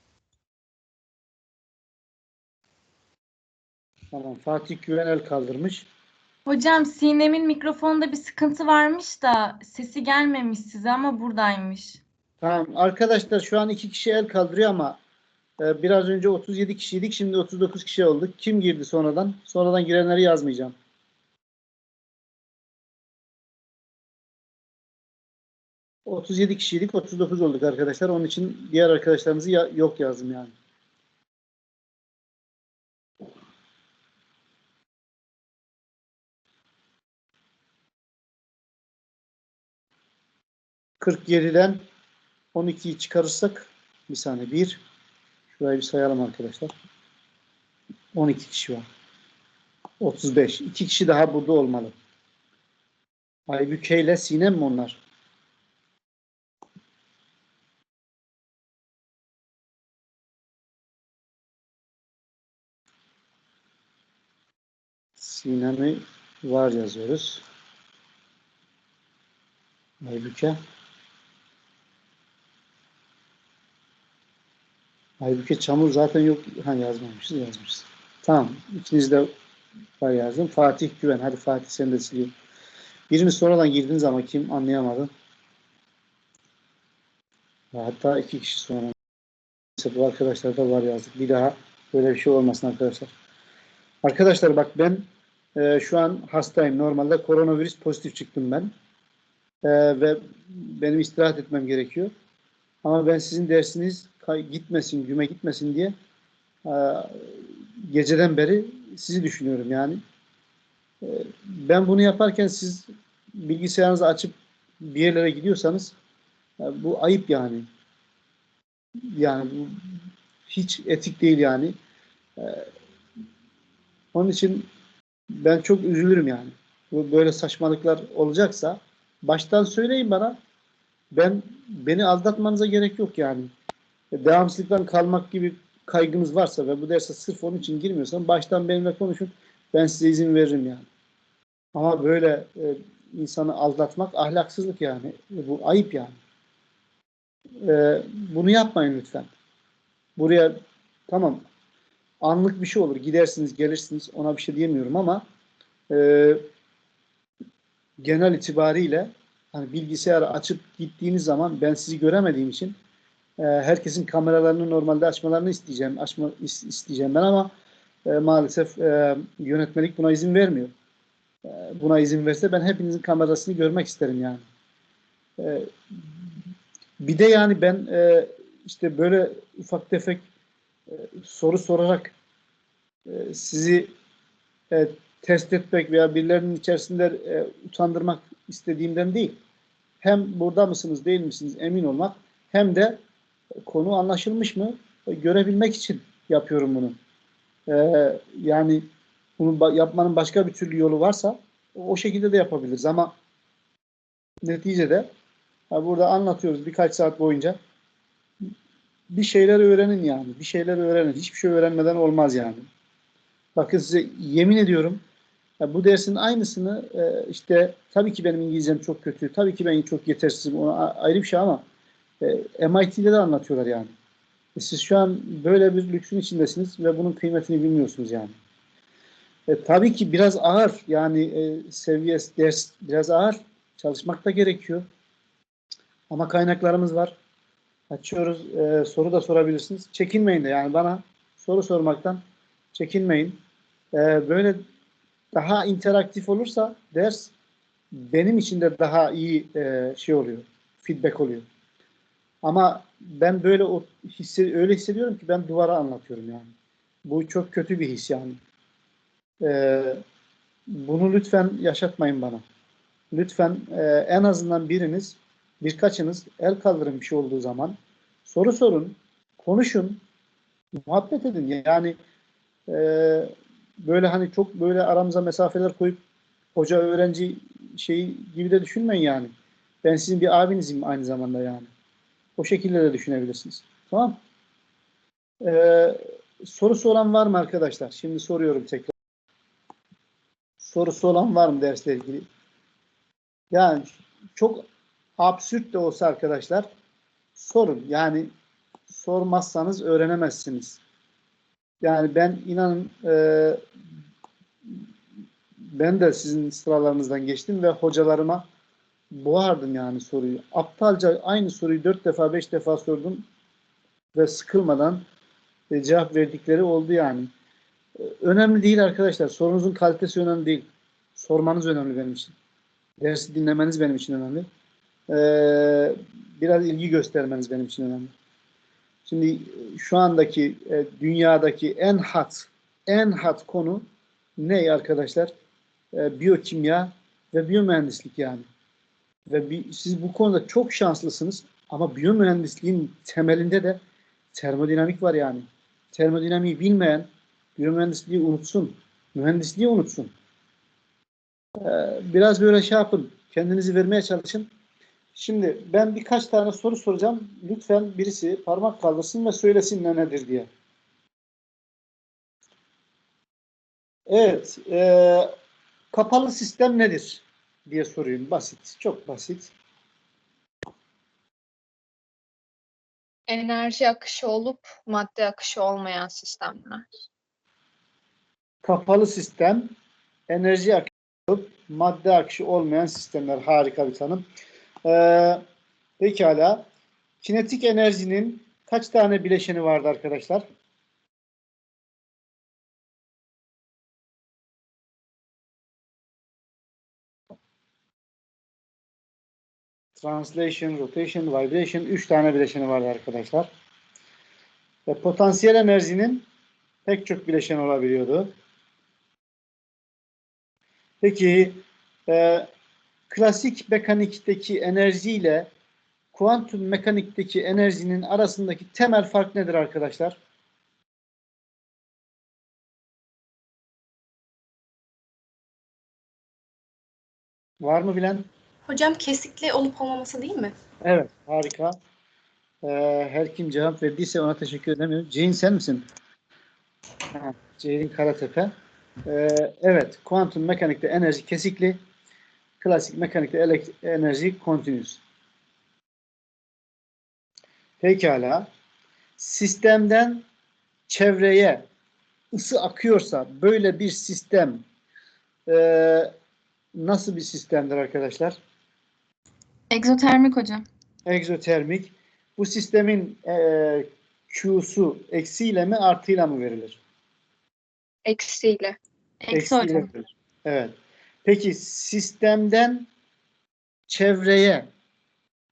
Tamam. Fatih Güven el kaldırmış. Hocam Sinem'in mikrofonda bir sıkıntı varmış da sesi gelmemiş size ama buradaymış. Tamam. Arkadaşlar şu an 2 kişi el kaldırıyor ama biraz önce 37 kişiydik. Şimdi 39 kişi olduk. Kim girdi sonradan? Sonradan girenleri yazmayacağım. 37 kişiydik. 39 olduk arkadaşlar. Onun için diğer arkadaşlarımızı yok yazdım yani. ...47'den 12'yi çıkarırsak... ...bir saniye. 1... ...şurayı bir sayalım arkadaşlar. 12 kişi var. 35. 2 kişi daha burada olmalı. Aybüke ile Sinem mi onlar? Sinem'i var yazıyoruz. Aybüke. Aybüke Çamur zaten yok. Ha yazmamışız, yazmışız. Tamam. İkiniz de var yazdım. Fatih Güven. Hadi Fatih sen de sileyim. Birimiz sonradan girdiniz ama kim anlayamadı. Hatta 2 kişi sonra. Bu arkadaşlar da var yazdık. Bir daha böyle bir şey olmasın arkadaşlar. Arkadaşlar bak ben şu an hastayım. Normalde koronavirüs pozitif çıktım ben. Ve benim istirahat etmem gerekiyor. Ama ben sizin dersiniz gitmesin, güme gitmesin diye geceden beri sizi düşünüyorum yani. Ben bunu yaparken siz bilgisayarınızı açıp bir yerlere gidiyorsanız bu ayıp yani. Yani bu hiç etik değil yani. Onun için ben çok üzülürüm yani. Bu böyle saçmalıklar olacaksa baştan söyleyin bana. Beni aldatmanıza gerek yok yani. Devamsızlıktan kalmak gibi kaygınız varsa ve bu derse sırf onun için girmiyorsan baştan benimle konuşun. Ben size izin veririm yani. Ama böyle insanı aldatmak ahlaksızlık yani. Bu ayıp yani. Bunu yapmayın lütfen. Buraya tamam anlık bir şey olur. Gidersiniz, gelirsiniz. Ona bir şey diyemiyorum ama genel itibariyle hani bilgisayarı açıp gittiğiniz zaman ben sizi göremediğim için herkesin kameralarını normalde açmalarını isteyeceğim ben ama maalesef yönetmelik buna izin vermiyor. Buna izin verse ben hepinizin kamerasını görmek isterim yani. Bir de yani ben işte böyle ufak tefek soru sorarak sizi test etmek veya birilerinin içerisinde utandırmak istediğimden değil. Hem burada mısınız değil misiniz emin olmak hem de konu anlaşılmış mı görebilmek için yapıyorum bunu. Yani bunu yapmanın başka bir türlü yolu varsa o şekilde de yapabiliriz ama neticede burada anlatıyoruz birkaç saat boyunca. Bir şeyler öğrenin yani. Bir şeyler öğrenin. Hiçbir şey öğrenmeden olmaz yani. Bakın size yemin ediyorum bu dersin aynısını işte tabii ki benim İngilizcem çok kötü. Tabii ki ben çok yetersizim. Ona ayrı bir şey ama MIT'de de anlatıyorlar yani. Siz şu an böyle bir lüksün içindesiniz ve bunun kıymetini bilmiyorsunuz yani. Tabii ki biraz ağır yani seviyesi ders biraz ağır. Çalışmak da gerekiyor. Ama kaynaklarımız var. Açıyoruz. Soru da sorabilirsiniz. Çekinmeyin de yani bana soru sormaktan çekinmeyin. Böyle daha interaktif olursa ders benim için de daha iyi şey oluyor. Feedback oluyor. Ama ben böyle öyle hissediyorum ki ben duvara anlatıyorum yani. Bu çok kötü bir his yani. Bunu lütfen yaşatmayın bana. Lütfen en azından birkaçınız el kaldırın bir şey olduğu zaman soru sorun, konuşun, muhabbet edin. Yani böyle hani çok böyle aramıza mesafeler koyup hoca öğrenci şeyi gibi de düşünmeyin yani. Ben sizin bir abinizim aynı zamanda yani. O şekilde de düşünebilirsiniz. Tamam. Sorusu olan var mı arkadaşlar? Şimdi soruyorum tekrar. Sorusu olan var mı dersle ilgili? Yani çok absürt de olsa arkadaşlar sorun. Yani sormazsanız öğrenemezsiniz. Yani ben inanın Ben de sizin sıralarınızdan geçtim ve hocalarıma boğardım yani soruyu. Aptalca aynı soruyu 4 defa 5 defa sordum ve sıkılmadan cevap verdikleri oldu yani. Önemli değil arkadaşlar. Sorunuzun kalitesi önemli değil. Sormanız önemli benim için. Dersi dinlemeniz benim için önemli. Biraz ilgi göstermeniz benim için önemli. Şimdi şu andaki dünyadaki en hot konu ne arkadaşlar? Biyokimya ve biyomühendislik yani. Ve siz bu konuda çok şanslısınız ama biyomühendisliğin temelinde de termodinamik var yani. Termodinamiği bilmeyen biyomühendisliği unutsun. Mühendisliği unutsun. Biraz böyle şey yapın. Kendinizi vermeye çalışın. Şimdi ben birkaç tane soru soracağım. Lütfen birisi parmak kaldırsın ve söylesin ne nedir diye. Evet. Kapalı sistem nedir diye sorayım. Basit. Çok basit. Enerji akışı olup madde akışı olmayan sistemler. Kapalı sistem, enerji akışı olup madde akışı olmayan sistemler. Harika bir tanım. Pekala. Kinetik enerjinin kaç tane bileşeni vardı arkadaşlar? Translation, rotation, vibration 3 tane bileşeni vardı arkadaşlar. Ve potansiyel enerjinin pek çok bileşeni olabiliyordu. Peki klasik mekanikteki enerji ile kuantum mekanikteki enerjinin arasındaki temel fark nedir arkadaşlar? Var mı bilen? Hocam kesikli olup olmaması değil mi? Evet, harika. Her kim cevap verdiyse ona teşekkür edemiyorum. Ceylin sen misin? Ceylin Karatepe. Evet, kuantum mekanikte enerji kesikli, klasik mekanikte enerji kontinüs. Pekala. Sistemden çevreye ısı akıyorsa böyle bir sistem nasıl bir sistemdir arkadaşlar? Egzotermik hocam. Egzotermik. Bu sistemin Q'su eksiyle mi artıyla mı verilir? Eksiyle. Eksi hocam. Verilir. Evet. Peki sistemden çevreye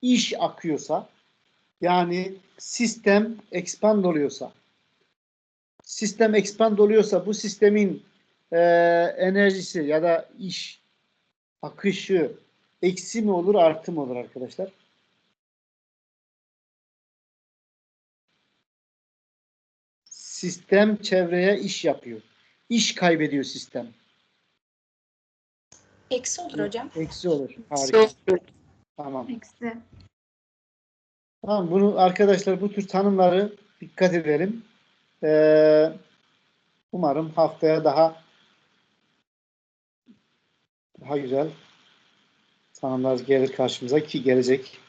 iş akıyorsa yani sistem expand oluyorsa bu sistemin enerjisi ya da iş akışı eksi mi olur artı mı olur arkadaşlar? Sistem çevreye iş yapıyor. İş kaybediyor sistem. Eksi olur hocam. Eksi olur. Harika. Tamam. Eksi. Tamam. Bunu arkadaşlar bu tür tanımları dikkat edelim. Umarım haftaya daha güzel tanımlar gelir karşımıza ki gelecek.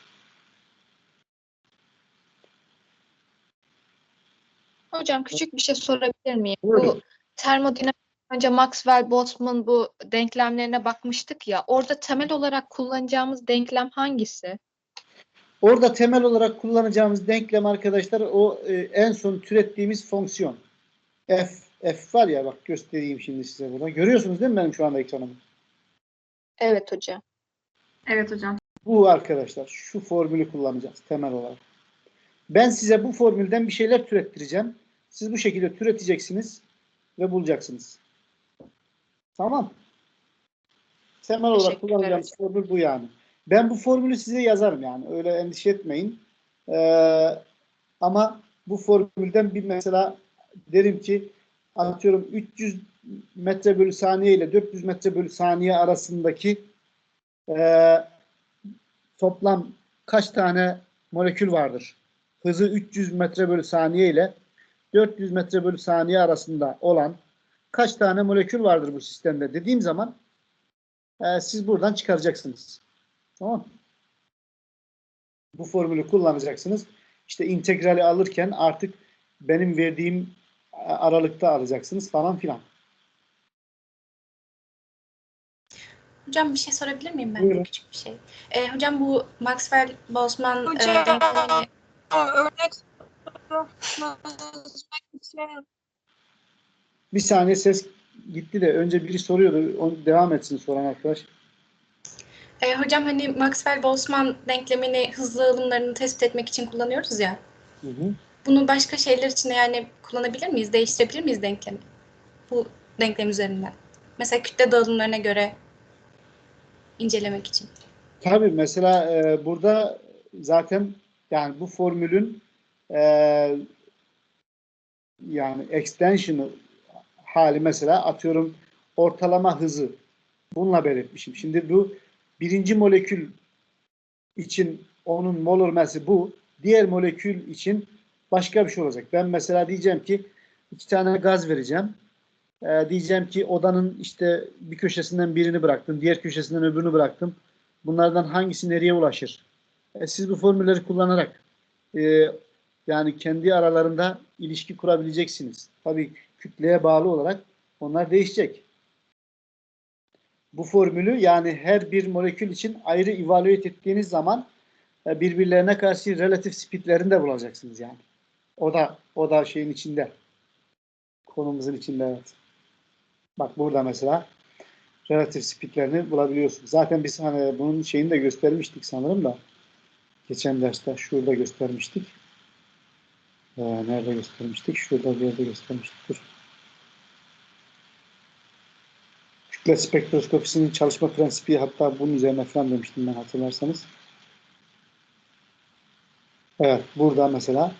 Hocam küçük bir şey sorabilir miyim? Buyurun. Bu termodinamik önce Maxwell-Boltzmann bu denklemlerine bakmıştık ya. Orada temel olarak kullanacağımız denklem hangisi? Orada temel olarak kullanacağımız denklem arkadaşlar o en son türettiğimiz fonksiyon. F var ya bak göstereyim şimdi size burada. Görüyorsunuz değil mi benim şu anda ekranımı? Evet hocam. Evet hocam. Bu arkadaşlar şu formülü kullanacağız temel olarak. Ben size bu formülden bir şeyler türettireceğim. Siz bu şekilde türeteceksiniz ve bulacaksınız. Tamam. Temel olarak Teşekkürler kullanacağımız hocam. formül bu yani. Ben bu formülü size yazarım yani. Öyle endişe etmeyin. Ama bu formülden bir mesela derim ki atıyorum 300 metre bölü saniye ile 400 metre bölü saniye arasındaki toplam kaç tane molekül vardır? Hızı 300 metre bölü saniye ile 400 metre bölü saniye arasında olan kaç tane molekül vardır bu sistemde dediğim zaman siz buradan çıkaracaksınız. Tamam. Bu formülü kullanacaksınız. İşte integrali alırken artık benim verdiğim aralıkta alacaksınız falan filan. Hocam bir şey sorabilir miyim ben? Buyurun. Küçük bir şey. Hocam bu Maxwell-Boltzmann Hocam denklemini örnek Bir saniye ses gitti de önce biri soruyordu. Onu devam etsin soran arkadaş. hocam hani Maxwell-Boltzmann denklemini hızlı alımlarını tespit etmek için kullanıyoruz ya. Hı hı. Bunu başka şeyler için de yani kullanabilir miyiz? Değiştirebilir miyiz denklemi? Bu denklem üzerinden. Mesela kütle dağılımlarına göre incelemek için. Tabii mesela burada zaten yani bu formülün e, yani extension'ı hali mesela atıyorum ortalama hızı bununla belirtmişim. Şimdi bu birinci molekül için onun molar massı bu. Diğer molekül için başka bir şey olacak. Ben mesela diyeceğim ki 2 tane gaz vereceğim. Diyeceğim ki odanın işte bir köşesinden birini bıraktım. Diğer köşesinden öbürünü bıraktım. Bunlardan hangisi nereye ulaşır? Siz bu formülleri kullanarak yani kendi aralarında ilişki kurabileceksiniz. Tabii kütleye bağlı olarak onlar değişecek. Bu formülü yani her bir molekül için ayrı evaluate ettiğiniz zaman birbirlerine karşı relatif speedlerini de bulacaksınız yani. O da şeyin içinde. Konumuzun içinde, evet. Bak burada mesela relatif speedlerini bulabiliyorsunuz. Zaten biz hani bunun şeyini de göstermiştik sanırım da. Geçen derste şurada göstermiştik. Nerede göstermiştik? Şurada bir yerde göstermiştik. Dur. Kütle spektroskopisinin çalışma prensibi, hatta bunun üzerine falan demiştim ben, hatırlarsanız. Evet, burada mesela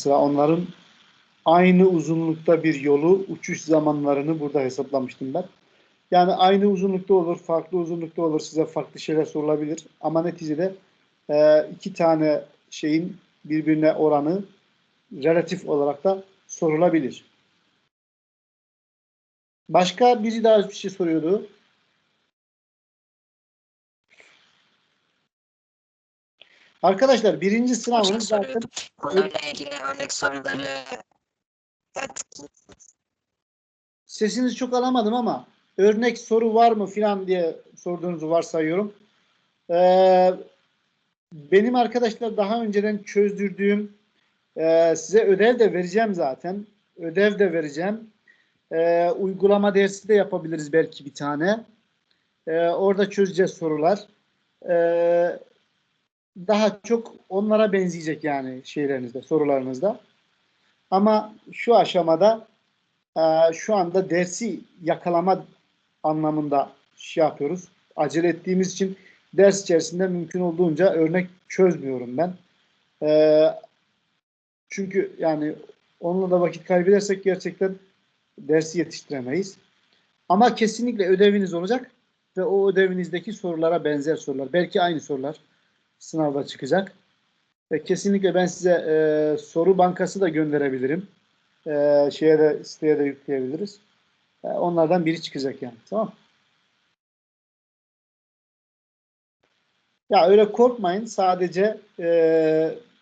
onların aynı uzunlukta bir yolu uçuş zamanlarını burada hesaplamıştım ben. Yani aynı uzunlukta olur, farklı uzunlukta olur, size farklı şeyler sorulabilir. Ama neticede iki tane şeyin birbirine oranı relatif olarak da sorulabilir. Başka biri daha bir şey soruyordu. Arkadaşlar birinci sınavınız zaten Bunlarla ilgili örnek soruları sesinizi çok alamadım ama örnek soru var mı filan diye sorduğunuzu varsayıyorum. Benim arkadaşlar daha önceden çözdürdüğüm size ödev de vereceğim zaten. Ödev de vereceğim. Uygulama dersi de yapabiliriz belki bir tane. Orada çözeceğiz sorular. Daha çok onlara benzeyecek yani şeylerinizde, sorularınızda. Ama şu aşamada şu anda dersi yakalama anlamında şey yapıyoruz. Acele ettiğimiz için ders içerisinde mümkün olduğunca örnek çözmüyorum ben. Çünkü yani onunla da vakit kaybedersek gerçekten dersi yetiştiremeyiz. Ama kesinlikle ödeviniz olacak ve o ödevinizdeki sorulara benzer sorular, belki aynı sorular sınavda çıkacak. Ve kesinlikle ben size soru bankası da gönderebilirim. Siteye de yükleyebiliriz. Onlardan biri çıkacak yani. Tamam. Ya öyle korkmayın. Sadece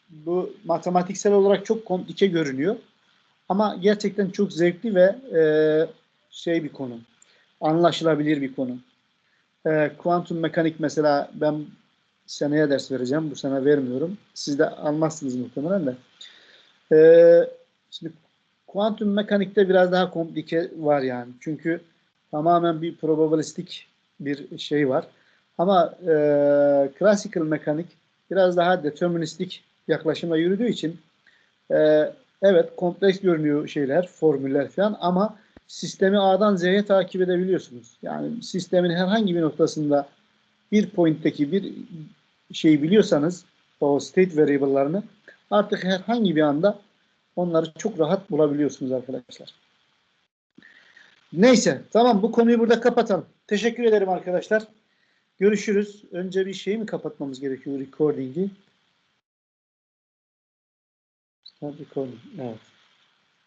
bu matematiksel olarak çok komplike görünüyor. Ama gerçekten çok zevkli ve bir konu. Anlaşılabilir bir konu. Kuantum mekanik mesela ben seneye ders vereceğim. Bu sene vermiyorum. Siz de almazsınız muhtemelen de. Şimdi kuantum mekanikte biraz daha komplike var yani. Çünkü tamamen bir probabilistik bir şey var. Ama classical mekanik biraz daha deterministik yaklaşımla yürüdüğü için evet kompleks görünüyor şeyler, formüller falan, ama sistemi A'dan Z'ye takip edebiliyorsunuz. Yani sistemin herhangi bir noktasında bir point'teki bir şeyi biliyorsanız, o state variable'larını artık herhangi bir anda onları çok rahat bulabiliyorsunuz arkadaşlar. Neyse, tamam, bu konuyu burada kapatalım. Teşekkür ederim arkadaşlar. Görüşürüz. Önce bir şeyi mi kapatmamız gerekiyor, recording'i? Start recording. Evet.